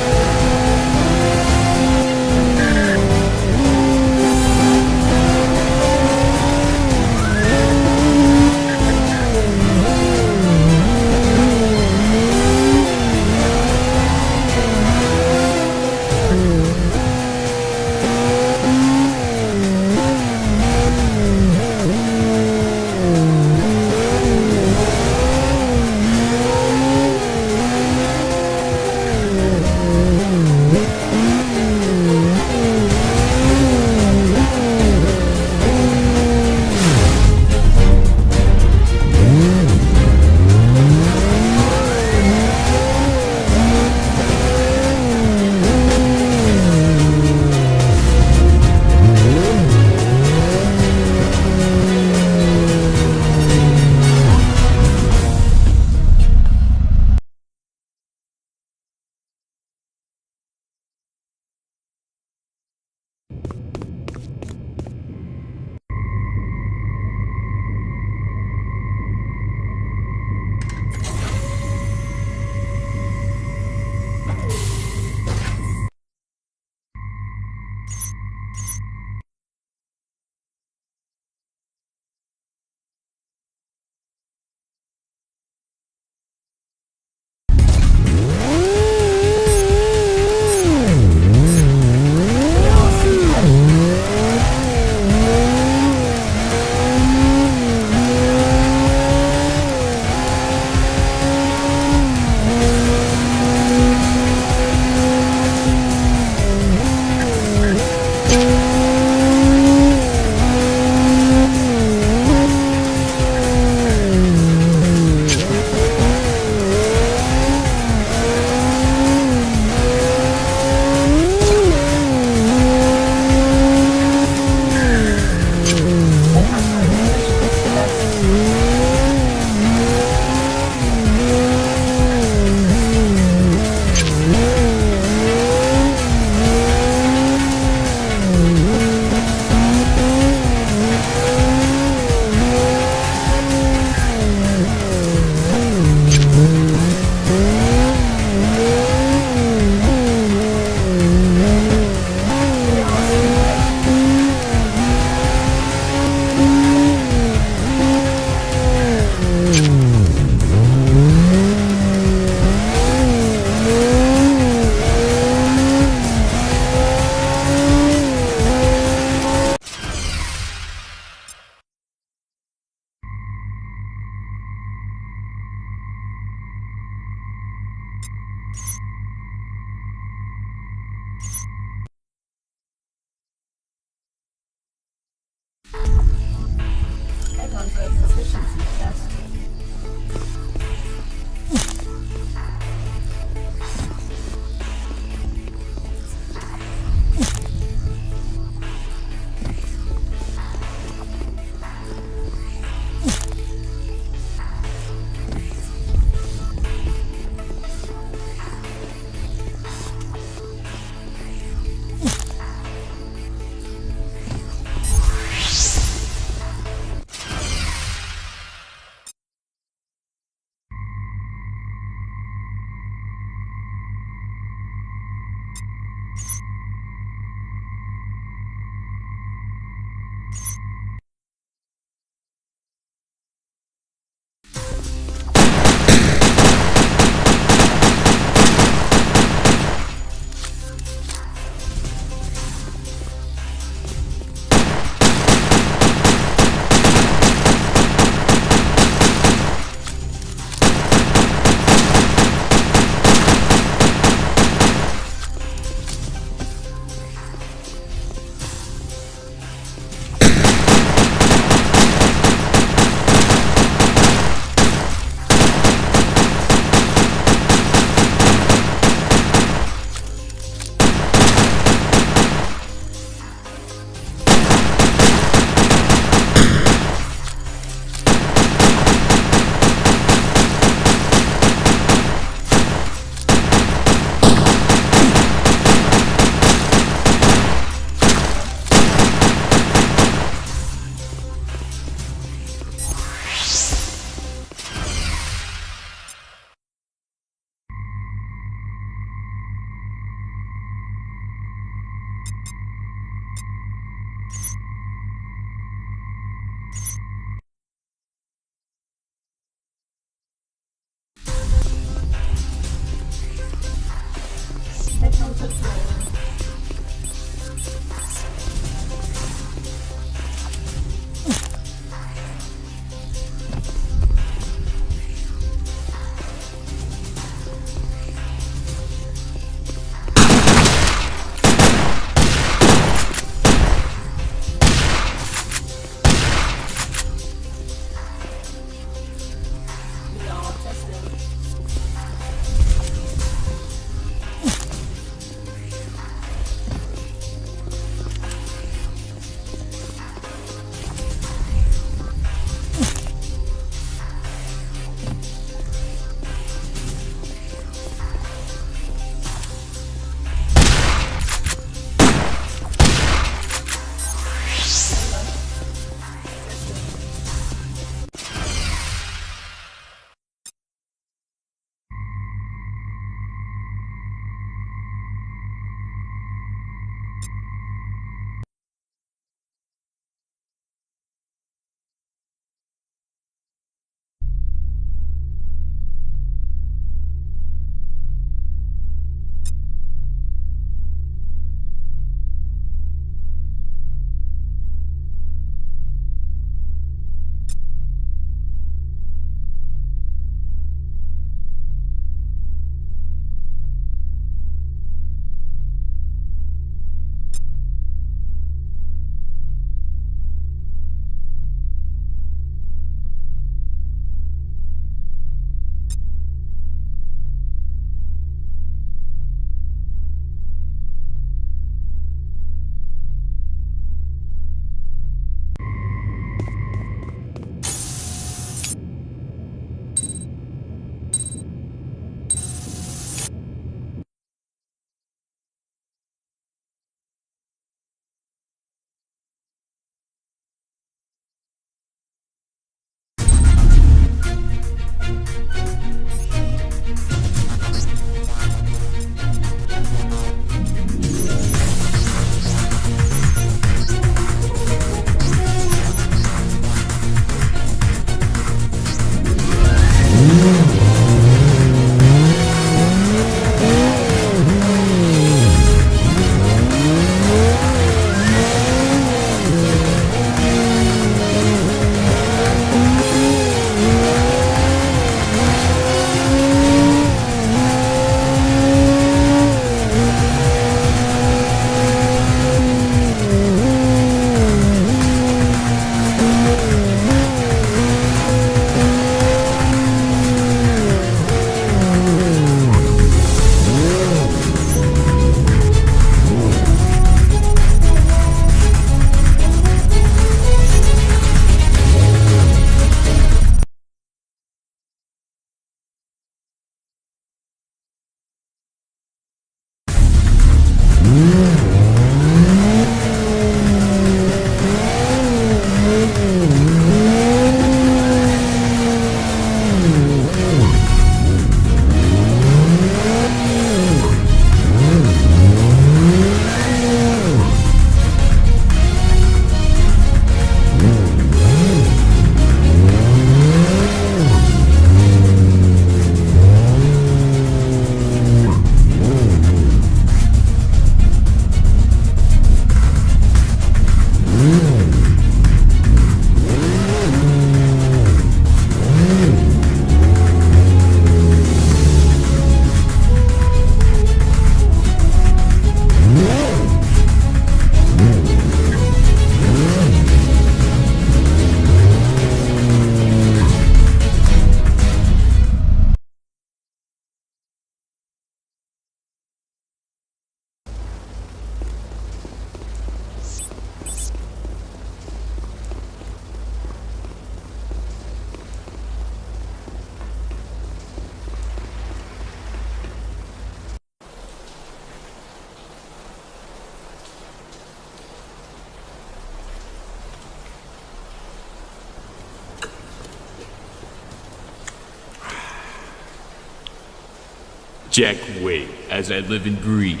Jack Wade, as I live and breathe.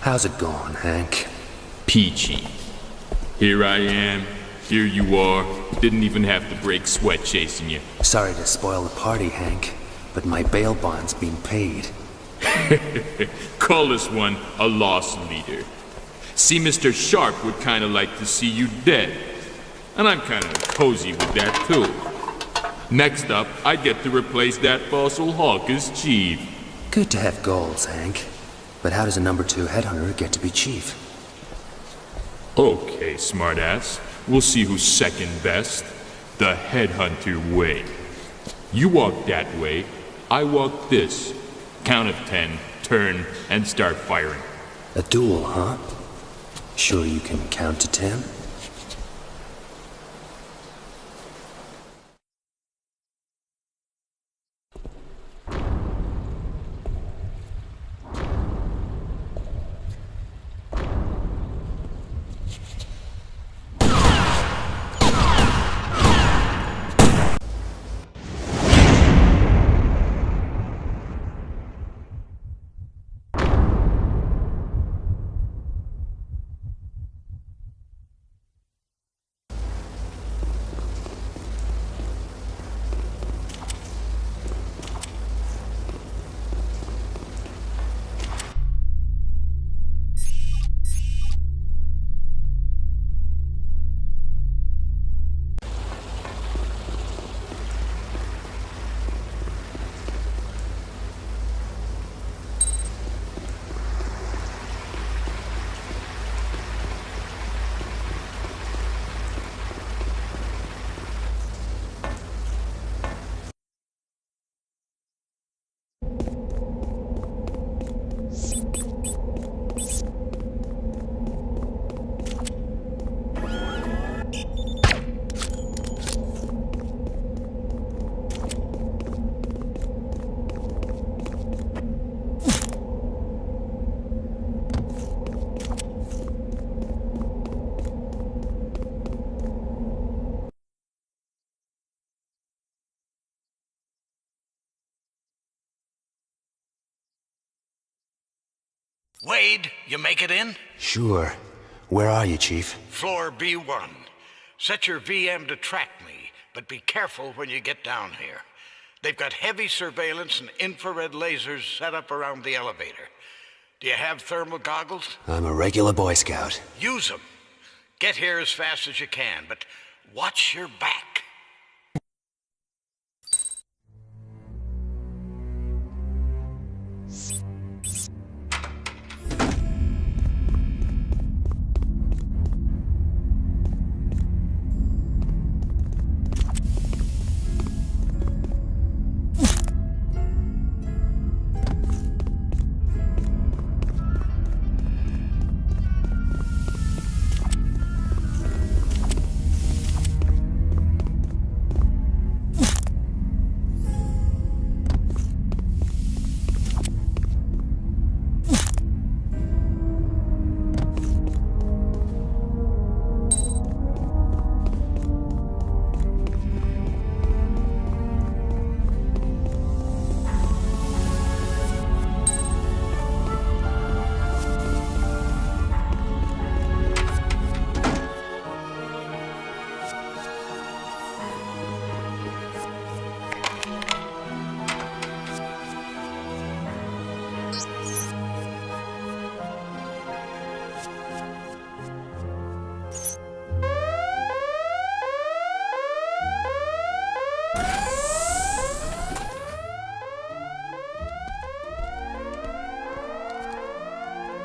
How's it going, Hank? Peachy. Here I am, here you are. Didn't even have to break sweat chasing you. Sorry to spoil the party, Hank, but my bail bond's been paid. Call this one a loss leader. See, Mr. Sharp would kinda like to see you dead. And I'm kinda cozy with that too. Next up, I get to replace that fossil hawk as chief. Good to have goals, Hank. But how does a number 2 headhunter get to be chief? Okay, smartass. We'll see who's second best. The Headhunter way. You walk that way, I walk this. Count of 10, turn, and start firing. A duel, huh? Sure you can count to 10? Wade, you make it in? Sure. Where are you, Chief? Floor B1. Set your VM to track me, but be careful when you get down here. They've got heavy surveillance and infrared lasers set up around the elevator. Do you have thermal goggles? I'm a regular Boy Scout. Use them. Get here as fast as you can, but watch your back.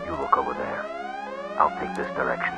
Look over there. I'll take this direction.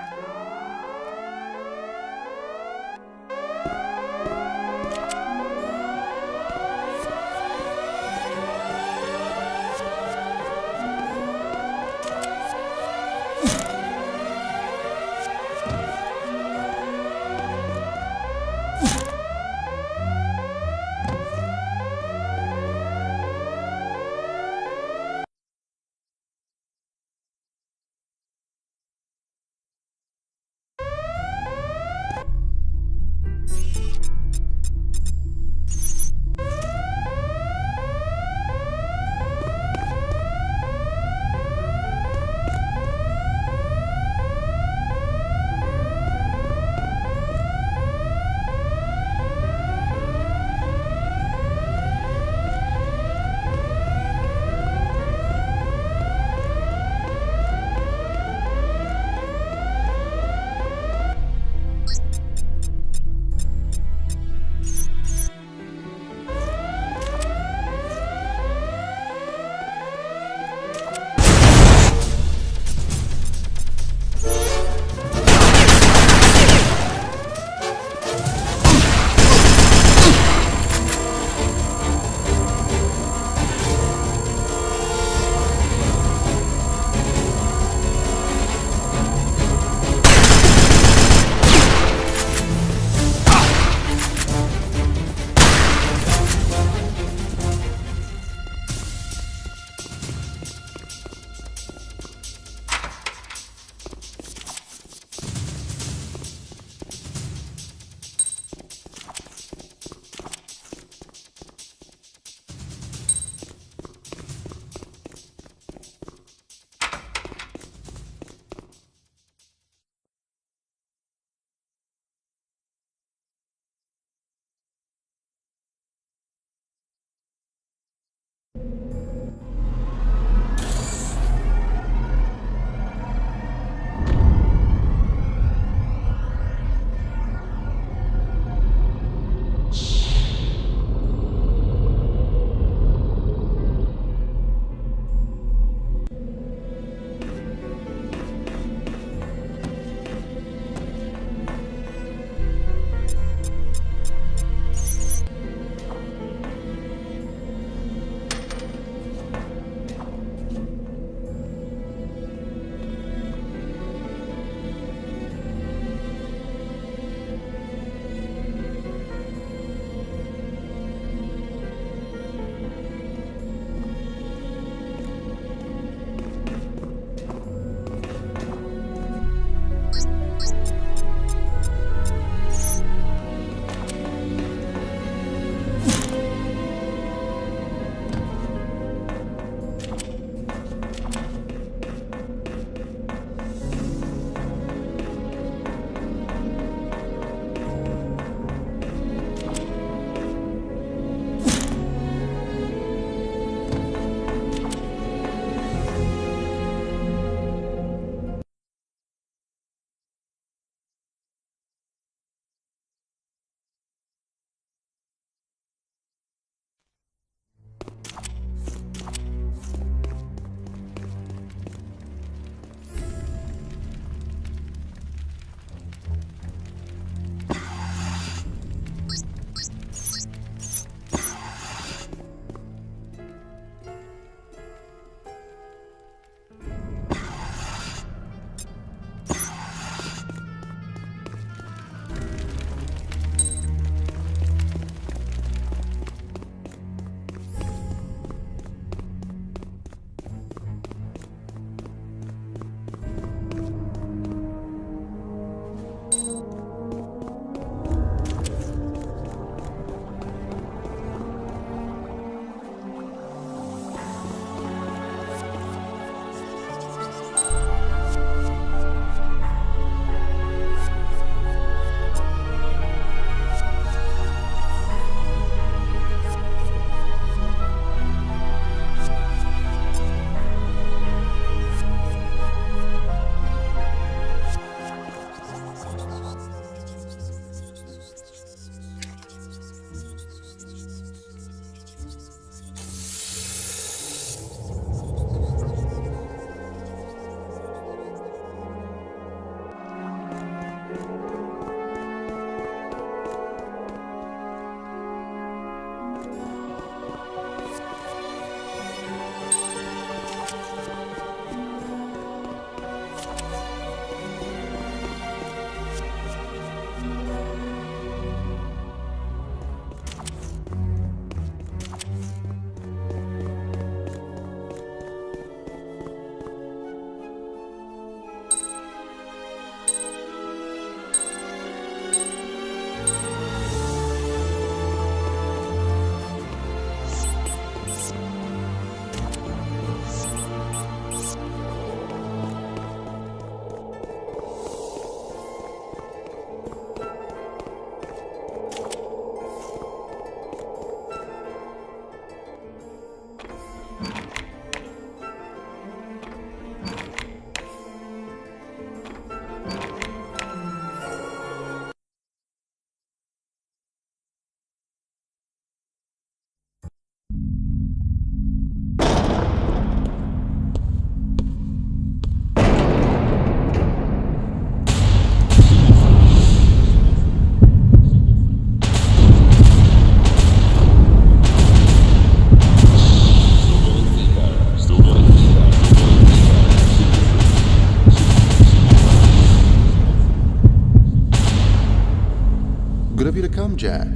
come, Jack.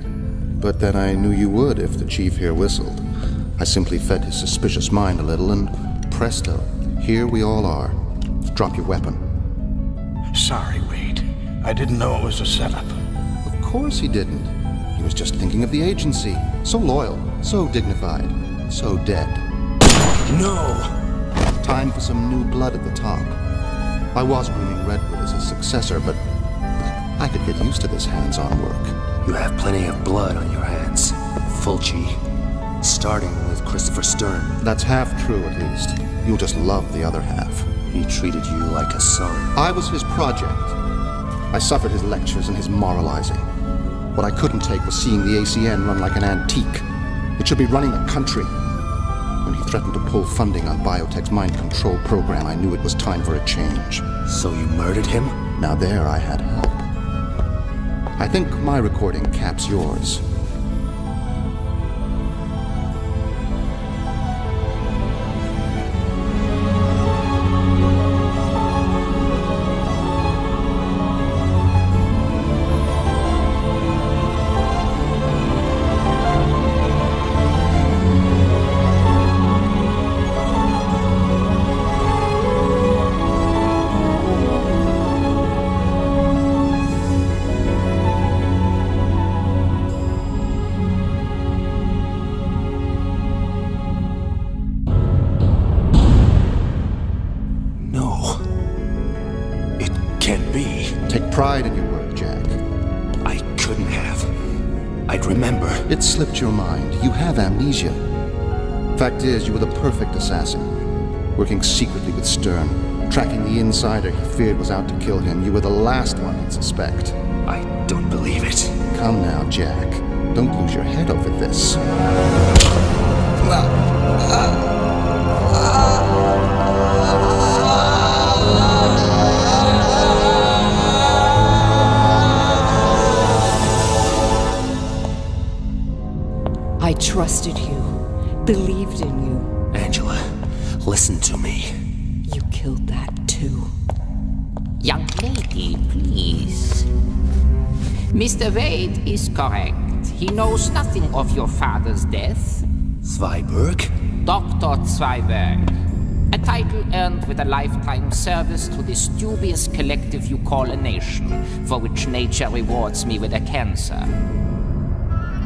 But then I knew you would if the chief here whistled. I simply fed his suspicious mind a little, and presto, here we all are. Drop your weapon. Sorry, Wade. I didn't know it was a setup. Of course he didn't. He was just thinking of the agency. So loyal, so dignified, so dead. No! Time for some new blood at the top. I was grooming Redwood as his successor, but I could get used to this hands-on work. You have plenty of blood on your hands, Fulci. Starting with Christopher Stern. That's half true, at least. You'll just love the other half. He treated you like a son. I was his project. I suffered his lectures and his moralizing. What I couldn't take was seeing the ACN run like an antique. It should be running the country. When he threatened to pull funding on Biotech's mind control program, I knew it was time for a change. So you murdered him? Now there I had help. I think my recording caps yours. Pride in your work, Jack. I couldn't have. I'd remember. It slipped your mind. You have amnesia. Fact is, you were the perfect assassin. Working secretly with Stern. Tracking the insider he feared was out to kill him. You were the last one he'd suspect. I don't believe it. Come now, Jack. Don't lose your head over this. I trusted you, believed in you. Angela, listen to me. You killed that too. Young lady, please. Mr. Wade is correct. He knows nothing of your father's death. Zweiberg? Dr. Zweiberg. A title earned with a lifetime service to this dubious collective you call a nation, for which nature rewards me with a cancer.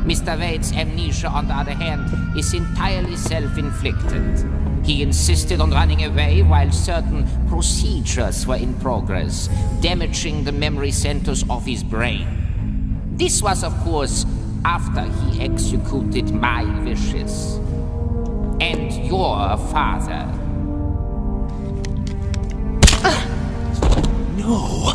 Mr. Wade's amnesia, on the other hand, is entirely self-inflicted. He insisted on running away while certain procedures were in progress, damaging the memory centers of his brain. This was, of course, after he executed my wishes. And your father. No!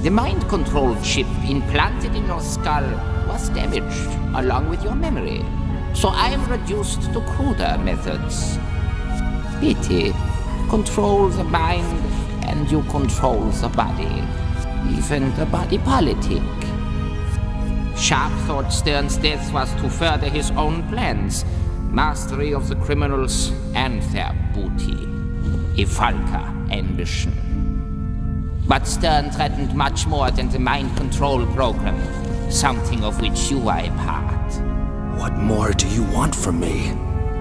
The mind control chip implanted in your skull was damaged, along with your memory. So I am reduced to cruder methods. Pity. Control the mind, and you control the body. Even the body politic. Sharp thought Stern's death was to further his own plans. Mastery of the criminals and their booty. A Falca ambition. But Stern threatened much more than the mind control program. Something of which you are a part. What more do you want from me?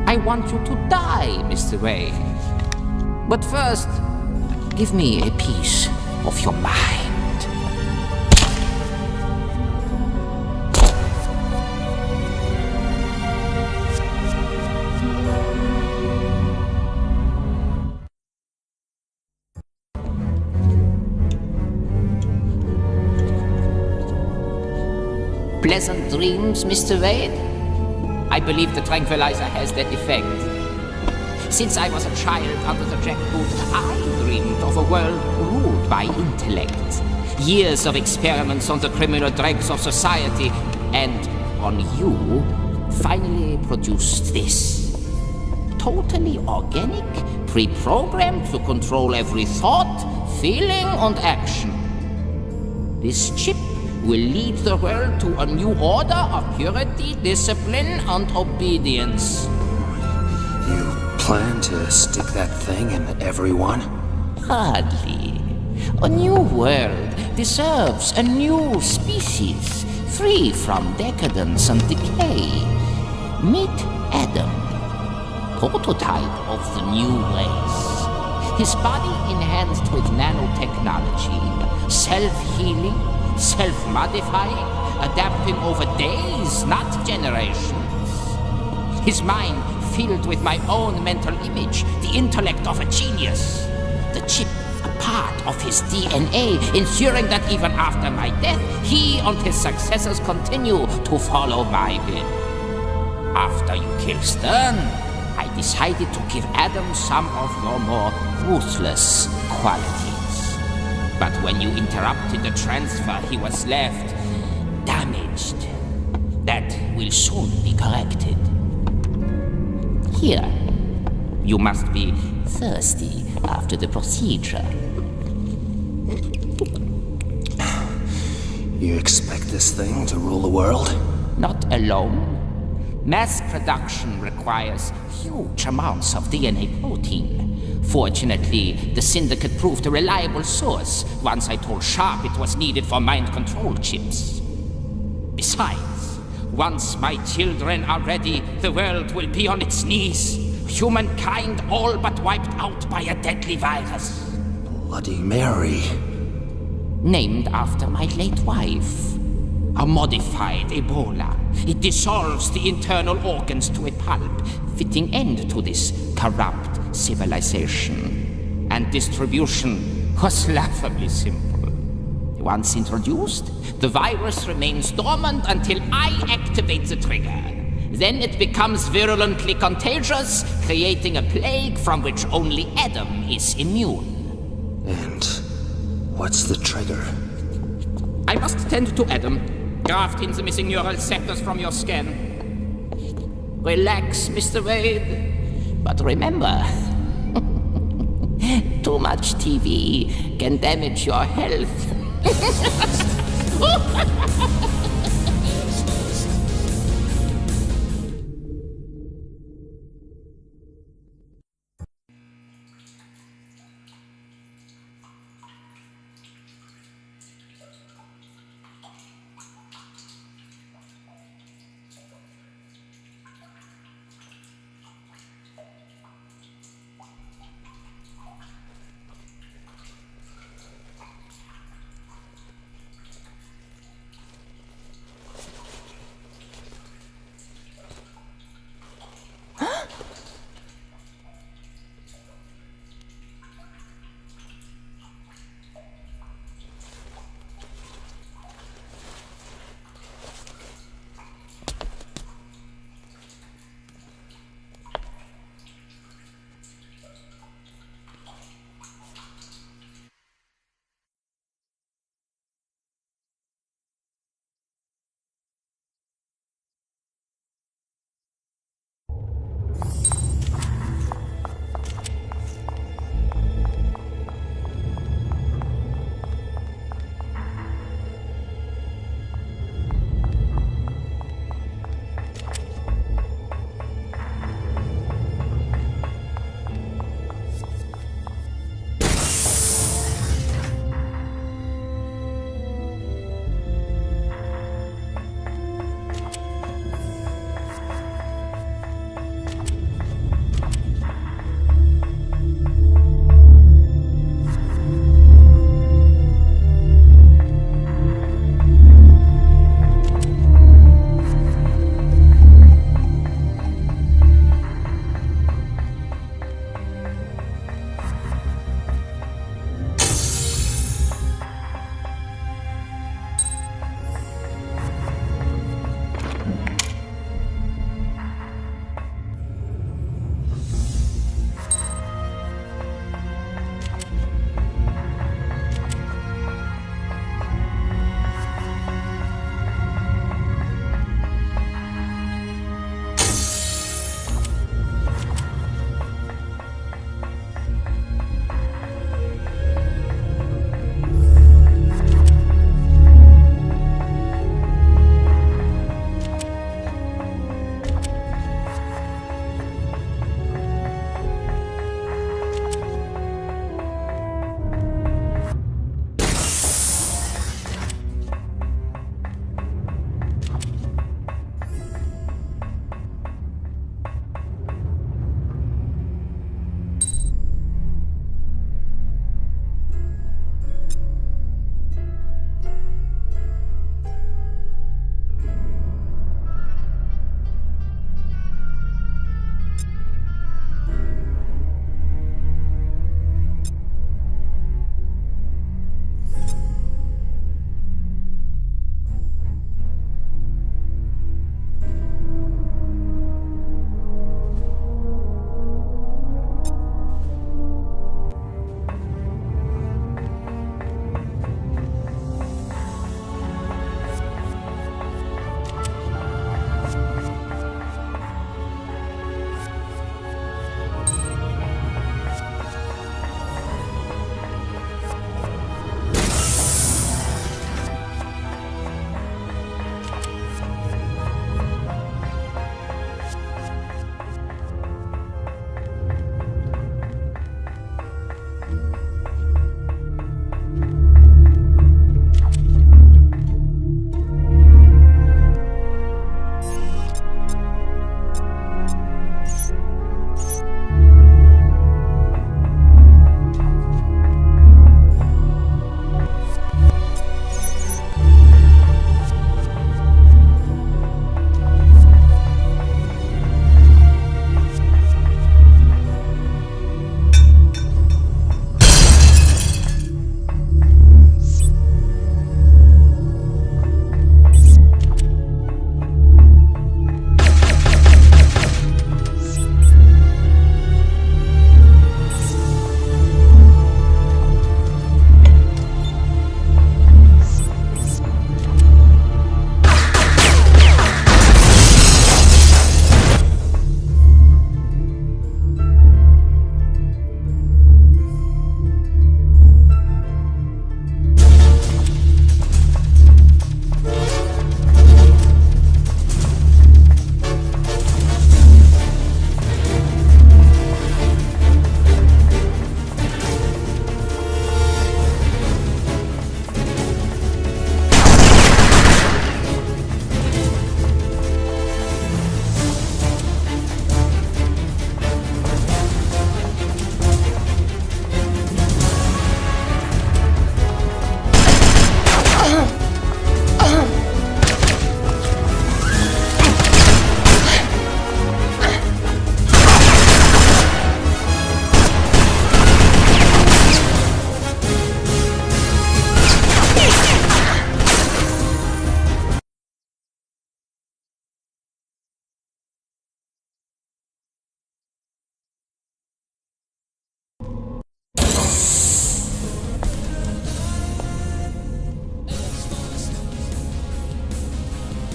I want you to die, Mr. Wade. But first, give me a piece of your mind. Pleasant dreams, Mr. Wade? I believe the tranquilizer has that effect. Since I was a child under the jackboot, I dreamed of a world ruled by intellect. Years of experiments on the criminal dregs of society, and on you, finally produced this. Totally organic, pre-programmed to control every thought, feeling, and action. This chip will lead the world to a new order of purity, discipline, and obedience. You plan to stick that thing in everyone? Hardly. A new world deserves a new species, free from decadence and decay. Meet Adam, prototype of the new race. His body enhanced with nanotechnology, self-healing, self-modifying, adapting over days, not generations. His mind filled with my own mental image, the intellect of a genius. The chip, a part of his DNA, ensuring that even after my death, he and his successors continue to follow my will. After you killed Stern, I decided to give Adam some of your more ruthless qualities. But when you interrupted the transfer, he was left damaged. That will soon be corrected. Here, you must be thirsty after the procedure. You expect this thing to rule the world? Not alone. Mass production requires huge amounts of DNA protein. Fortunately, the Syndicate proved a reliable source once I told Sharp it was needed for mind control chips. Besides, once my children are ready, the world will be on its knees. Humankind all but wiped out by a deadly virus. Bloody Mary. Named after my late wife. A modified Ebola. It dissolves the internal organs to a pulp, fitting end to this corrupt civilization. And distribution was laughably simple. Once introduced, the virus remains dormant until I activate the trigger. Then it becomes virulently contagious, creating a plague from which only Adam is immune. And what's the trigger? I must tend to Adam, graft in the missing neural sectors from your scan. Relax, Mr. Wade. But remember, too much TV can damage your health.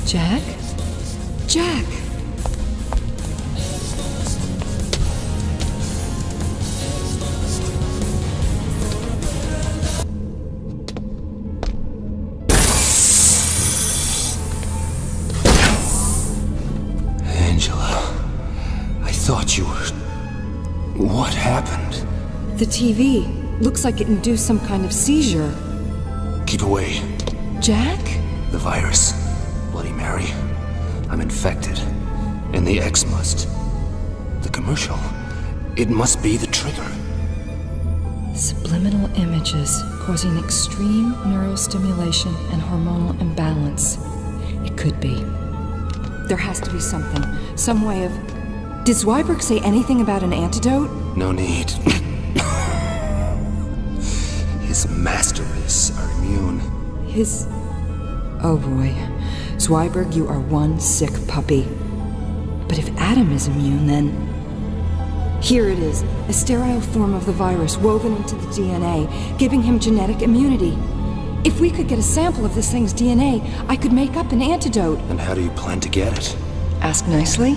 Jack? Jack! Angela, I thought you were... What happened? The TV. Looks like it induced some kind of seizure. Keep away. Jack? The virus. Bloody Mary. I'm infected. And the X must. The commercial. It must be the trigger. Subliminal images causing extreme neural stimulation and hormonal imbalance. It could be. There has to be something. Some way of... Did Zweiberg say anything about an antidote? No need. His master race are immune. His... Oh boy. Zweiberg, you are one sick puppy. But if Adam is immune, then... Here it is, a sterile form of the virus woven into the DNA, giving him genetic immunity. If we could get a sample of this thing's DNA, I could make up an antidote. And how do you plan to get it? Ask nicely.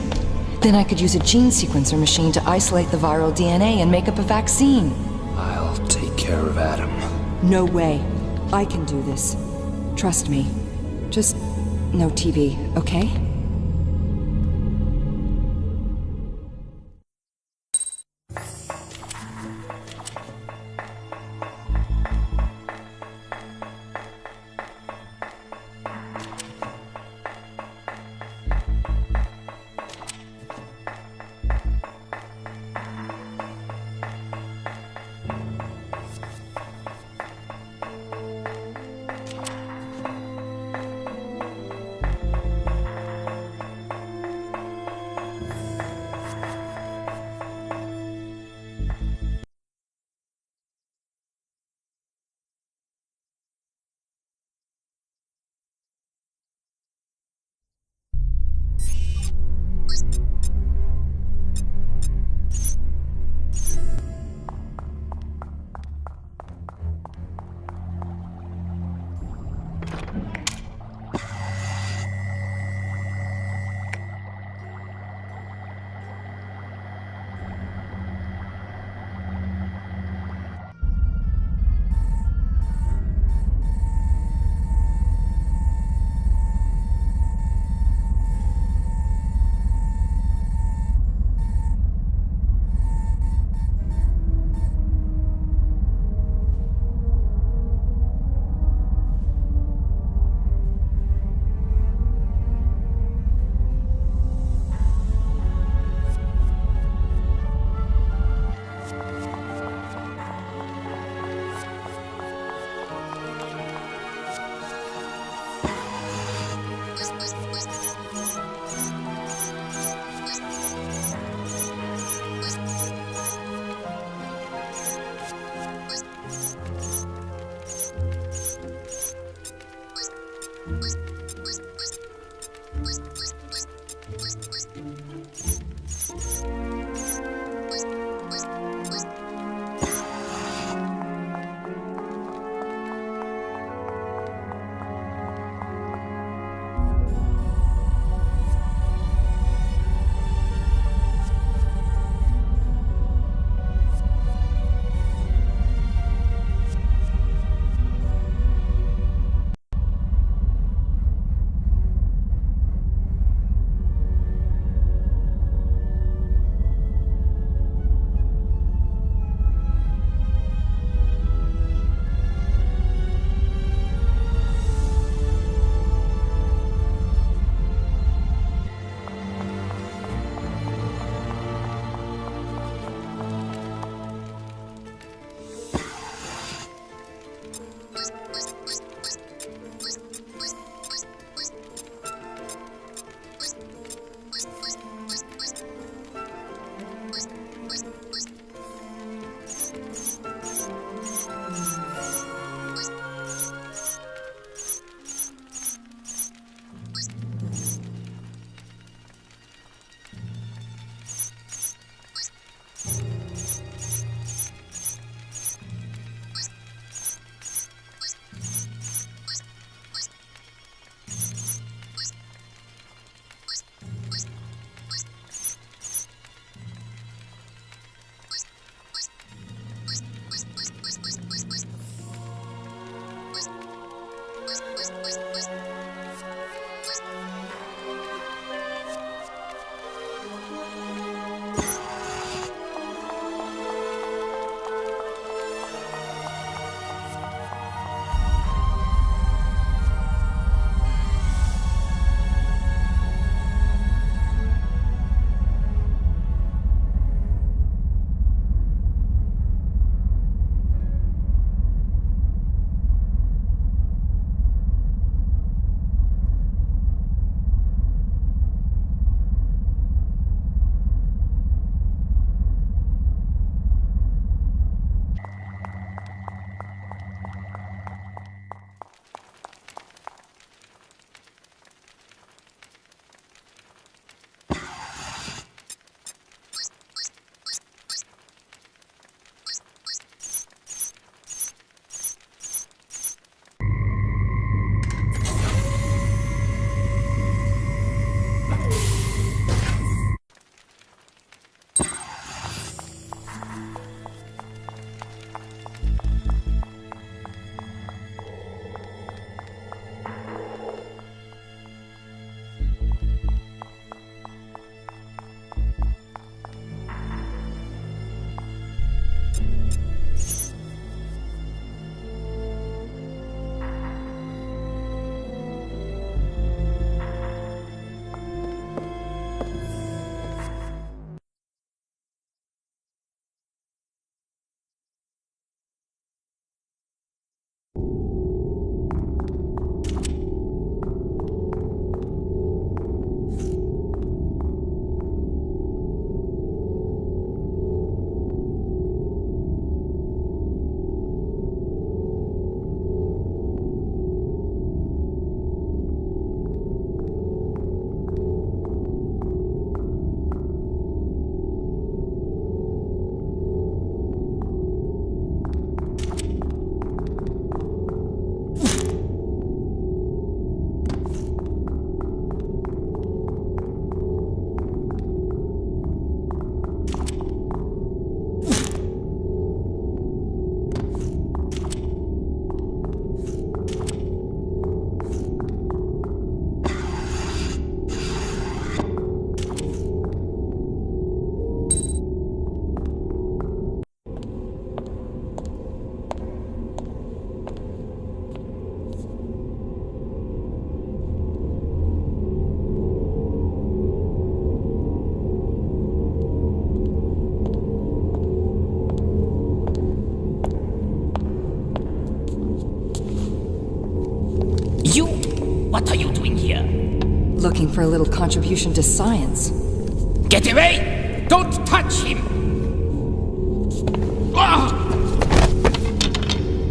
Then I could use a gene sequencer machine to isolate the viral DNA and make up a vaccine. I'll take care of Adam. No way. I can do this. Trust me. Just no TV, okay? What are you doing here? Looking for a little contribution to science. Get away! Don't touch him! Ah!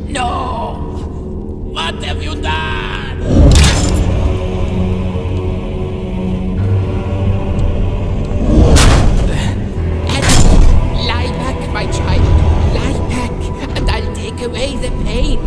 No! What have you done? Lie back, my child. Lie back, and I'll take away the pain.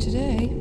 today.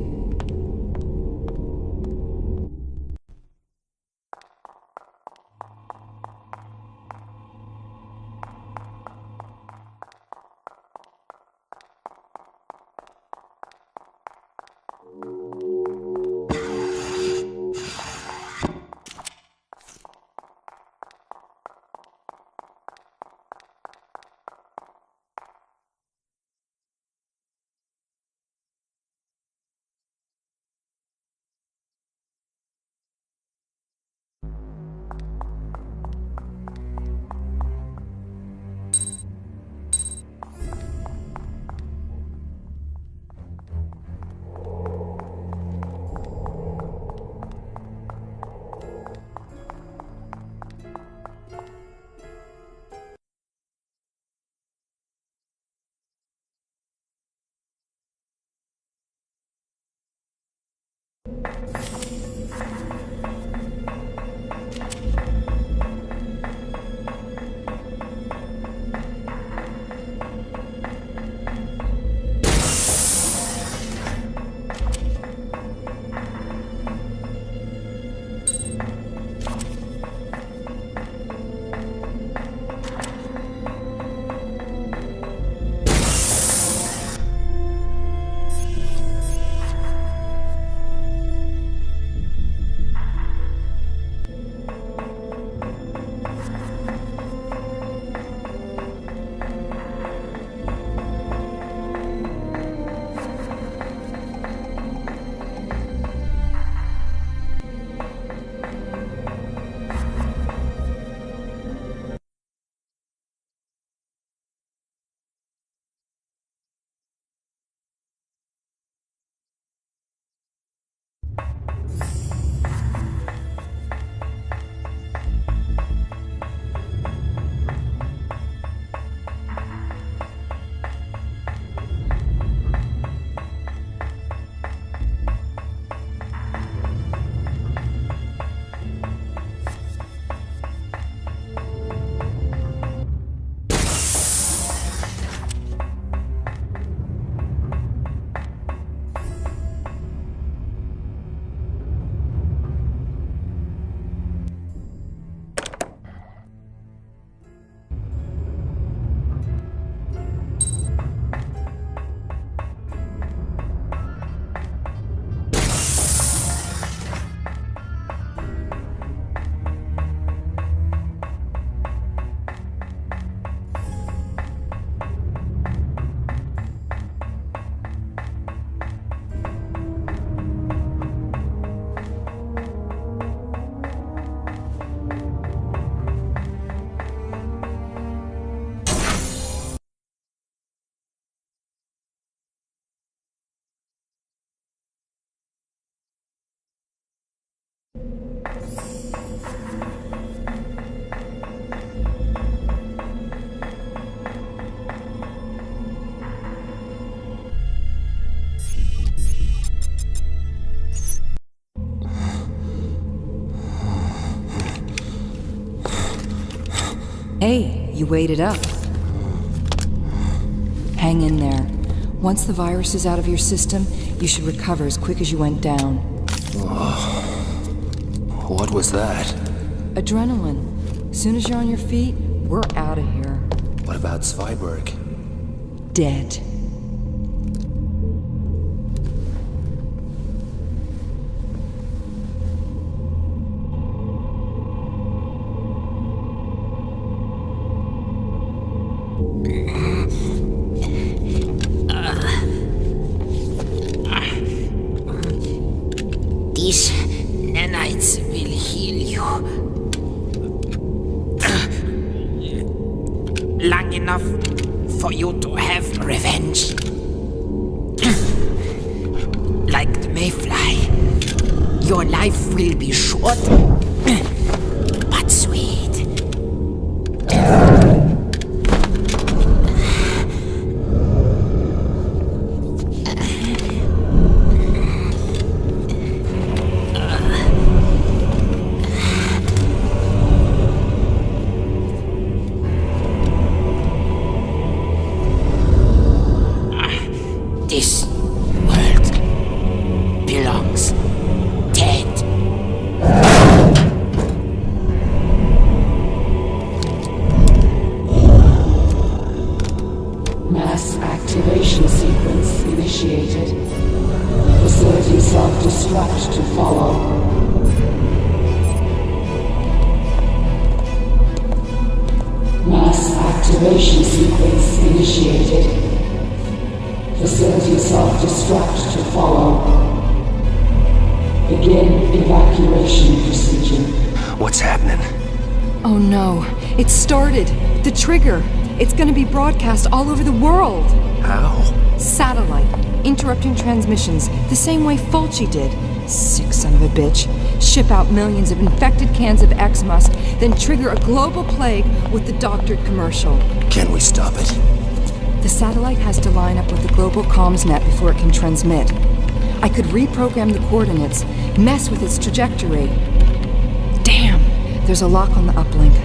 Hey, you waited up. Hang in there. Once the virus is out of your system, you should recover as quick as you went down. What was that? Adrenaline. Soon as you're on your feet, we're out of here. What about Zweiberg? Dead. These nanites will heal you. Long enough for you to have revenge. Like the mayfly, your life will be short, but sweet. This world activation sequence initiated. Facility self-destruct to follow. Mass activation sequence initiated. Facility self-destruct to follow. Begin evacuation procedure. What's happening? Oh no, it started. The trigger. It's gonna be broadcast all over the world. How? Satellite. Interrupting transmissions, the same way Fulci did. Sick son of a bitch. Ship out millions of infected cans of X-Must, then trigger a global plague with the doctored commercial. Can we stop it? The satellite has to line up with the global comms net before it can transmit. I could reprogram the coordinates, mess with its trajectory. Damn, there's a lock on the uplink.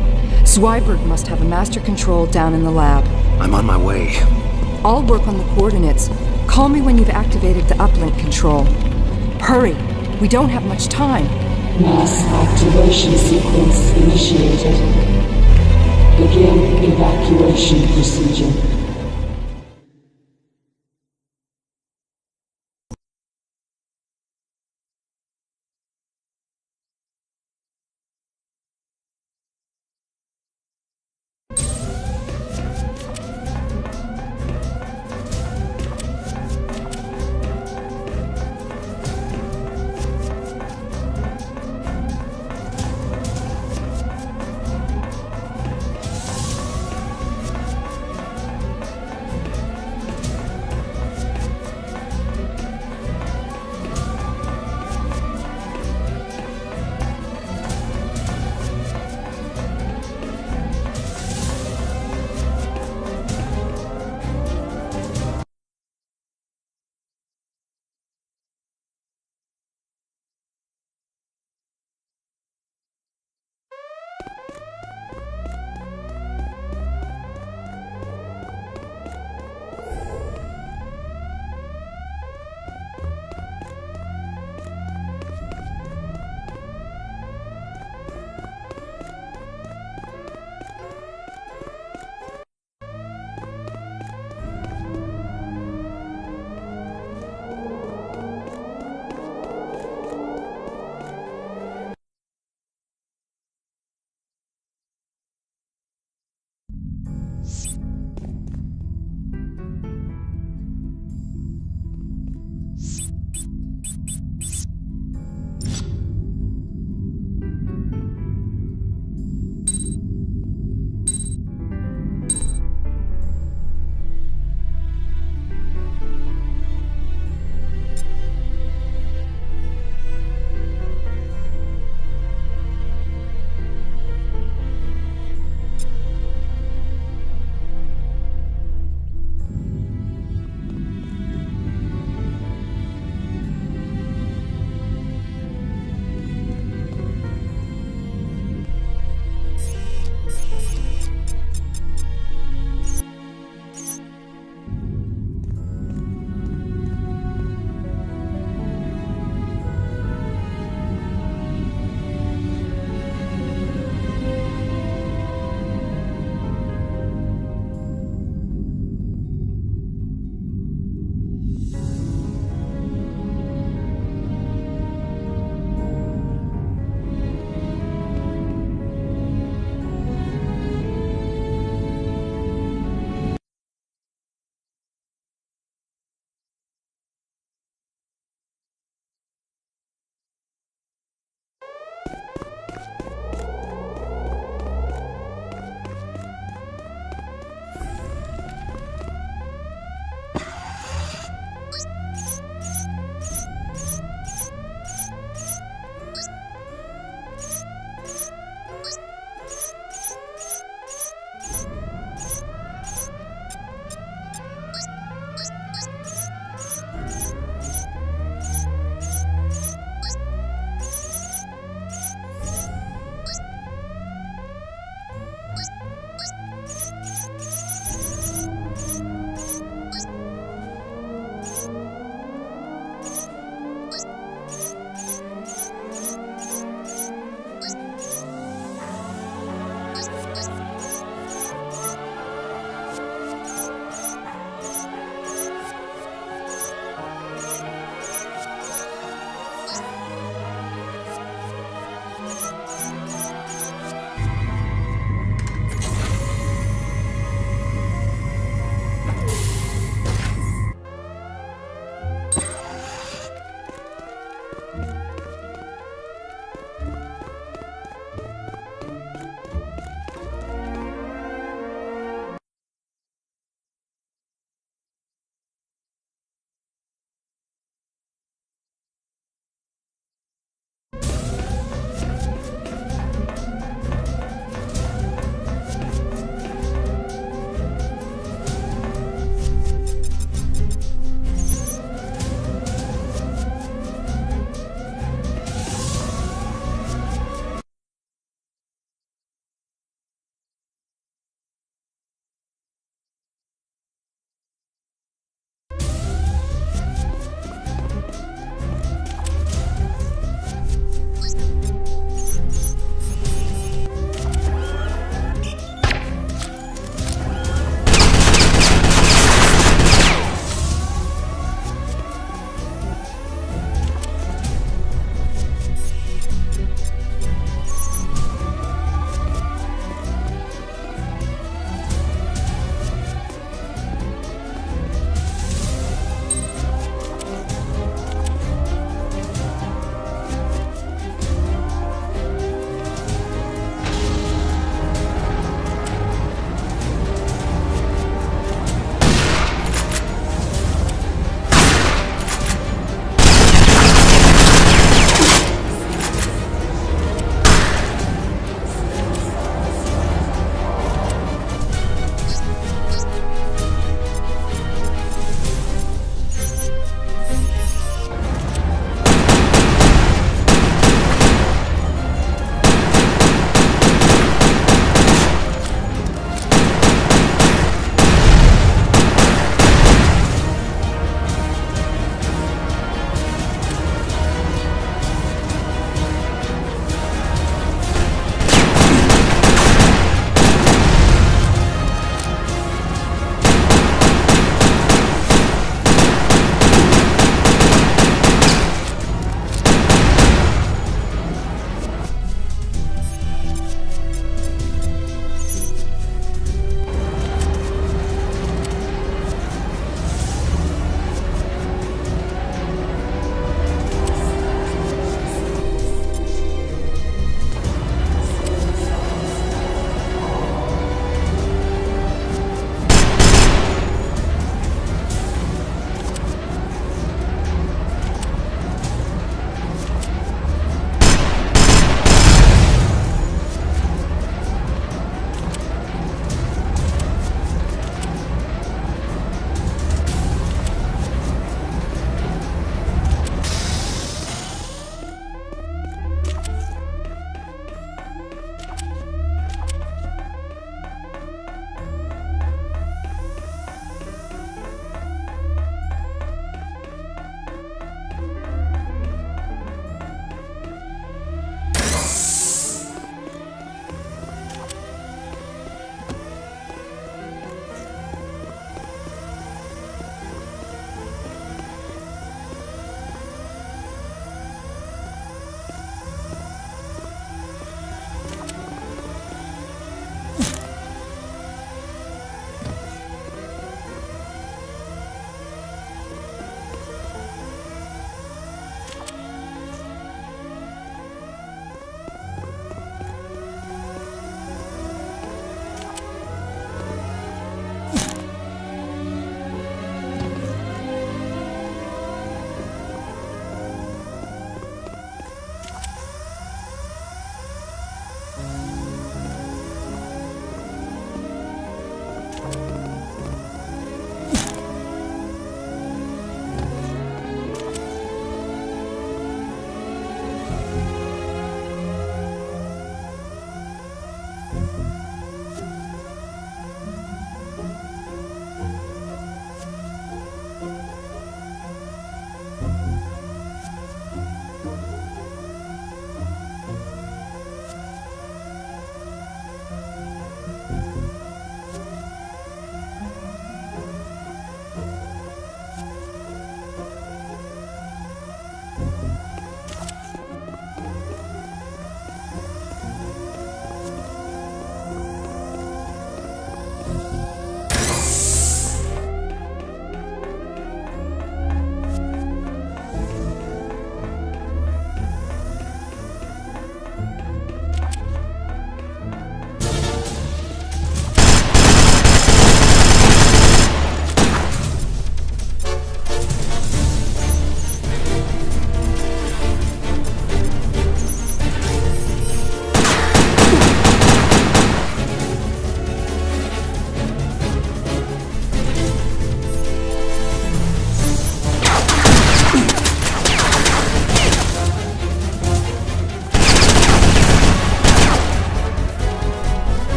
Zweiberg must have a master control down in the lab. I'm on my way. I'll work on the coordinates. Call me when you've activated the uplink control. Hurry, we don't have much time. Mass activation sequence initiated. Begin evacuation procedure.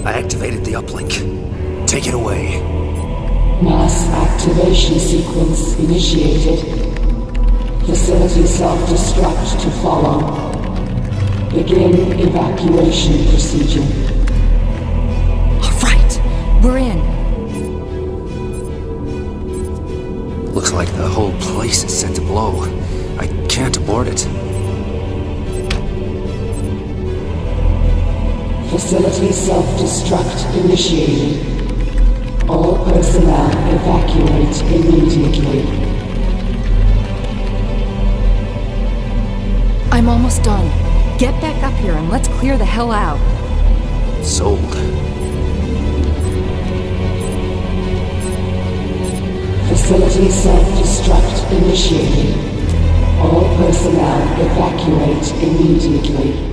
I activated the uplink. Take it away. Mass activation sequence initiated. Facility self-destruct to follow. Begin evacuation procedure. All right, we're in. Looks like the whole place is set to blow. I can't abort it. Facility self-destruct initiated. All personnel evacuate immediately. I'm almost done. Get back up here and let's clear the hell out. Sold. Facility self-destruct initiated. All personnel evacuate immediately.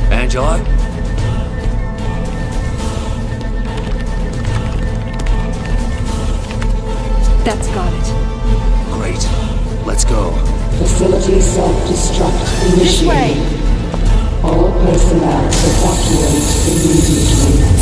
Angela? That's got it. Great. Let's go. Facility self-destruct initiated. This way! All personnel evacuate immediately.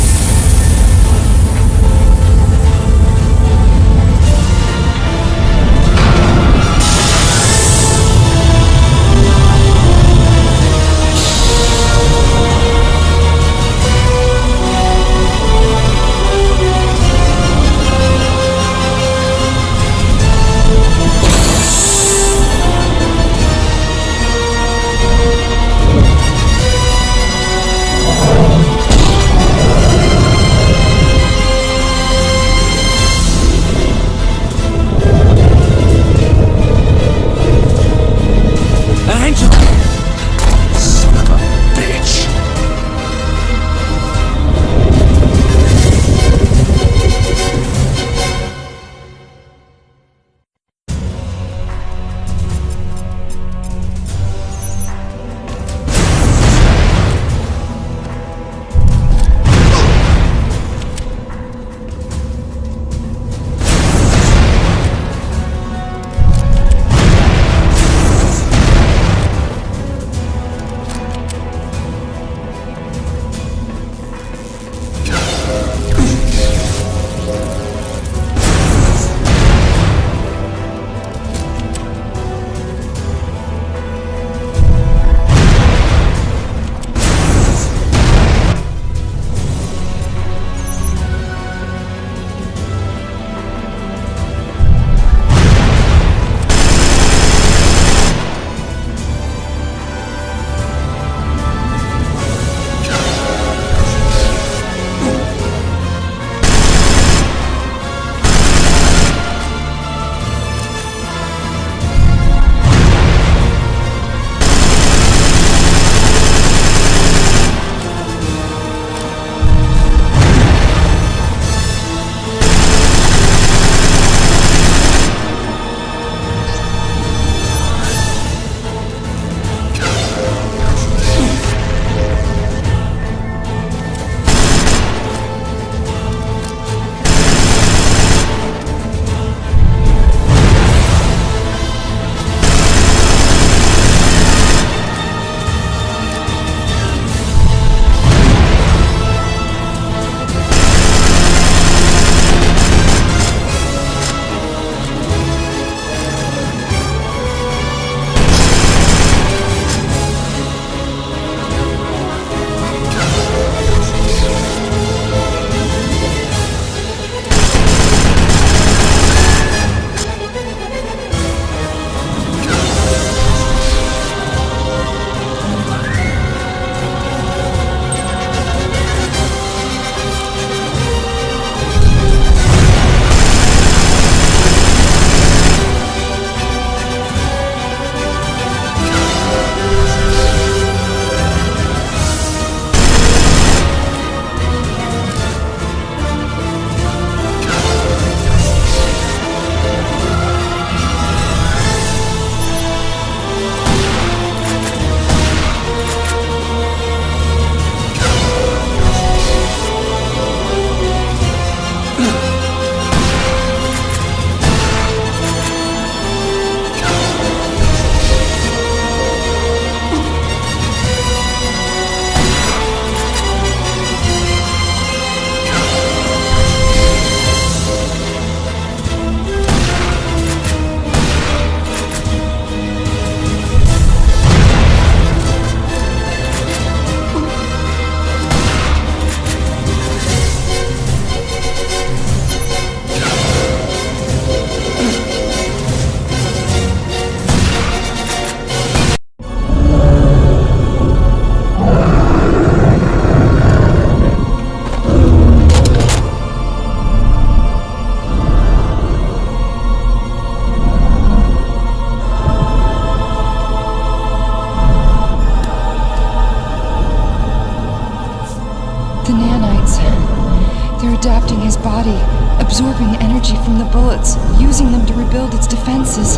They're adapting his body, absorbing energy from the bullets, using them to rebuild its defenses.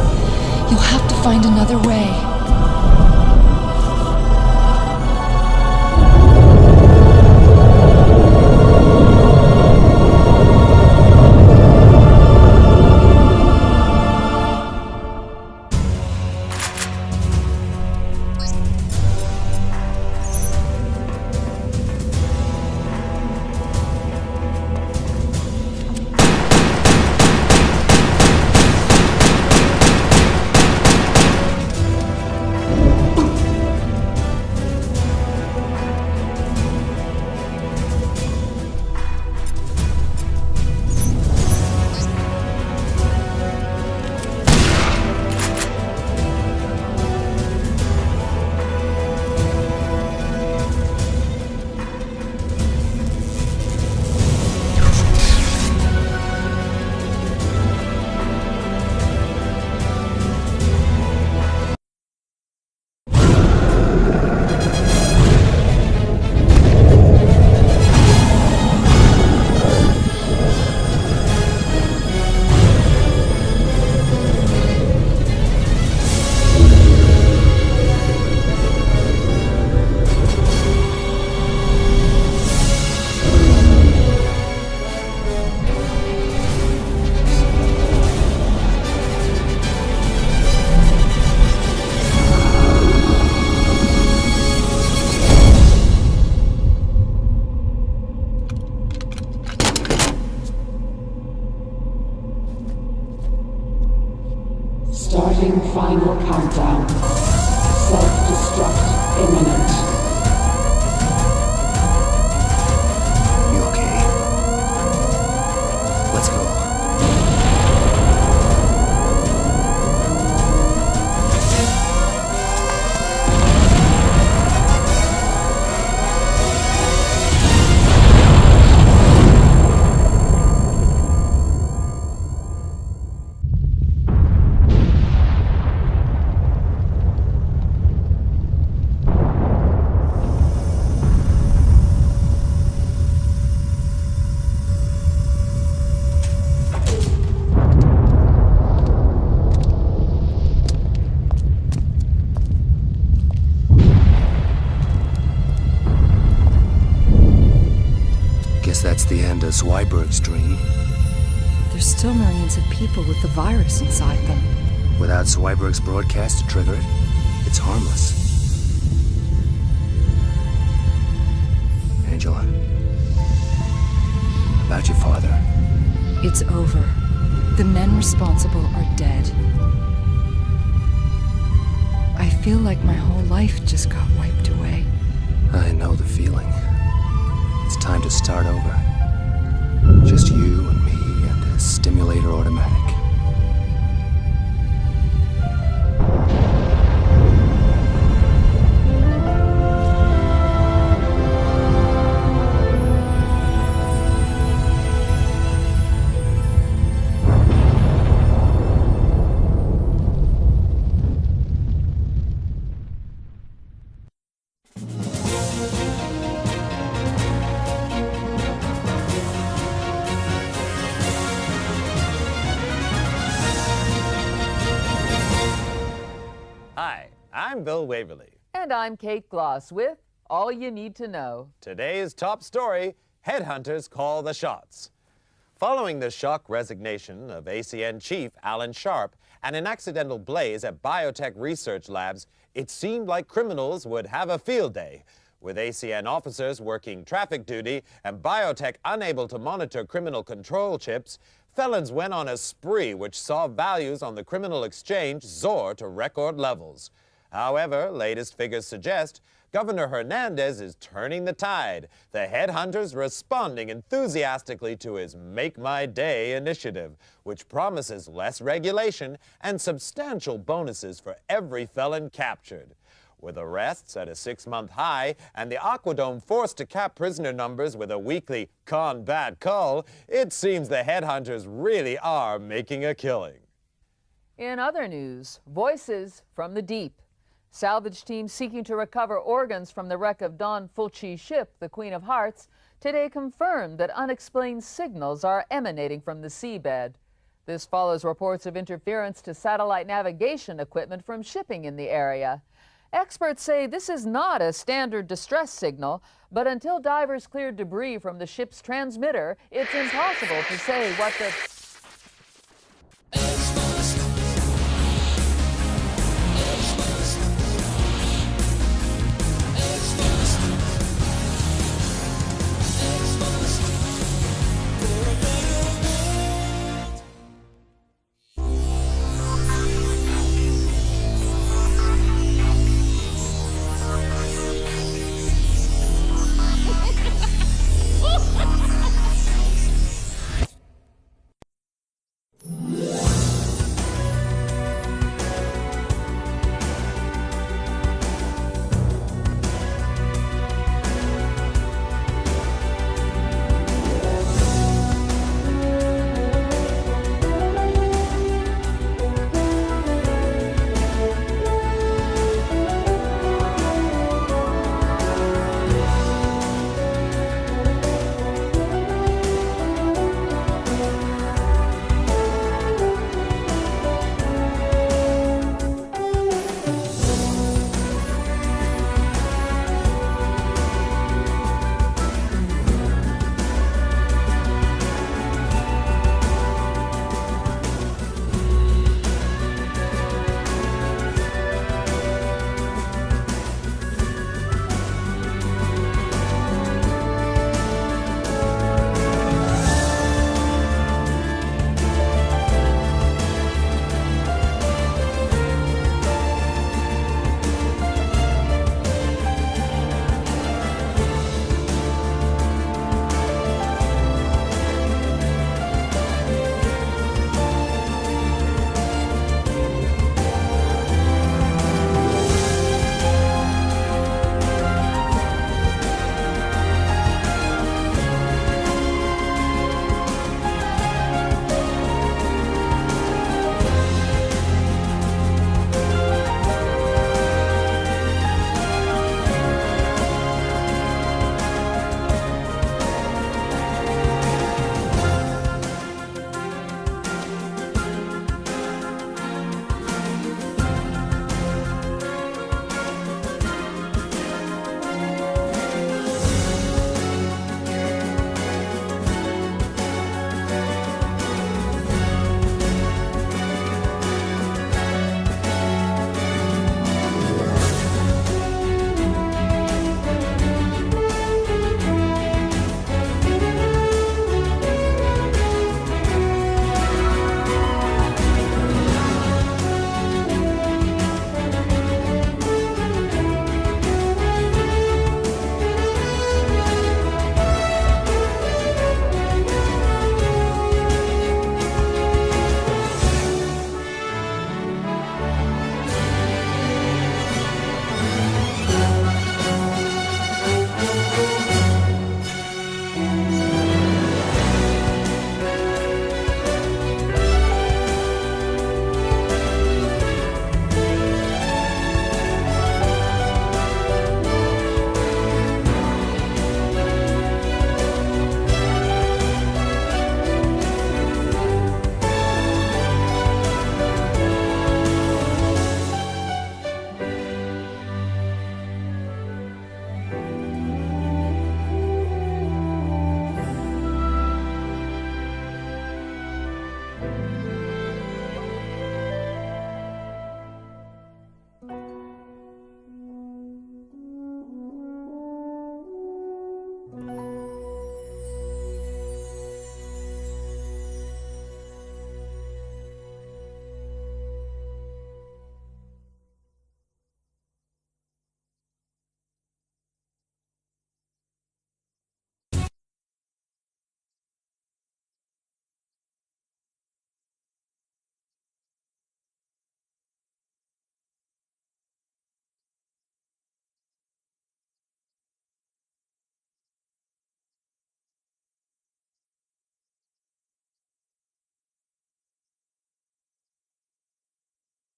You'll have to find another way. Starting final countdown. Self-destruct imminent. You okay? Let's go. Guess that's the end of Zweiberg's dream. There's still millions of people with the virus inside them. Without Zweiberg's broadcast to trigger it, it's harmless. Angela, about your father. It's over. The men responsible are dead. I feel like my whole life just got wiped away. I know the feeling. It's time to start over. Just you and me and a stimulator automatic. I'm Bill Waverly. And I'm Kate Gloss with All You Need to Know. Today's top story, Headhunters call the shots. Following the shock resignation of ACN Chief Alan Sharp and an accidental blaze at Biotech research labs, it seemed like criminals would have a field day. With ACN officers working traffic duty and Biotech unable to monitor criminal control chips, felons went on a spree which saw values on the criminal exchange soar to record levels. However, latest figures suggest Governor Hernandez is turning the tide, the Headhunters responding enthusiastically to his Make My Day initiative, which promises less regulation and substantial bonuses for every felon captured. With arrests at a 6-month high and the Aquadome forced to cap prisoner numbers with a weekly combat call, it seems the Headhunters really are making a killing. In other news, voices from the deep. Salvage teams seeking to recover organs from the wreck of Don Fulci's ship, the Queen of Hearts, today confirmed that unexplained signals are emanating from the seabed. This follows reports of interference to satellite navigation equipment from shipping in the area. Experts say this is not a standard distress signal, but until divers cleared debris from the ship's transmitter, it's impossible to say what the